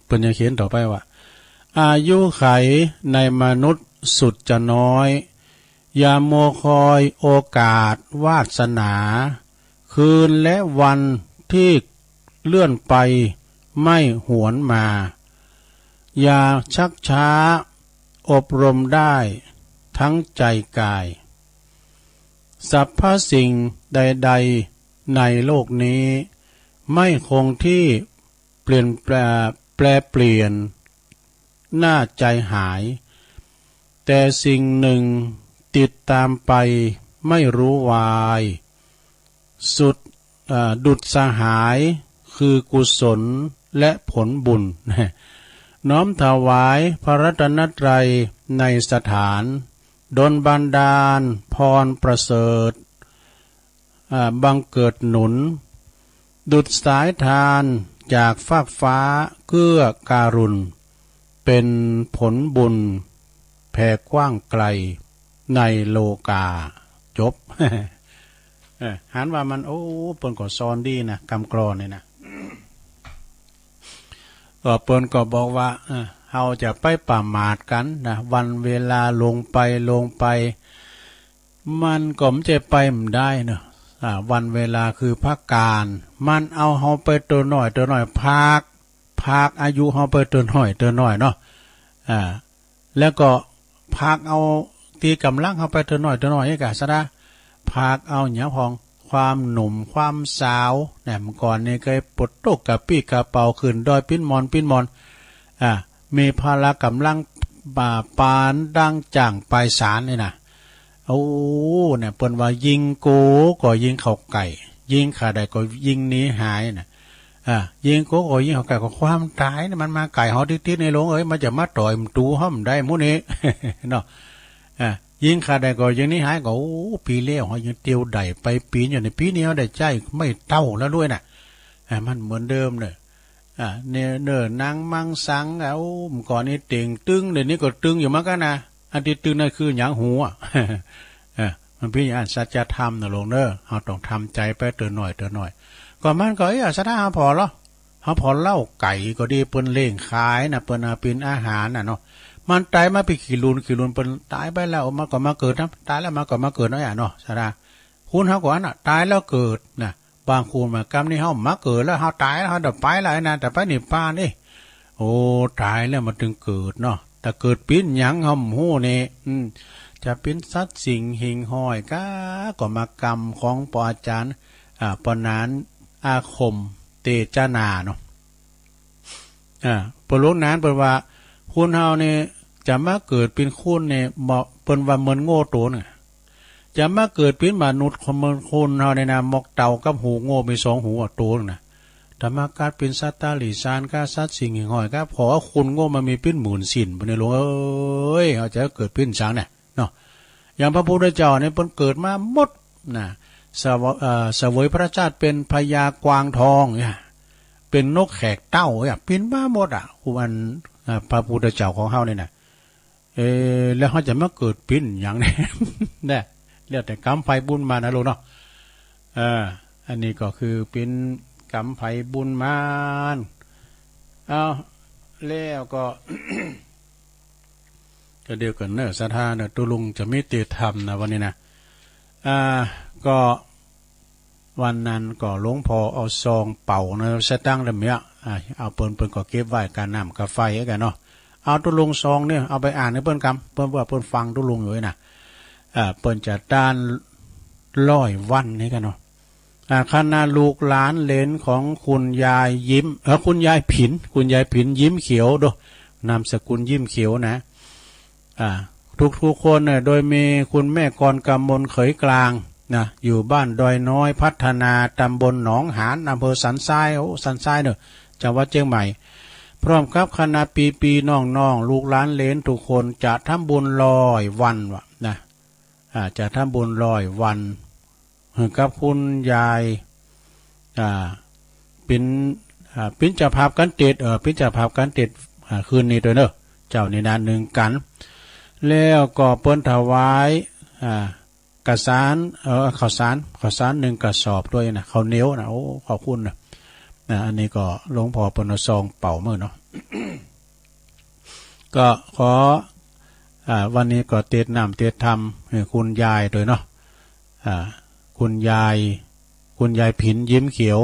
เป็นยังเขียนต่อไปว่าอายุไขในมนุษย์สุดจะน้อยอย่าโมคอยโอกาสวาสนาคืนและวันที่เลื่อนไปไม่หวนมาอย่าชักช้าอบรมได้ทั้งใจกายสรรพสิ่งใดๆในโลกนี้ไม่คงที่แปรเปลี่ยนหน้าใจหายแต่สิ่งหนึ่งติดตามไปไม่รู้วายสุดดุจสหายคือกุศลและผลบุญ น้อมถวายพระรัตนตรัยในสถาน ดลบันดาลพรประเสริฐบังเกิดหนุนดุจสายทานจากฟากฟ้าเกื้อการุณเป็นผลบุญแผ่กว้างไกลในโลกาจบ หันว่ามันโอ้เปิ้นก็สอนดีนะกำกรอนนี่นะก็เปิ้นก็บอกว่าเฮาจะไปประมาทกันนะวันเวลาลงไปมันก็ไม่จะไปไม่ได้เนอะวันเวลาคือภาคการมันเอาเฮาไปตัวหน่อยภาคอายุเฮาไปตัวหน่อยเนาะแล้วก็ภาคเอาตีกำลังเฮาไปตัวหน่อยนี่กะซะนะภาคเอาหยังพองความหนุ่มความสาวเนี่ยเมื่อก่อนนี่เคยปลดตกกับปี้กระเป๋าขึ้นดอยปิ้นมอนมีพละกำลังปานดังจ่างปลายสารนี่นะโอ้เนี่ยเปิ้นว่ายิงโกก็ยิงเข้าไก่ยิงขาใดก็ยิงหนีหายน่ะยิงโกก็ยิงเข้าไก่ก็ความตายนี่มันมาไก่เฮาติดๆในโรงมันจะมาต่อยมันตูห้อมได้หมู่นี้ เนาะยิงขาใดก็ยิงหนีหายก็โอ้ปีแล้วเฮายังเตียวใดไปปีอยู่ในปีนี้เฮาได้ใจไม่เต้าแล้วด้วยน่ะมันเหมือนเดิมเลยเนี่ยนางมังสังเมื่อก่อนนี้เต่งตึงเดี๋ยวนี้ก็ตึงอยู่มากกันนะอันที่ตึงนั่นคือหยังหัวมันพี่อ่านสัจธรรมนะลงเด้อเราต้องทำใจไปเตือนหน่อยก่อนมันก็สถานพอเหรอเขาพอเล่าไก่ก็ดีเปิ้นเล่งขายนะเปิ้นเป็นอาหารน่ะเนาะมันตายมาไปขี่ลุนเปิ้นตายไปแล้วมาก็มาเกิดนะตายแล้วมาก็มาเกิดน้อยเนาะสถานคุณเขาก่อนน่ะตายแล้วเกิดนะบางคูมากรรมนี่เฮามาเกิดแล้วเฮาตายแล้วเฮาจะไปแล้วนะแต่ไปนิพพานนี่โอ้ตายแล้วมันถึงเกิดเนาะแต่เกิดปิ้นหยังเฮาฮู้นี่จะเป็นสัตว์สิ่งหิ่งห้อยก็มากรรมของปอาจารย์ปนานอาคมเตจนาเนาะปลุกนั้นเปิ้นว่าคุณเฮานี่จะมาเกิดเป็นคุณนี่เหมาะเปิ้นว่าเหมือนโง่โตน่ะจะมาเกิดเป็นมนุษย์คนเฮาในนามมกเต่ากับหูโง่มี2หูตัวน่ะธรรมกาเป็นสัตตาหลีซานก็สัตว์สิ่งหิ่งห้อยก็พอคุณโง่มันมีเป็นหมื่นสิ้นบ่ได้ลงเอ้ยเฮาจะเกิดเป็นสังเนี่ยเนาะอย่างพระพุทธเจ้าเนี่ยเพิ่นเกิดมาหมดนะเสวยพระชาติเป็นพญากวางทองเนี่ยเป็นนกแขกเต้าเนี่ยเป็นมาหมดวันพระพุทธเจ้าของเฮานี่น่ะแล้วเฮาจะมาเกิดเป็นหยังเนี่ยได้เรียกแต่กรรมไผบุญมานะลูกเนาะอันนี้ก็คือเป็นกรรมไผบุญมาแล้วก็ ก็เดียวกันเนอะสถานเนอะตุลุงจะไม่ตีธรรมนะวันนี้นะก็วันนั้นก็หลวงพ่อเอาซองเป่านะสตั้งเลยเนี่ยเอาเปิ้นก็เก็บไว้การน้ำกาแฟกันเนาะเอาตุลุงซองเนี่ยเอาไปอ่านให้เปิ้นกำเปิ้นว่าเปิ้นฟังตุลุงอยู่นะเปิ้นจะด้าน100 วันนี่กันเนาะคณะลูกหลานเลนของคุณยายยิ้มคุณยายผินยิ้มเขียวดูนามสกุลยิ้มเขียวนะทุกคนเนี่ยโดยมีคุณแม่กรกำมลเขยกลางนะอยู่บ้านดอยน้อยพัฒนาตำบลหนองหานอำเภอสันทรายสันทรายเนี่ยจังหวัดเชียงใหม่พร้อมกับคณะปีน้องลูกหลานเลนทุกคนจะทำบุญ100 วันวะนะจะทำบุญ100 วันกับคุณยายเป็นเจ้าภาพกันเต็ดเป็นเจ้าภาพกันเต็ดคืนนี้ตัวเนอะเจ้าในนาน1 กันแล้วก็เปิ้นถวายกระสานข้าวสาร1 กระสอบด้วยนะข้าวเหนียวนะโอ้ขอบคุณนะอันนี้ก็หลวงพ่อเปิ้นซองเป่ามื้อเนาะ ก็ขอวันนี้ก็เทศน้ำเทศธรรมให้คุณยายด้วยเนาะคุณยายผินยิ้มเขียว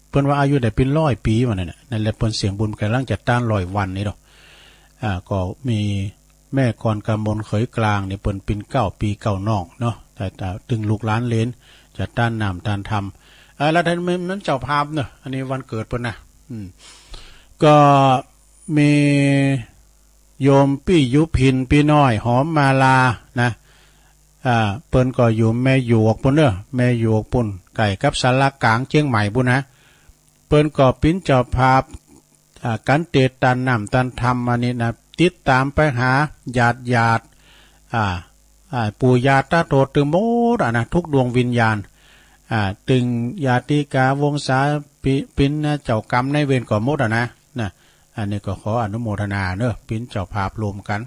เปิ้นว่าอายุได้เป็น100 ปีว่านั่นน่ะนั่นแหละเปิ้นเสียงบุญกำลังจะต้าน100 วันนี่เนาะก็มีแม่กรกำมลเขยกลางเนี่ยเปิ้นเป็น9 ปี 9 น้องเนาะแต่ตึงลูกหลานเลนจะต้านน้ำต้านธรรมแล้วท่านมันเจ้าภาพเนาะอันนี้วันเกิดเปิ้นนะก็มีโยมปี้ยุพินพี่น้อยหอมมาลานะเปิ้นก็อยู่แม่หยวกปุ่นเด้อแม่หยวกปุ่นไก่กับสารกลางเชียงใหม่ปุ่นนะเปิ้นก็เป็นเจ้าภาพกันเตตันน้ำตันธรรมอันนี้นะติดตามไปหาญาติ ปู่ย่าตาโตตึงโมดนะทุกดวงวิญญาณตึงญาติกาวงศาปิ้นเจ้ากรรมในเวรก่อมดนะอันนี้ก็ขออนุโมทนาเนอะปิ้นเจ้าภาพรวมกัน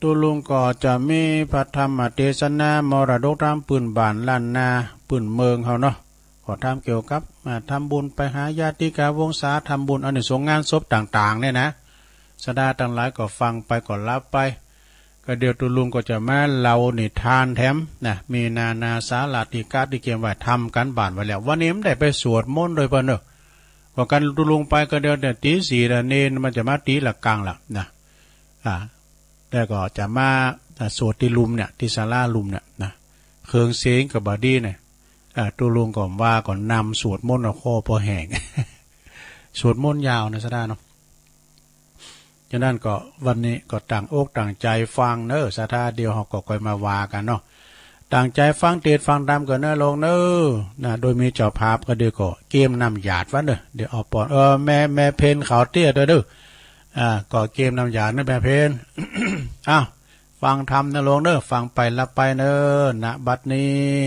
ตัวลุงก็จะมีพระธรรมเทศนามรดกตามปืนบ้านล้านนาปืนเมืองเขาเนาะขอทำเกี่ยวกับทำบุญไปหาญาติกาวงศาทำบุญอันนี้สงงานศพต่างๆเนี่ยนะสดาต่างหลายก็ฟังไปก็รับไปก็เดี๋ยวตัวลุงก็จะมาเล่านิทานแถมนะมีนาสาลาติกาที่เกี่ยวไว้ทำกันบ้านไว้แล้ววันนี้มันได้ไปสวดมนต์โดยเพิ่นเนอะก็กันตัวลุงไปก็เดี๋ยวตีสี่ละเนนมันจะมาตีละกลางละนะแล้วก็จะมาสวดที่ลุมเนี่ยที่ศาลาลุมเนี่ยนะเครื่องเสียงกับบาดีเนี่ยตัวลุงก่อนว่าก่อนนำสวดมนต์เอาคอพอแห้ง สวดมนต์ยาวนะสดาเนาะฉะนั้นก็วันนี้ก็ต่างอกต่างใจฟังเนอะสถาเดียวเขาก็ค่อยมาว่ากันเนาะต่างใจฟังเทศฟังตามกันเนอะลงเนอะนะโดยมีเจ้าภาพก็เดี๋ยวก็เกมนำหยาดวะเนอะเดี๋ยวเอาปอนแม่เพนเขาเตี้ยเด้อก็เกมนำหยาดนั่นแม่เพน อ้าวฟังทำนะลงเนอะฟังไปละไปเนอะณบัดนี้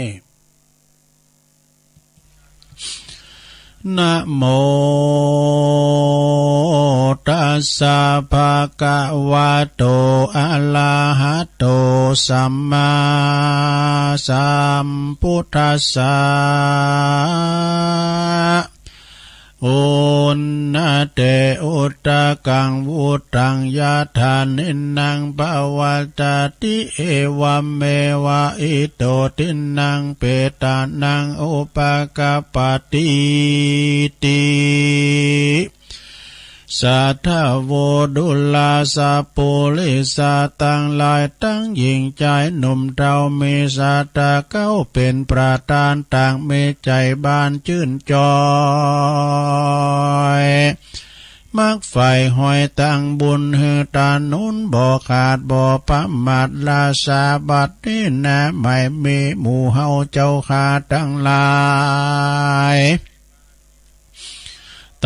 นะโมตัสสะภะคะวะโตอะระหะโตสัมมาสัมพุทธัสสะโอนนะเตอุตตะกังวุตังยะธานินังภวัตติเอวะเมวะอิโตตินังเปตานังอุปกปติติสัทธโวดุลาสะปุริสาตั้งหลายตั้งหญิงใจหนุ่มเท่ามีสัตตะเก้าเป็นประธานต่างมีใจบานชื่นจอยมักไฟหอยตั้งบุญเฮตานุนบ่ขาดบ่ประมาทลาสาบัดนี้นะไม่มีหมู่เฮาเจ้าขาตั้งหลาย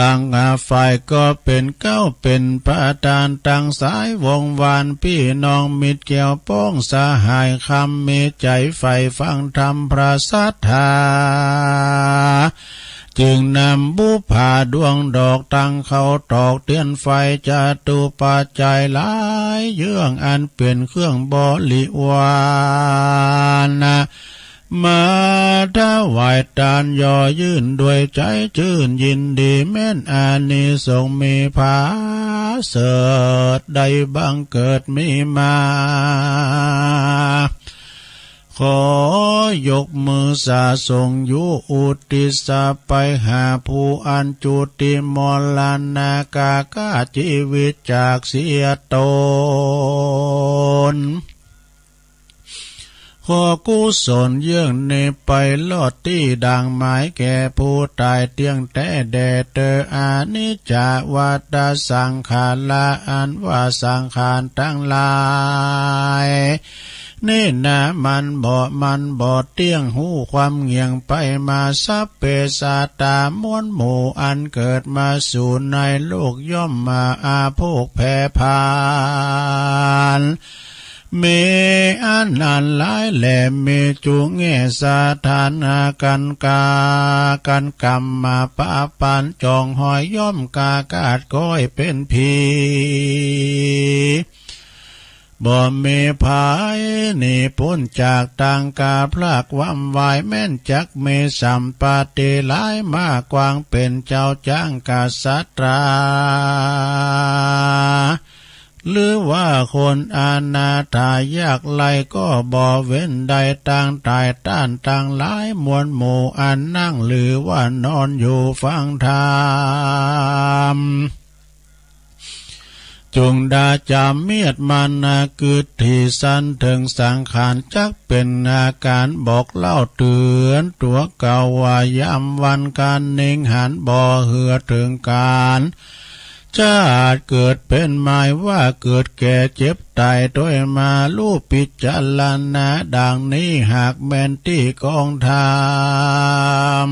ตั้งฝ่ายก็เป็นเก้าเป็นประธานตั้งสายวงวานพี่น้องมิตรเกี่ยวป้องสหายคำมีใจใฝ่ฟังธรรมพระสัทธาจึงนำบุพาดวงดอกตั้งเขาตอกเตียนไฟจตุปัจจัยหลายเยื่องอันเป็นเครื่องบริวารมาถวายทานย่อยื่นด้วยใจชื่นยินดีแม้นอานิสงส์มีผาเสดได้บังเกิดมีมาขอยกมือสาส่งยุอุติสาไปหาผู้อันจุติมรณากากาชีวิตจากเสียตนขอกุศลเยื่องในไปลอดที่ดังหมายแก่ผู้ตายเตียงแต่แดเตออานิจจาวัฏสังขารละอันว่าสังขารทั้งหลายนี่นะมันบ่เตี้ยงหูความเงียงไปมาสัพเพสาตามวลหมู่อันเกิดมาสู่ในโลกย่อมมาอาโภคแผ่พานเมอันนันหลายแหล่เมจุเงสาธานากันกรรมมาปะปันจองหอยย่อมกากาดก้อยเป็นผีบ่มีภายนี่พ้นจากต่างกาพลากวำวายแม่นจักเมสัมปติหลายมากกวางเป็นเจ้าจ้างกษัตราหรือว่าคนอนาถายากไลก็บ่เว้นใดต่างตายต้านต่างหลายมวลหมู่อันนั่งหรือว่านอนอยู่ฟังธรรมจงดาจามเมียดมันนาคืดที่สันถึงสังขารจักเป็นอาการบอกเล่าเตือนตัวเก่าว่ายามวันการเน่งหันบ่เหือถึงการชาติเกิดเป็นหมายว่าเกิดแก่เจ็บตายโดยมาลูกปิจารณาดังนี้หากแม่นที่กองธรรม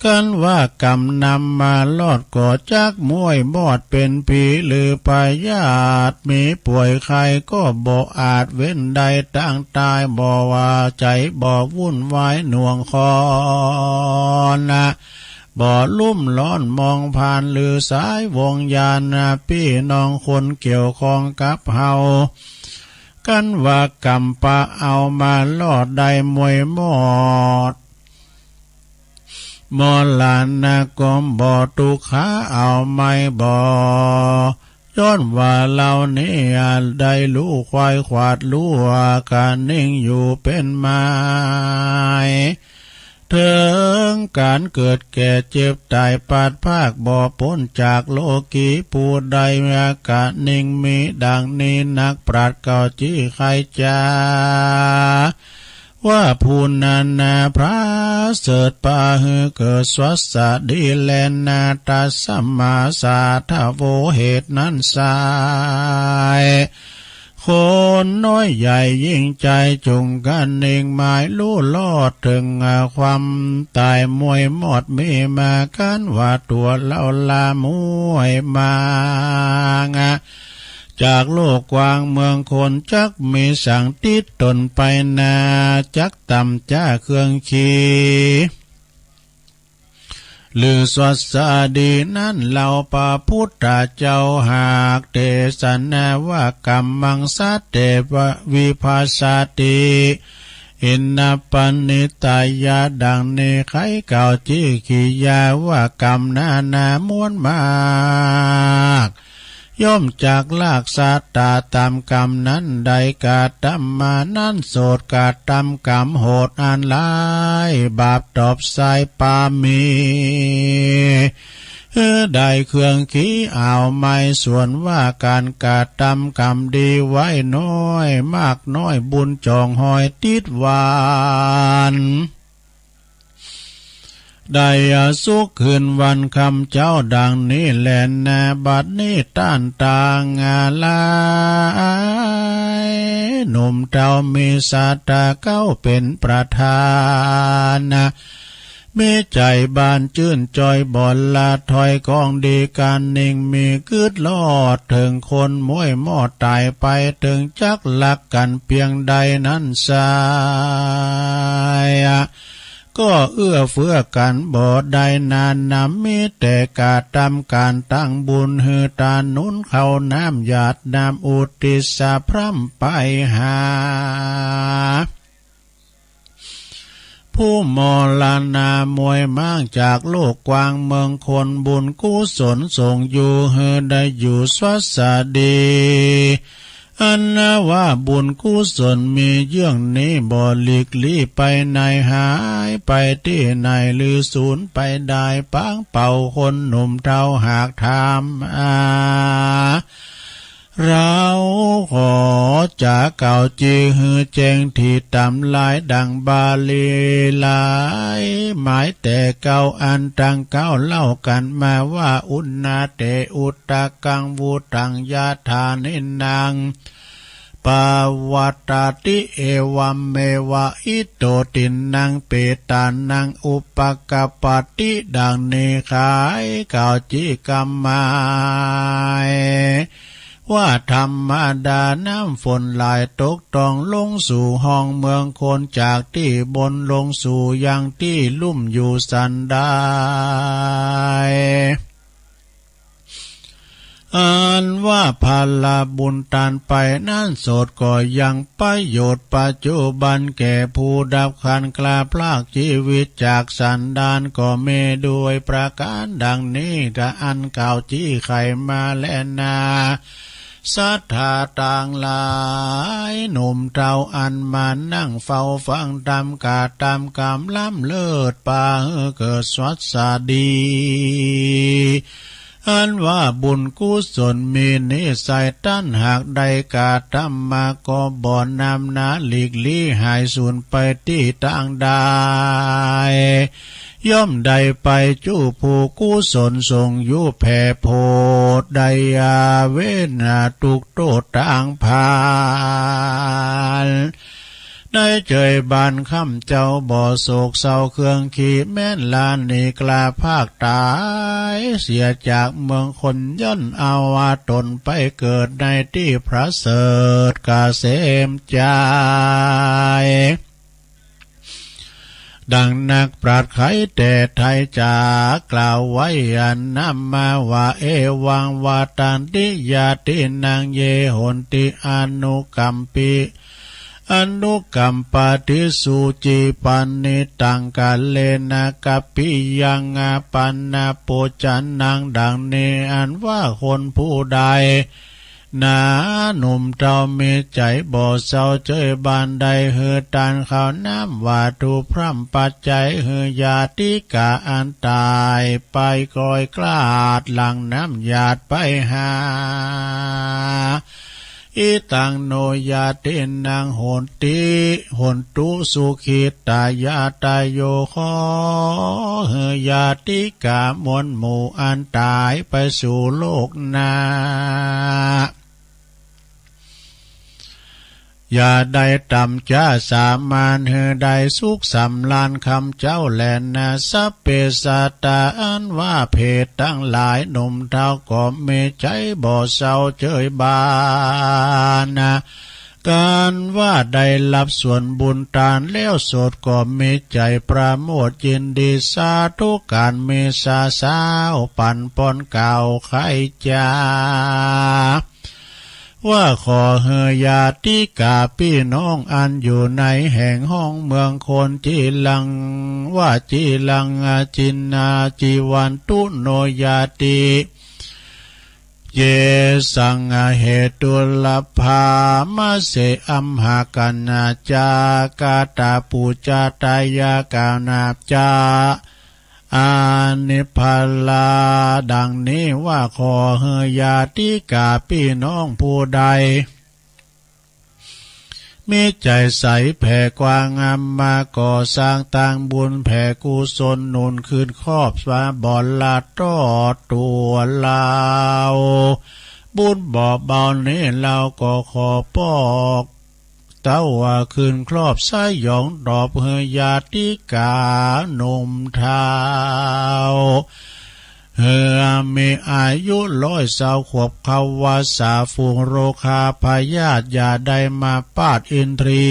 กันว่ากรรมนำมาลอดก่อจักมวยบอดเป็นผีหรือพยาธิมีป่วยใครก็บ่อาจเว้นใดตั้งตายบ่ว่าใจบ่วุ่นวายหน่วงคอนะบ่ลุ่มล้อนมองผ่านหรือสายวงยานพี่น้องคนเกี่ยวข้องกับเฮากันว่ากรรมปะเอามาลอดได้มวยมอดมอลานนากอมบ่ตุขาเอาไม่บ่ย้อนว่าเราเนี่ยได้รู้ควายขวาดรู้ว่าการนิ่งอยู่เป็นไม้ถึงการเกิดแก่เจ็บตายปาดภาคบ่พ้นจากโลกีผู้ใดอากาศนิ่งมีดังนี้นักปราชญ์เก่าจี้ใครจาว่าผู้นานาพระเสดปาหือเกิดสวัสดีแลนาตาสัมมาสาทโวเหตุนั้นสายคนน้อยใหญ่ยิ่งใจจงกันเองหมายรู้ลอดถึงความตายมวยหมดมีมากันว่าตัวเล่าลามวยมางจากโลกกว้างเมืองคนจักมีสั่งติดตนไปนาจักต่ำจ้าเครื่องขี่หรือสวัสดีนั้นเราพระพุทธเจ้าหากเทศนาว่ากรรมังสัตเตววิภาสติอินนปันนิตายาดังในไขเก่าจี้ขียาว่ากรรมนามวลมากย่อมจากลากสาตาตามกรรมนั้นใดกาตมมานั้นโสดกาตามกรรมโหดอันลายบาปตอบสายปามีได้เครื่องขี้อ่าวไม่ส่วนว่าการกาตามกรรมดีไว้น้อยมากน้อยบุญจองหอยติดหวานได้สุขคืนวันคำเจ้าดังนี้แลนนาบัดนี้ต้านตางาลายหนุ่มเจ้ามีสาตาเก้าเป็นประธานมีใจบานชื่นจอยบ่อนละถอยกองดีการนิ่งมีกึดลอดถึงคนมวยหม้อตายไปถึงจักลักกันเพียงใดนั้นสายก็เอื้อเฟื้อกันบ่ได้นานนำมีแต่กาตำการตั้งบุญฮือตานุนเข้าน้ำหยาดน้ำอุติสะพร่ำไปหาผู้มอลานามวยมั่งจากโลกกว้างเมืองคนบุญกุศลส่งอยู่ฮือได้อยู่สวัสดีอันนะว่าบุญกุศลมีเยื่องนี้บ่หลีกลี่ไปในหายไปที่ไหนหรือสูญไปได้ปังเป่าคนหนุ่มเท่าหากทำเราขอจากเก่าจีฮือแจงที่ตำลายดังบาลีหลายหมายแต่เก่าอันตังเก่าเล่ากันมาว่าอุณนาเตอุตตะกังวูตังยาธานินังปาวัตตติเอวัมเมวะอิโตตินังเปตานังอุปกปติดังนี้ขายเก่าจีกรรมายว่าธรรมดาน้ำฝนหลายตกต้องลงสู่ห้องเมืองคนจากที่บนลงสู่ยังที่ลุ่มอยู่สันได้อันว่าพาลาบุญตานไปนั่นโสดก็ยังประโยชน์ปัจจุบันแก่ผู้ดับขันกลาพลากชีวิตจากสันดานก็เมด้วยประการดังนี้ถ้าอันเก่าจี้ไขมาแลนาศรัทธาต่างหลายหนุ่มเจ้าอันมานั่งเฝ้าฟังตามกาตามกรรมล้ำเลิศป่าเกิดสวัสดีอันว่าบุญกุศลมีนิสัยตั้นหากใดกาตามมาก็บ่อนำนาหลีกลี่หายสูญไปที่ต่างใดย่อมได้ไปจู้ผู้กุศลทรงอยู่แผ่โพดไดยาเวนาทุกโตต่างผ่าน ได้เจยบานค่ำเจ้าบ่อโศกเศร้าเครื่องขี่แม่นลานนี่กลาภาคตายเสียจากเมืองคนย่นเอาว่าตนไปเกิดในที่พระเสริฐกาเสมใจดังนักปราชญ์ไขแต่ไทยจากล่าวไว้อันนำมาว่าเอวังวาตันติยาตินางเยโหนติอนุกัมปิอนุกัมปติสุจิปันนิตังกาเลนะกัปปิยังอาปันนาปุจันนังดังนี้อันว่าคนผู้ใดนาหนุ่มเจ้ามีใจบ่เศร้าเจยบานใดเฮือตานข้าวน้ำว่าถูพร่ำปัจจัยเฮือยาติกาอันตายไปกลอยกลาดหลังน้ำหยาดไปหาอิตังโนยาตินังโหนติโหนตุสุขิตายาตายโยขอเฮือยาติกามวลหมู่อันตายไปสู่โลกหน้าอย่าได้ต่ำจ้าสามานเฮือได้สุขสำลานคำเจ้าแลนนาสัพเพสัตตาอันว่าเพศตั้งหลายหนุ่มเท่าก็มีใจบ่เศร้าเจยบานการว่าได้รับส่วนบุญทานแล้วโสดก็มีใจประโมทยินดีสาธุการเมษาสาวปั่นปอนเก่าไข่จ้าว่าขอเฮือยาติกาพี่น้องอันอยู่ในแห่งห้องเมืองคนจีลังว่าจีลังจินนาจีวันตุโนยาติเยสังเหตุลภามาเสอัมหากันนาจากาตาปูจาตายากานาจาอานิพาลาดังนี้ว่าขอเฮือยาติกาพี่น้องผู้ใดมีใจใสแผ่กว้างงามมาก่อสร้างต่างบุญแผ่กุศลนุนคืนครอบสวาบ่อนลาตอดตัวลาวบุญบ่เบานี้เราก็ขอปอกเต้าว่าคืนครอบสายหยองดอบเฮือยาติกาหนุ่มเท้าเฮือมีอายุ120 ขวบเขาวาสาฝูงโรคาพยาธิอย่าได้มาปาดอินทรี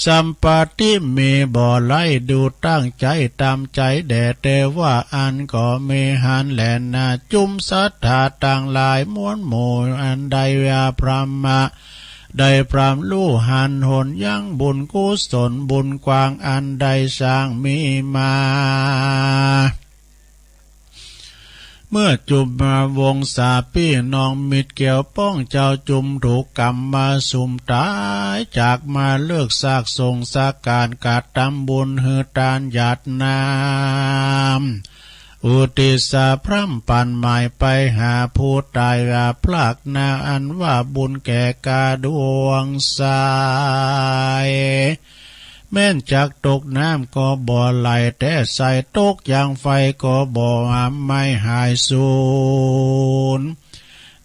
สัมปติมีบ่อไล่ดูตั้งใจตามใจแด่แต่ว่าอันก็มีหันแหลนนาจุมศรัทธาต่างหลายม้วนหมู่อันใดวาพรหมะได้พรำลู่หันหนยังบุญกุศลบุญกวางอันใดสร้างมีมาเมื่อจุมมาวงศาพี่น้องมิตรเกี่ยวป้องเจ้าจุมถูกกรรมมาสุ่มตายจากมาเลิกซากทรงสาการกาดตำบุญเฮือตานหยาดน้ำอุติสาพร่ำปั่นหมายไปหาผู้ตายพลากนาอันว่าบุญแก่กาดวงสายแม่นจากตกน้ำก็บ่ไหลแต่ใส่ตกอย่างไฟก็บ่ไม่หายสูญ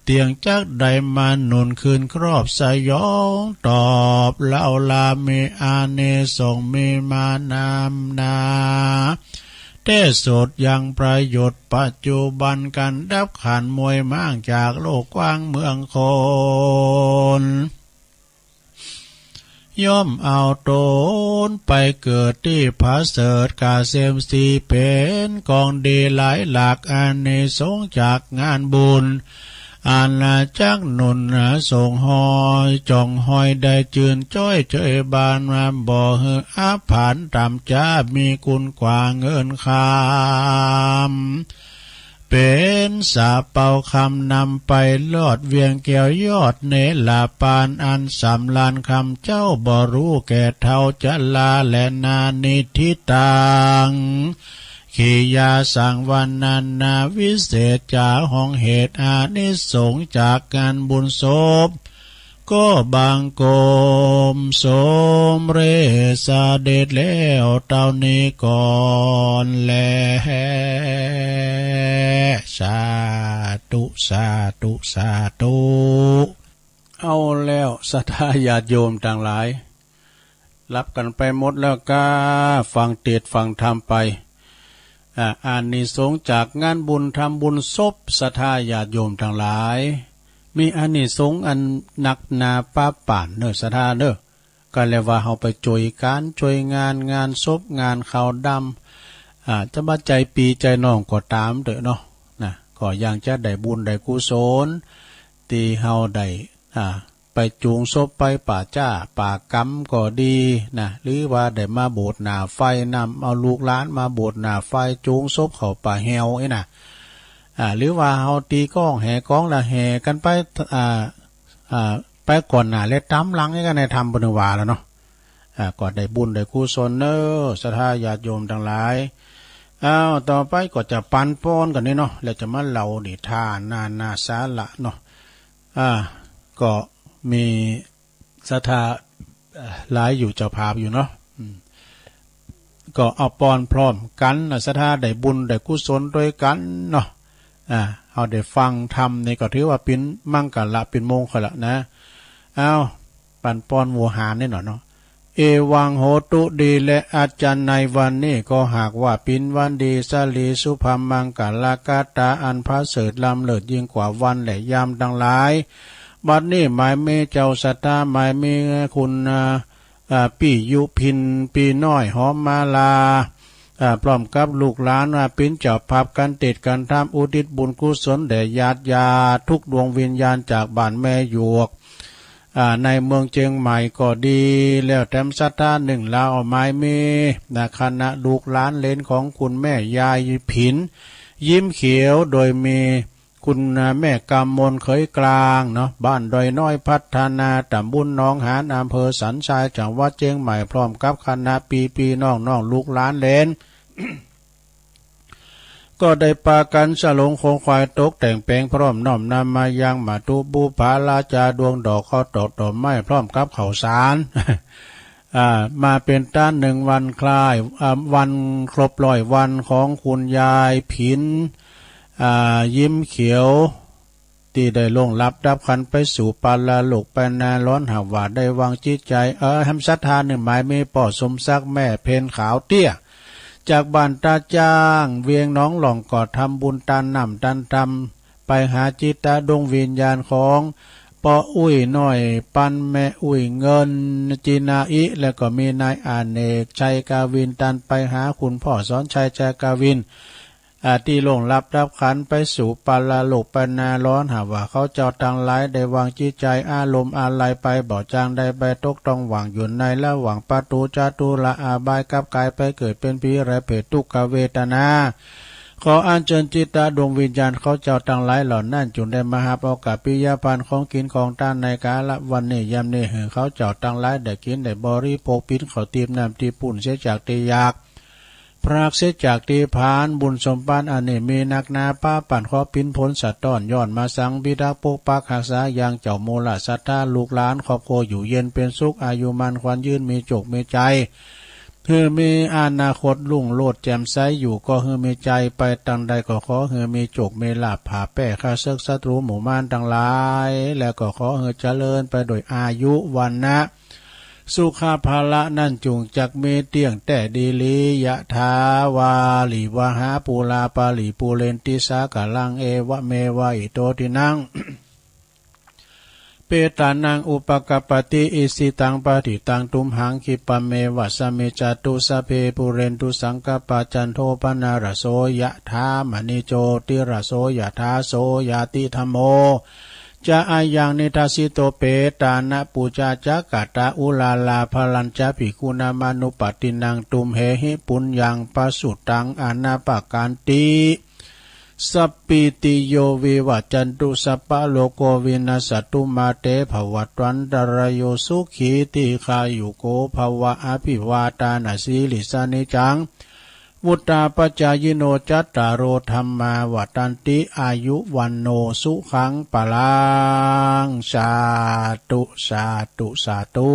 เตียงจักใดมาหนุนคืนครอบสยองตอบเล่าลามีอาเนสงมีมานำนาแต่สดยังประโยชน์ปัจจุบันกันดับขันมวยมั่งจากโลกกว้างเมืองคนย่อมเอาตนไปเกิดที่พระเสริฐกาเซมสีเป็นกองดีหลายหลักอันในสงจากงานบุญอาณาจักรหนุนส่งหอยจ่องหอยได้จืนจ้อยเจยบานมาบ่อเฮืออาผานตามจ้ามีคุณกว่าเงินคำเป็นสาเป่าคำนำไปลอดเวียงแก้วยอดเนลาปานอันสำลานคำเจ้าบ่รู้แก่เท่าจะลาและนานิทิตังขียาสังวันนานาวิเศษจาห้องเหตุอานิสงส์จากการบุญศพก็บางโกมสมเรสาเด็จแล้วเต่านี้ก่อนแลสาธุสาธุสาธุ เอาแล้วศรัทธาญาติโยมต่างหลายรับกันไปหมดแล้วก็ฟังเทศน์ฟังธรรมไปอานิสงส์จากงานบุญทำบุญศพศรัทธาญาติโยมทั้งหลายมีอานิสงส์อันหนักหนาป้าป่านเน้อศรัทธาเด้อก็เลยว่าเฮาไปช่วยการช่วยงานศพงานข้าวดำจะมาใจปีใจน้องก็ตามเด้อเนาะนะก็ยังจะได้บุญได้กุศลที่เฮาได้ไปจูงศพไปป่าจ้าป่ากำก็ดีนะหรือว่าได้มาโบสถ์หน้าไฟนำเอาลูกหลานมาโบสถ์หน้าไฟจูงศพเข้าป่าแฮวไอ้น่ะหรือว่าเฮาตีก้องแห่ก้องละแห่กันไปไปก่อนหน้าและตามหลังนี่ก็ในธรรมบริวารแล้วเนาะก็ได้บุญได้กุศลเนอศรัทธาญาติโยมทั้งหลายต่อไปก็จะปันป้อนกันนี่เนาะแล้วจะมาเล่านิทานนาสาระเนาะก็มีศรัทธาหลายอยู่เจ้าภาพอยู่เนาะก็เอาปอนพร้อมกันศรัทธาได้บุญได้กุศลด้วยกันเนาะเอาได้ฟังธรรมนี่ก็ถือว่าเป็นมั่งกันละเป็นมงคลละนะเอาปันปอนวัวหารนี่หน่อยเนาะเอวังโหตุดีและอาจารย์ในวันนี้ก็หากว่าเป็นวันดีสลีสุภมังกาลากาตาอันพระเสริฐลำเลิศยิ่งกว่าวันและยามดังหลายบัดนี้หมายเมเจ้าสัตตาหมายเมคุณปียุพินปีน้อยหอมมาลาพร้อมกับลูกหลานเป็นเจ้าภาพกันเทศน์กันทำอุทิศบุญกุศลแด่ญาติทุกดวงวิญญาณจากบ้านแม่หยวกในเมืองเชียงใหม่ก็ดีแล้วแถมศรัทธาหนึ่งลาวหมายเมคณะลูกหลานเลนของคุณแม่ยายผินยิ้มเขียวโดยมีคุณแม่กำมลเขยกลางเนาะบ้านดอยน้อยพัฒนาตำบลหนองหานอำเภอสันทรายจังหวัดเชียงใหม่พร้อมกับคณะปีน้องลูกหลานเลน ก็ได้ปากันฉลองโคงควายตกแต่งแปลงพร้อมน้อมนำมายังมาตุบูผาลาจาดวงดอกข้าวตอกดอกไม้พร้อมกับข้าวสาร มาเป็นต้านหนึ่งวันคล้ายวันครบ100 วันของคุณยายผินยิ้มเขียวที่ได้ลงรับดับขันไปสู่ปาลาลูกไปนาร้อนหาว่าได้วางจิตใจทำศรัทธาหนึ่งหมายไม่ป่อสมซักแม่เพนขาวเตี้ยจากบ้านตาจ้างเวียงน้องหล่องก่อทำบุญตันนำตันทำไปหาจิตตาดวงวิญญาณของปออุ้ยน้อยปันแม่อุ้ยเงินจีนาอิแล้วก็มีนายอาเนกชัยกาวินตันไปหาคุณพ่อสอนชัยใจกาวินที่ลงรับขันไปสู่ปาลาลูกปนาร้อนหาว่าเขาเจ้าตังหลายได้วางจิตใจอารมณ์อะไรไปบ่จางได้ไปตกต้องหวังอยู่ในและหวังประตูจาตุละอาบายกับกายไปเกิดเป็นผีไรเพศทุกขเวทนาขออัญเชิญจิตตาดวงวิญญาณเขาเจ้าตังหลายเหล่านั้นจุนได้มาหาโอกาสปิยพันธ์ของกินของต้านในกาละวันนี้ยามนี้เขาเจ้าตังหลายได้กินได้บริโภคปิ้นเขาตีมน้ำตีปุ่นเสียจากตียากพรากเสียจากตีพานบุญสมปานอันนี้มีนักนาป้าปั่นขอปิ้นพ้นสัตว์ต้อนย้อนมาสังบิดาปกปักหักษาอย่างเจ้าโมลศรัทธาลูกหลานครอบครัวอยู่เย็นเป็นสุขอายุมันควันยืนมีจกมีใจเฮือมีอนาคตลุ่งโลดแจ่มใสอยู่ก็เฮือมีใจไปตังใดก็ขอเฮือมีจกมีลาภผ่าแป้ข้าศึกศัตรูหมู่ม่านทั้งหลายแล้วก็ขอเฮือเจริญไปโดยอายุวันนะสุขาภาละนั่นจุงจักเมเตียงแต่ดีลียะทาวาลีวหาปูลาปาลีปูเรนติสากะลังเอวะเมวะอิโตตินัง เปตานังอุปกปติอิสิตังปฏิตังตุมหังคิปะเมวะสเมจตุสเพปุเรนตุสังกปะจันโทปนารโสยะธามณิโจติรโสยะธาโสยาติธรรมโมจะอายังนิทัสสิโตเปตานะปูจาจักกตาอุลาลาพลัญจะภิกขุนามานุปตินังตุมเหหิปุญญังปสุตังอนาปการติสัพพิติโยวิวัจจันตุสัพพะโลกวินาศตุมาเตภวัตวันตรโยสุขีติขายุโกภวะอภิวาตานาสีลิสานิจังวุตตาปัจจายโนจัตตารโอธรรมาวัตันติอายุวันโนสุขังปะลังสาธุสาธุสาธุ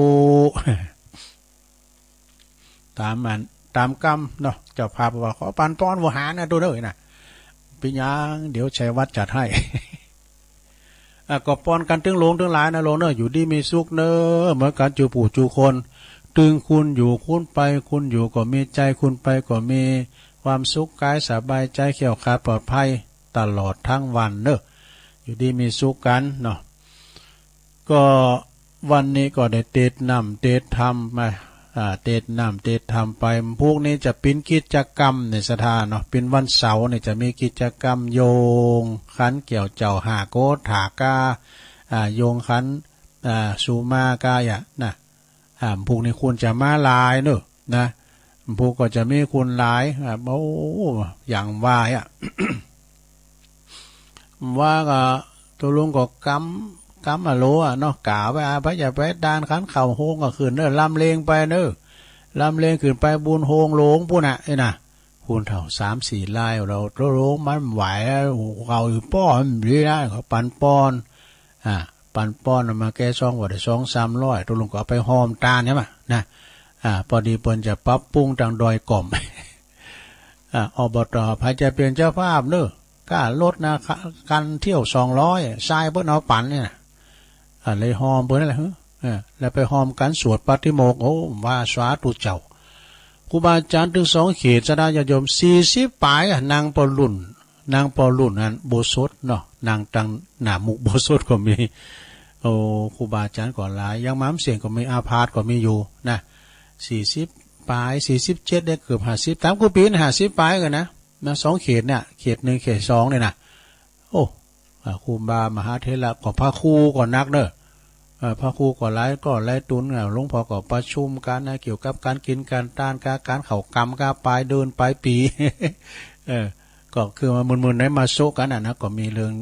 ตามกรรมเนาะเจ้าภาพว่าขอปันป้อนวัวหานะตัวเด้อนะพี่ยังเดี๋ยวชัยวัดจัดให้ ก็ป้อนกันถึงโลงถึงหลายนะโลงเนอะอยู่ดีมีสุขเนอะเหมือนกันจูปู่จูคนตึงคุณอยู่คุณไปคุณอยู่ก็มีใจคุณไปก็มีความสุขกายสบายใจเขียวขาดปลอดภัยตลอดทั้งวันเนอะอยู่ดีมีสุขกันเนาะก็วันนี้ก็ได้เตดนำเตดทำมาเตดนำเตดทำไปพวกนี้จะเป็นกิจกรรมในสถานเนาะเป็นวันเสาร์เนี่ยจะมีกิจกรรมโยงขันเกี่ยวเจ้าหาโกถากาโยงขันสูมากายะนะพวกนี้คุณจะมาลายเนอะนะพวกก็จะมีคุณหลายโอ้อย่างว่าว่าก็ตัวลุงก็กำมาโลเนาะกล่าวไปพระอย่าไปด้านขันเข่าโฮงก็ขึ้นเนอะลำเลงไปเนอะลำเลงขึ้นไปบุญโฮงโลงปุ่นไอ้น่ะคุณเท่า3-4 ลายเราโลงมันไหวเขาอยู่ป้อนดีได้เขาปั่นป้อนปั่นป้อนมาแก้ซองว่าได้200-300ตัวลุงก็เอาไปหอมตาเนี่ยมานะพอดีเปิ้นจะปรับปรุงทางดอยก่อมอบต.พายจะเป็นเจ้าภาพเนอะกล้าลดนะกันเที่ยว200ทรายเปิ้นเอาปั่นเนี่ยนะเลยหอมเปิ้นนั่นแหละแล้วไปหอมกันสวดปาฏิโมกข์โอ้ว่าสาธุเจ้าครูบาอาจารย์ถึง2 เขตสดาญาโยม40 ปลายนางปอรุ่นนั้นโบสถเนาะนางตังหน้ามุกโบสถก็มีโอ้ครูบาอาจารย์ก็หลายยังม้ำเสียงก็มีอาพาธก็มีอยู่นะ40 ปลาย47ได้เกือบ50ตามกูปีน50 ปลายกันนะ2 เขตเนี่ยเขต1เขต2เนี่ยนะโอ้ครูบามหาเถระก็พระครูก็นักเด้อพระครูก็หลายตุนหลวงพ่อก็ประชุมกันนะเกี่ยวกับการกินการต้านการเข้ากรรมการปลายเดินปลายปีก็คือมามึนๆได้มาโซกันนะก็มีเรื่อง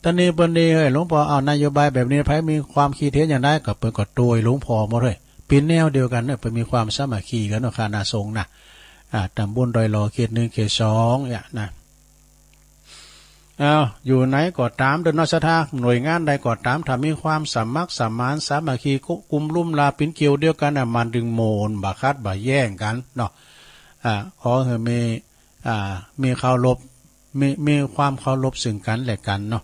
ตอนนี้เปิ้นนี่หลวงพ่อเอานโยบายแบบนี้ไผมีความคิดเห็นอย่างไรก็เปิ้นก็โดยหลวงพ่อหมดเลยเป็นแนวเดียวกันเนี่ยเปิ้นมีความสามัคคีกันเนาะคณะสงฆ์นะตำบลดอยหล่อเขต1เขต2เนี่ยนะอยู่ไหนก็ตามเดินนสถาหน่วยงานใดก็ตามถ้ามีความสามัคสมานสามัคคีกุมลุ่มลาปินเกี่ยวเดียวกันมันดึงโมนบ่คัดบ่แย่งกันเนาะขอให้มีเคารพมีความเคารพซึ่งกันและกันเนาะ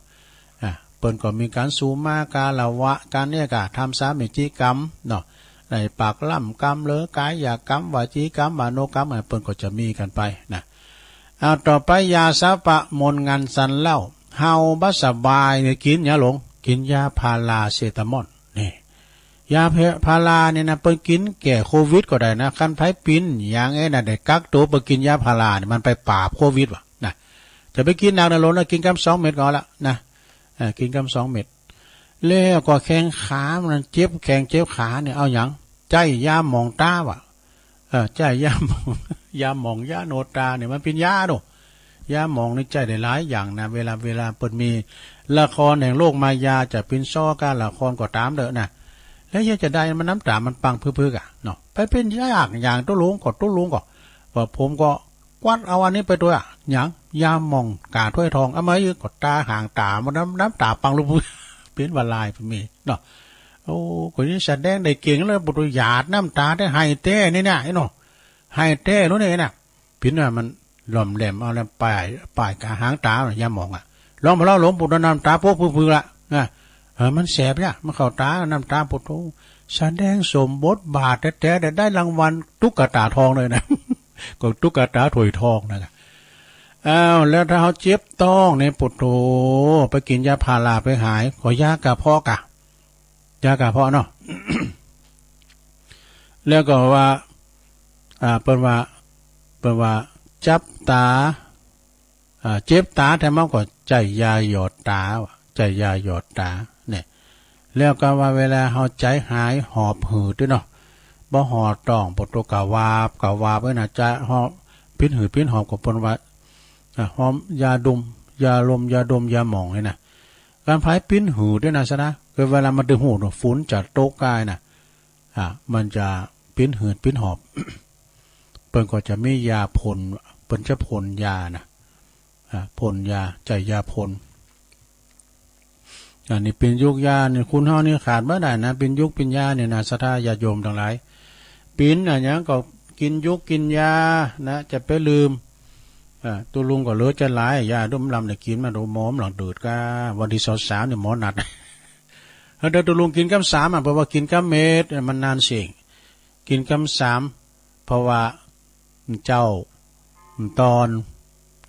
เปิ้นก็มีการสูมากาละวะการเนี่ยก็ทำสามิจิกรรมเนาะในปากล่ำกรรมเลอกายกรรมวจีกรรมมโนกรรมเปิ้นก็จะมีกันไปนะต่อไปยาสะปะมนงันสันเล่าเฮาบ่สบายเนี่ยกินยาหลงกินยาพาราเซตามอลนี่ยาพาราเนี่ยนะเปิ้นกินแก่โควิดก็ได้นะคันไผปิ้นอย่างไอ้น่ะได้กักตัวไปกินยาพาราเนี่ยมันไปปราบโควิดว่ะนะจะไปกินนางนรกนะกินกำ2 เม็ดก็ละนะกินกำ2 เม็ดแล้วก็แข้งขามันเจ็บแข้งเจ็บขาเนี่ยเอาหยังใจยาหมองตาว่ะใจยาหมองยาโนตาเนี่ยมันเป็นยาโดยาหมองในใจได้หลายอย่างนะเวลาเปิดมีละครแห่งโลกมายาจะเป็นซ้อการละครก็ตามเด้อนะแล้วยังจะได้มันน้ำตามันปังพึกๆเนาะไปเป็นยาอย่างตุ้ลุงก็ว่าผมก็กวาดเอาอันนี้ไปตัวอย่างยาหมองกาถ้วยทองเอามาอยู่กดตาห่างตามันน้ำตาปังลุกเป็นวลายเป็นมีเนาะโอ้คนนี้แสดงได้เก่งเลยบุตรหยาดน้ำตาได้ให้เต้นี่เนี่ยไอ้เนาะให้เต้รู้เนี่ยนะพินว่ามันหล่อมแหลมเอาแล้วป่ายกาหางตายาหมองลองมาเล่าหลวงปู่น้ำตาพวกพื้นละมันแสบเนี่ยมันเข้าตาน้ำตาปุถุแสดงสมบทบาทแต่ได้รางวัลตุ๊กตาทองเลยนะก็ตุ๊กตาถวยทองนะแล้วถ้าเขาเจ็บต้องในปุถุไปกินยาพาราไปหายขอยากระเพาะยากระเพาะเนาะ แล้วก็ว่าเปิ้นว่าจับตาเจ็บตาแต่มันก็ใจยาหยอดตาใจยาหยอดตาเนี่ยแล้วก็ว่าเวลาเฮาใจหายหอบหืดด้วยเนาะบ่หอดต้องปตกะวาบไว้น่ะใจหอบพิษหืดพิษหอบก็เปิ้นว่าหอมยาดมยาลมยาดมยาหมองนี่นะการพายปิ้นหืดด้วยนะซะนะคือเวลามันดึงหูฝุ่นจากโต๊ะกายน่ะมันจะปิ้นหืดปิ้นหอบเปิ้นก็จะมียาพ่นเปิ้นจะพ่นยานะพ่นยาใจยาพ่นอันนี้เป็นยุกยาเนี่ยคุณเฮานี่ขาดบ่ได้นะเป็นยุกเป็นยาเนี่ยนะศรัทธาญาติโยมทั้งหลายปิ้นอันหยังก็กินยุกกินยานะจะไปลืม ตัวลุงก็เลือจะหลายยาดุมลำเนี่ยกินมาดูหมอมหลังดูดก้าวันที่สาวเนี่ยหมอนัดเดี๋ยวตัวลุงกินกำ3เพราะว่ากินกำเม็ดมันนานเสียงกินกำ3เพราะว่าเจ้าตอน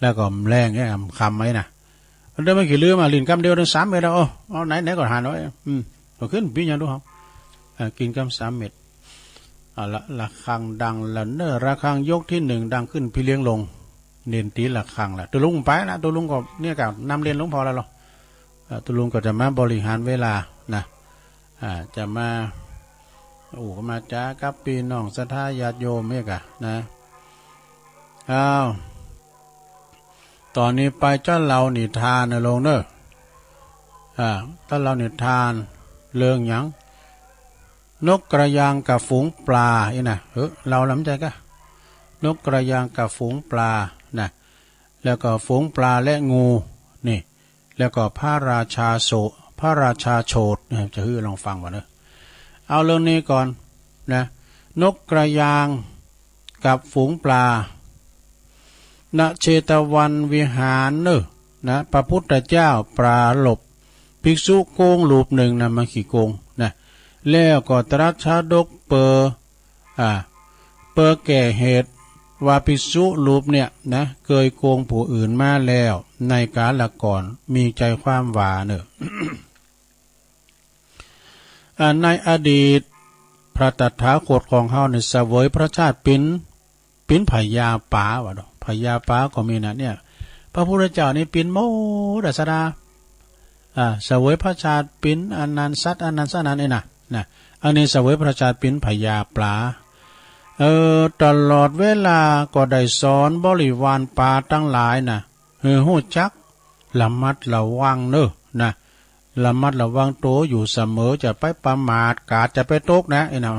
แล้วก็แรงเนี่ยคำไหมนะเดี๋ยวไม่กี่เรื่องมาลินกำเดียวถึง3 เม็ดแล้วเอาไหนก่อนหาหน่อยก็ขึ้นพี่ยังดูเขากินกำ3 เม็ดละครังดังละเนอระครังยกที่1ดังขึ้นพี่เลี้ยงลงเน้นตีละครังละตัวลุงไปนะตัวลุงก็เนี่ยกับนำเรียนหลวงพ่อแล้วหรอตัวลุงก็จะมาบริหารเวลานะจะมามาจ้ากับพี่น้องศรัทธาญาติโยมเนี่ยกะนะตอนนี้ไปเจ้าเรานิทานนะลงเนอะถ้าเรานิทานเรื่องหยังนกกระยางกับฝูงปลาอีนะเราลำใจกะนกกระยางกับฝูงปลานะแล้วก็ฝูงปลาและงูนี่แล้วก็พระราชาโฉดจะฮือลองฟังวะเนอะเอาเรื่องนี้ก่อนนะนกกระยางกับฝูงปลาณเชตวันวิหารเนอะนะพระพุทธเจ้าปราลบภิกษุโกงรูปหนึ่งนะมาขี่โกงนะแล้วก็ตรัสชาดกเปอแก่เหตุว่าภิกษุรูปเนี่ยนะเคยโกงผู้อื่นมาแล้วในกาลก่อนมีใจความหวาเนอะ ในอดีตพระตถาคตของเฮาในเสวยพระชาติปิ้นพญาป่าวะดอกพญาป่าก็มีนะเนี่ยพระพุทธเจ้านี่ปิ้นโมดัสดาเสวยพระชาติปิ้นอนันสัตอนันสนันเองนะอันนี้เสวยพระชาติปิ้นพญาปลาตลอดเวลาก็ได้สอนบริวารป่าทั้งหลายนะหูจักระมัดระวังเนอะนะระมัดระวังโตอยู่เสมอจะไปประมาทกาดจะไปตกนะไอ้น่ะ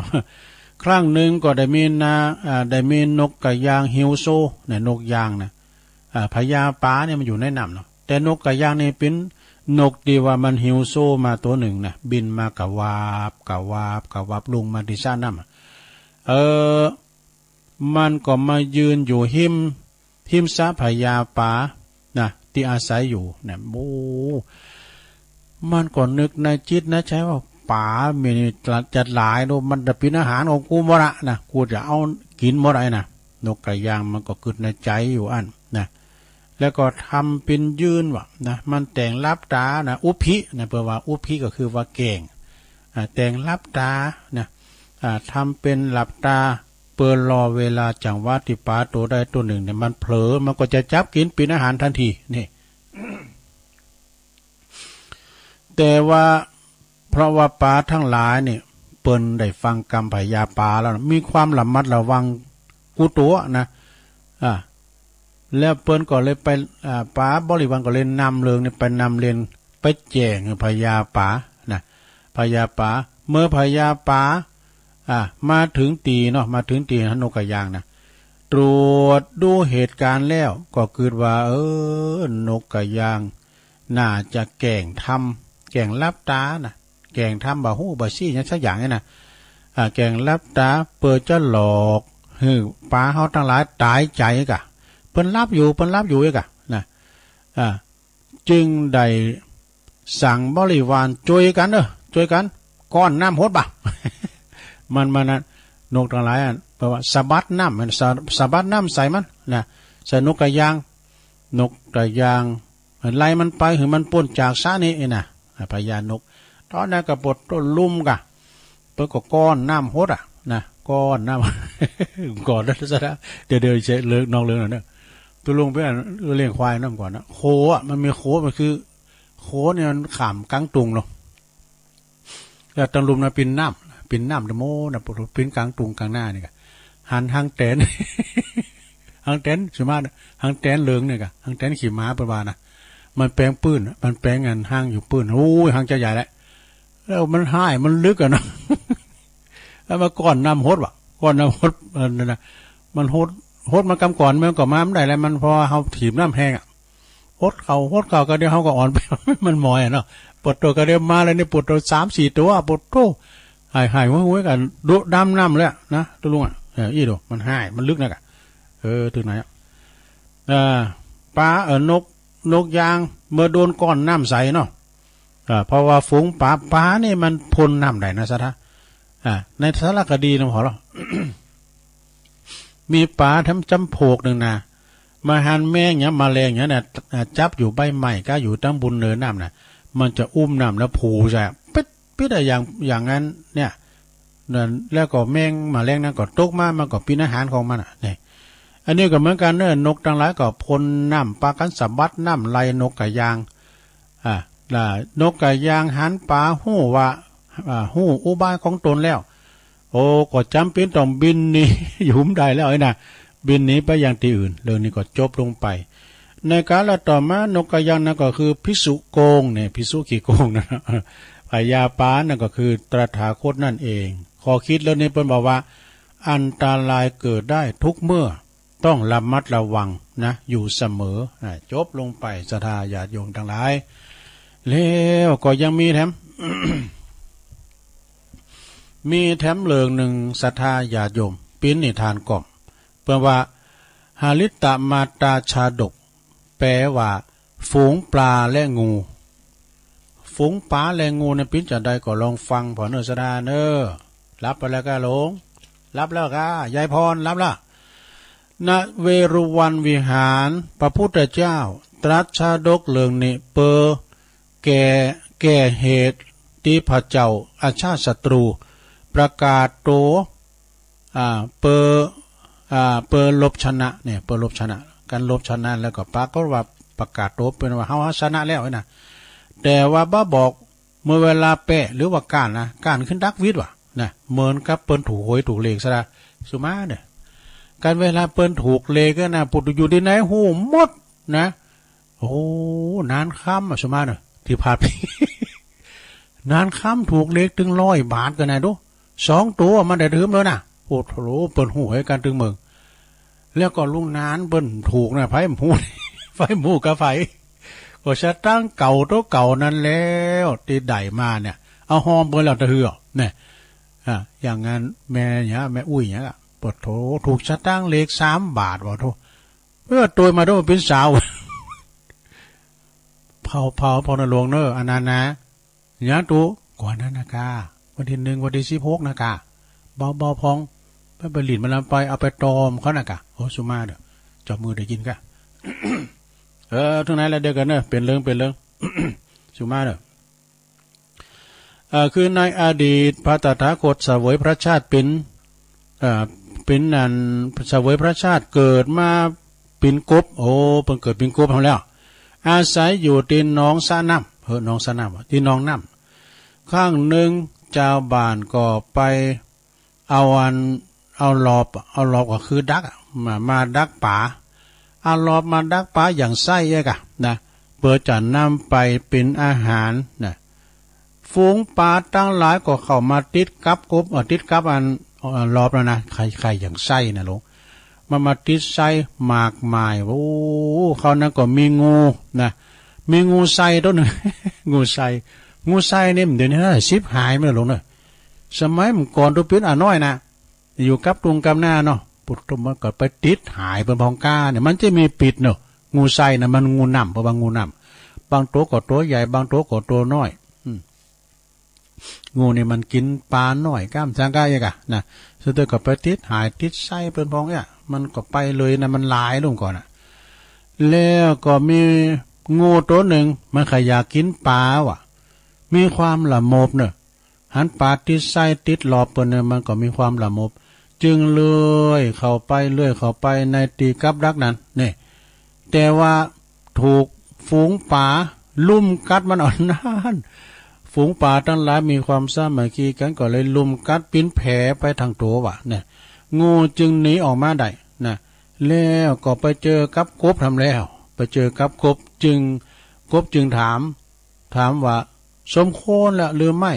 ครั้งหนึ่งก็ได้มีนกกระยางฮิวโซเนี่ยนกยางนะพญาป่าเนี่ยมันอยู่ในน้ำเนาะแต่นกกระยางนี่เป็นนกดีว่ามันฮิวโซมาตัวหนึ่งนะบินมากะวาบลงมาที่ซ่าน้ำมันก็มายืนอยู่หิมสะพญาป่านะที่อาศัยอยู่เนี่ยมันก็นึกในจิตนะใช่ว่าป่ามีจัดหลายโนมันจะเป็นอาหารของกูมระนะกูจะเอากินหมดไอ้นะนกกระยางมันก็เกิดในใจอยู่อันนะแล้วก็ทำเป็นยืนว่ะนะมันแต่งลับตานะอุพินะเพื่อว่าอุพิก็คือว่าเก่งแต่งลับตานะทำเป็นหลับตาเปิดรอเวลาจังหวะที่ปลาตัวใดตัวหนึ่งเนี่ยมันเผลอมันก็จะจับกินเป็นอาหารทันทีนี่ แต่ว่าเพราะว่าปลาทั้งหลายเนี่ยเปิ้นได้ฟังกรรมพญาปลาแล้วมีความระมัดระวังกูตัวนะแล้วเปิ้นก็เลยไปปลาบริวารก็เลยนำเรืองเนี่ยไปนำเรียนไปแจ้งพญาปลานะพญาปลาเมื่อพญาปลามาถึงตีเนาะมาถึงตีนกกระยางนะตรวจดูเหตุการณ์แล้วก็คิดว่านกกระยางน่าจะแกล้งลับตานะแกล้งทำบะฮู้บะซี่อย่างสักอย่างนี่นะแกล้งลับตาเปิดจะหลอกปลาเขาทั้งหลายตายใจกะเปิ้นรับอยู่กะนะจึงได้สั่งบริวารช่วยกันก้อนน้ำหดบ่ะ มันนะนกทั้งหลายแปลว่าสะบัดน้ำมันสะบัดน้ำใส่มันนะใส่นกกระยางไล่มันไปหรือมันป่นจากซะนี่เองนะพญานกตอนนั้นก็ปลดต้นลุ่มกะเปิ้นก็ก้อนน้ำหดนะก้อนน้ำ ก่อนแล้วซะนะเดี๋ยวเช็ดเลิกนอกเรื่องหน่อยเนอะตัวลุงเพื่อนเลี้ยงควายน้ำก่อนนะโคมันมีโคมันคือโคเนี่ยมันขามกลางตุงเนาะแล้วตะลุมนะปินน้ำเดโมนะปุถุปินกลางตุงกลางหน้านี่กะหันหางแตน หางแตนสมาหางแตนเหลืองเนี่ยกะหางแตนขี่ม้าประมาณนะมันแปลงปื้นมันแปลงงานห้างอยู่ปื้นโอ้ยหางจะใหญ่แล้วมันหายมันลึกอะนะ แล้วมาก่อนน้ำหดว่ะก่อนน้ำหดนะมันหดมันกำก่อนมันก็มาไม่ได้แล้วมันพอเขาถีบน้ำแห้งอ่ะหดเก่าก็เดี๋ยวเขาก็อ่อนไป มันมอยเนาะปวดตัวก็เดี๋ยวมาเลยเนี่ยปวดตัว3-4 ตัวปวดโตหายหัวกันดูดำน้ำเลยนะตัวลุงอ่ะอีโดมันหายมันลึกนะกะถึงไหน ปลานกยางเมื่อโดนก้อนน้ำใสเนาะเพราะว่าฝูงปลานี่มันพ่นน้ำได้นะซะท่าในสารคดีนะหรอ มีปลาทำจำโพกหนึ่งนะมาหันแมงเนี่ยมาแรงเนี่ยนะจับอยู่ใบไม้ก็อยู่ตั้งบนเนินน้ำนะมันจะอุ้มน้ำแล้วผูจะปิดอะไรอย่างนั้นเนี่ยแล้วก็แมงมาแรงนั้นก็ตกมามันก็เป็นอาหารของมันเนี่ยอันนี้ก็เหมือนกันเนอะนกต่างหลายก็พ่นน้ำปลากันสับบัดน้ำไหลนกกระยางนกกระยางหันปลาหู้ว่าหู้อุบายของตนแล้วโอ้ก็จำเป็นต้องบินหนีอยู่ไม่ได้แล้วไอ้น่ะบินหนีไปยังที่อื่นเรื่องนี้ก็จบลงไปในการละต่อมานกกระยางนั่นก็คือภิกษุโกงเนี่ยภิกษุขี้โกงนะพญาปานั่นก็คือตถาคตนั่นเองขอคิดแล้วนี่เพิ่นบอกว่าอันตรายเกิดได้ทุกเมื่อต้องระมัดระวังนะอยู่เสมอจบลงไปศรัทธาญาติโยมทั้งหลายแล้วก็ยังมีแถม มีแถมเลิงหนึ่งศรัทธาญาติโยมปิ้นนิทานก่อมเพื่อว่าหาลิตะมาตาชาดกแปลว่าฝูงปลาและงูฝูงปลาและงูในปิ้นจะได้ก็ลองฟังพอเนอศรัทธาเนอรับไปแล้วก็หลงรับแล้วก็ยายพรรับละณเวรุวันวิหารพระพุทธเจ้าตรัสชาดกเรื่องนี้เปอแก่เหตุที่พระเจ้าอาชาติศัตรูประกาศโตเปอลบชนะเนี่ยเปอลบชนะการลบชนะแล้วก็ปรากฏว่าประกาศโตเป็นว่าเฮาชนะแล้วนะแต่ว่าบ้าบอกเมื่อเวลาแปะหรือว่าการขึ้นดักวิทย์ว่ะนะเหมือนกับเปิ้นถูกหวยถูกเลขซะละสุมาเนี่ยการเวลาเปิ้นถูกเลขก็นะปุตอยู่ที่ไหนหูหมดนะโอ้นานค่ำสุมาเนี่ยที่ผ่านไป นานค่ำถูกเลขถึง100 บาทกันนะดู2 ตัวมันได้ถือแล้วนะโอ้โหเปิ้นหูให้กันถึงเมืองแล้วก็ลุงนานเปิ้นถูกนะไฟหมูไฟหมูกับไฟก็จะตั้งเก่าตัวเก่านั้นแล้วที่ใดมาเนี่ยเอาหอมเปิ้นแล้วตะเหือเนี่ยอย่างงั้นแม่เนี่ยแม่อุ้ยเนี่ยปวดโถถูกชะตั้งเลข3 บาทว่ะโถเพื่อตัวมาด้วยเป็นสาวเผาพอนหลวงเนออนานะเนี่ยตัวก่อนนั้นนะกาวันที่1วันที่16นะกาเบาพองไปหลินมันลำไปเอาไปตอมเขานะกะโอ้สุมาเด้อจับมือได้กินกะ ทั้งนั้นแล้วเดียวกันเนอะเป็นเรื่อง สุมาเด้อคือในอดีตพระตถาคตเสวยพระชาติเป็นนันเสวยพระชาติเกิดมาเป็นกบโอ้เพิ่งเกิดเป็นกบทำแล้วอาศัยอยู่ที่น้องสะน้ำน้องสะน้ำที่น้องน้ำข้างหนึ่งเจ้าบ้านก็ไปเอาหลอบก็คือดักมาดักป่าเอาหลอบมาดักป่าอย่างไส้เอกะนะเพื่อจะนำไปเป็นอาหารนะฝูงปลาตั้งหลายก็เข้ามาติดกับกบติดกับหลอบแล้วนะใครอย่างไส้นะลงมาติดไส้หมากไม้โอ้เขานั้นก็มีงูนะมีงูไส้ตัวหนึ่ง งูไส้เนี่ยเดี๋ยวนี้10 หายไม่ลงเลยสมัยมันก่อนตัวเป็นน้อยนะอยู่กับตรงกับหน้าเนาะปุถุมันก็ไปติดหายเป็นพองก้าเนี่ยมันจะมีปิดเนาะงูไส้นะมันงูน้ำเพราะบางงูน้ำบางตัวก็ตัวใหญ่บางตัวก็ตัวน้อยงูเนี่ยมันกินปลาน้อยกล้ามจางก้าอย่างกะนะสุดท้ายก็ไปติดหายติดไส้เป็นพองเนี่ยมันก็ไปเลยนะมันลายลงก่อนอ่ะแล้วก็มีงูตัวหนึ่งมันขยากกินปลาว่ะมีความละโมบเนอะหันปลาติดไส้ติดหลอบเปิ้นเนี่ยมันก็มีความละโมบจึงเลื่อยเข้าไปในตีกับดักนั้นนี่แต่ว่าถูกฝูงป่าลุ่มกัดมันอ่อนนานฝูงป่าทั้งหลายมีความสามัคคีกันก็เลยลุ่มกัดปิ้นแผลไปทางตัวว่ะเนี่ยงูจึงหนีออกมาได้นะแล้วก็ไปเจอกับกบทำแล้วไปเจอกับกบจึงถามว่าสมควรละหรือไม่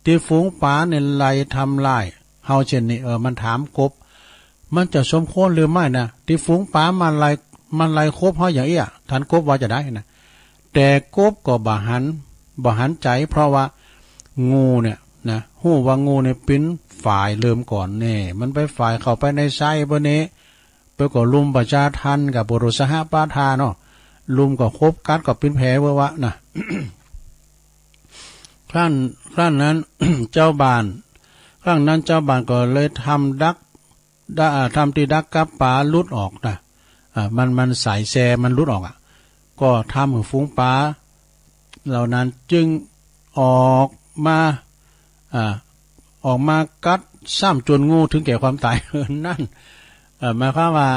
ที่ฝูงป่าเนี่ยไล่ทำลายเฮาเช่นนี้มันถามกบมันจะสมควรหรือไม่นะที่ฝูงป่ามันไล่คบเฮาอย่างเอี้ยท่านกบว่าจะได้นะแต่กบก็บ่หันใจเพราะว่างูเนี่ยนะฮู้ว่างูเนี่ยเป็นฝ่ายเริ่มก่อนแน่มันไปฝ่ายเข้าไปในไส้บ่นี้ไป ปิ้นก็ลุมประชาทันกับบุรุษหปาทาเนาะลุมก็คบกัดก็เป็นแผลเวอะวะนะ ครั้งนั้น เจ้าบ้านครั้งนั้นเจ้าบ้านก็เลยทำที่ดักกับปลาลุดออกนะมันสายแซมันลุดออกก็ทำให้ฝูงปลาเหล่านั้นจึงออกมากัดซ้ำจนงูถึงแก่ความตาย นั่นหมายความว่า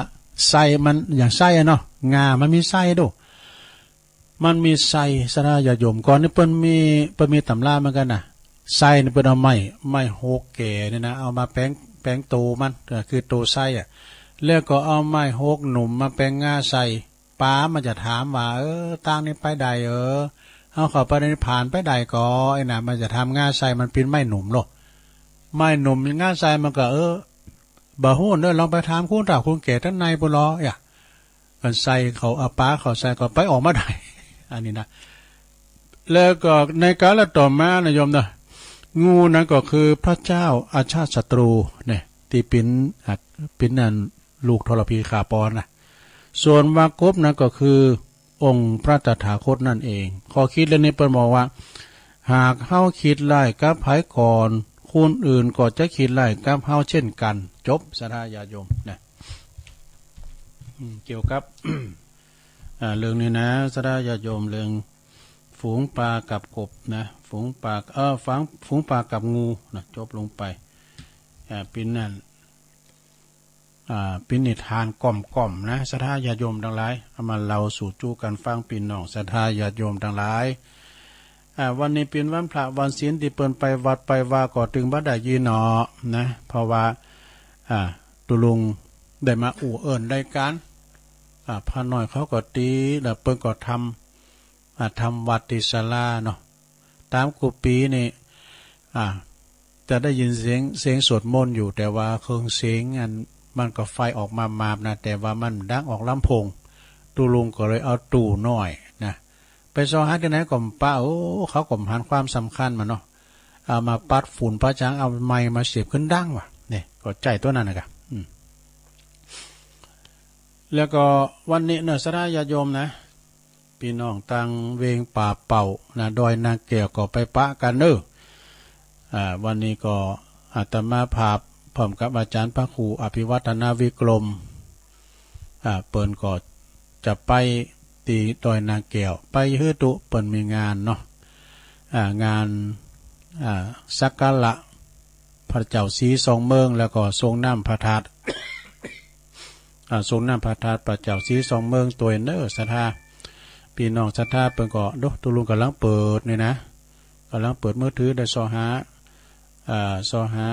ไส้มันอย่างไส้เนาะงามันมีไส้ด้วยมันมีไส้สระยาโยมก่อนนี่เปิ้นมีตำราเหมือนกันนะไส้นี่เปิ้นเอาไม้โฮกแก่นี่นะเอามาแป้งโตมันคือโตไส้แล้วก็เอาไม้โฮกหนุ่มมาแป้งงาใส่ป้ามันจะถามว่าตางนี่ไปใดเอาเข้าไปในผ่านไปใดก็ไอ้น่ะมันจะทำงาใส่มันเป็นไม้หนุ่มหรอกไม้หนุ่มงาใส่มันก็บ่ฮู้เด้อลองไปถามคุณเฒ่าคุณแก่ท่านในบ่รอกันใส่เขาเอาป้าเขาใส่ก็ไปออกมาได้อันนี้นะแล้วก็ในกาลต่อมานะโยมนะงูนั้นก็คือพระเจ้าอาชาติศัตรูเนี่ยที่เป็นนั่นลูกทรพีขาปอนนะส่วนวากบนั้นก็คือองค์พระตถาคตนั่นเองข้อคิดเรื่องนี้เปิ้นบอกว่าหากเฮาคิดไล่กับไผก่อนคนอื่นก็จะคิดไล่กับเฮาเช่นกันจบศรัทธาญาติโยมนะเกี่ยวกับ เรื่องนี้นะศรัทธาญาติโยมเรื่องฝูงปลากับกบนะฝูงปลาฝูงปลากับงูนะจบลงไปเป็นนั่นเป็นนิทานกล่อมๆนะศรัทธาญาติโยมทั้งหลายเอามาเล่าสู่จู้กันฟังพี่น้องศรัทธาญาติโยมทั้งหลายวันนี้เป็นวันพระวันศีลที่เปิ้นไปวัดไปว่าก็ถึงบ่ได้ยินเนาะนะเพราะว่าตุลุงได้มาอู่เอิ้นรายการพระน้อยเขาก็ตีแล้วเปิ้นก็ทำวัดที่ศาลาเนาะตามกุปีนี่จะได้ยินเสียงสวดมนต์อยู่แต่ว่าเครื่องเสียงอันมันก็ไฟออกมาๆนะแต่ว่ามันดังออกลำโพงตุลุงก็เลยเอาตู่น้อยนะไปซอหาที่ไหนก็ป้าเขาก็หันความสำคัญมาเนาะเอามาปัดฝุ่นประจังเอาไม้มาเสียบขึ้นดังว่ะเนี่ยก็ใจตัวนั้นนะครับแล้วก็วันนี้เนศราญาโยมนะพี่น้องตังเวงป่าเป่านะดอยนางแก้วก็ไปปะกันวันนี้ก็อาตมาภาพพร้อมกับอาจารย์พระครูอภิวัฒนาวิกรมเปิ้นก็จะไปตีดอยนางแก้วไปฮื้อตุเปิ้นมีงานเนาะงานสักการะพระเจ้าศรีสองเมืองแล้วก็ทรงน้ำพระธาตุทรงน้ำพระธาตุพระเจ้าศรีสองเมืองตัวเนอศรัทธาพี่น้องศรัทธาเปิ้นก็ตุลุงกำลังเปิดนี่นะกำลังเปิดมือถือได้ซอหา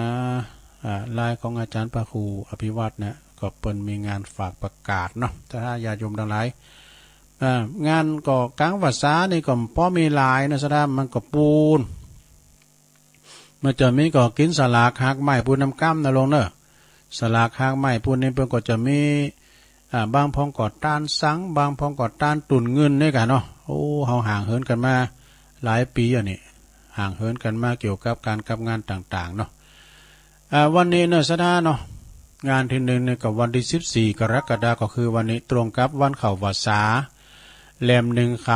ลายของอาจารย์พระครูอภิวัฒน์นะก็เปิ้นมีงานฝากประกาศเนาะถ้าญาติโยมทั้งหลายงานก็กลางวัดสานี่ก็พอมีหลายนะสดามันก็ปูนมันจะมีก็กินสลากหักไม้ปูนน้ำก้ำนะลงเนอะสลากหักไม้ปูนนี่เพิ่นก็จะมีบางพองกอดต้านสังบางพองกอดต้านตุนเงินนี่กันเนาะเฮาห่างเหินกันมาหลายปีนี่ห่างเหินกันมาเกี่ยวกับการกับงานต่างๆเนาะวันนี้เนอะสดาเนาะงานที่1เนี่ยกับวันที่14กรกฎาคมก็คือวันนี้ตรงกับวันเข้าพรรษาแรม1 ค่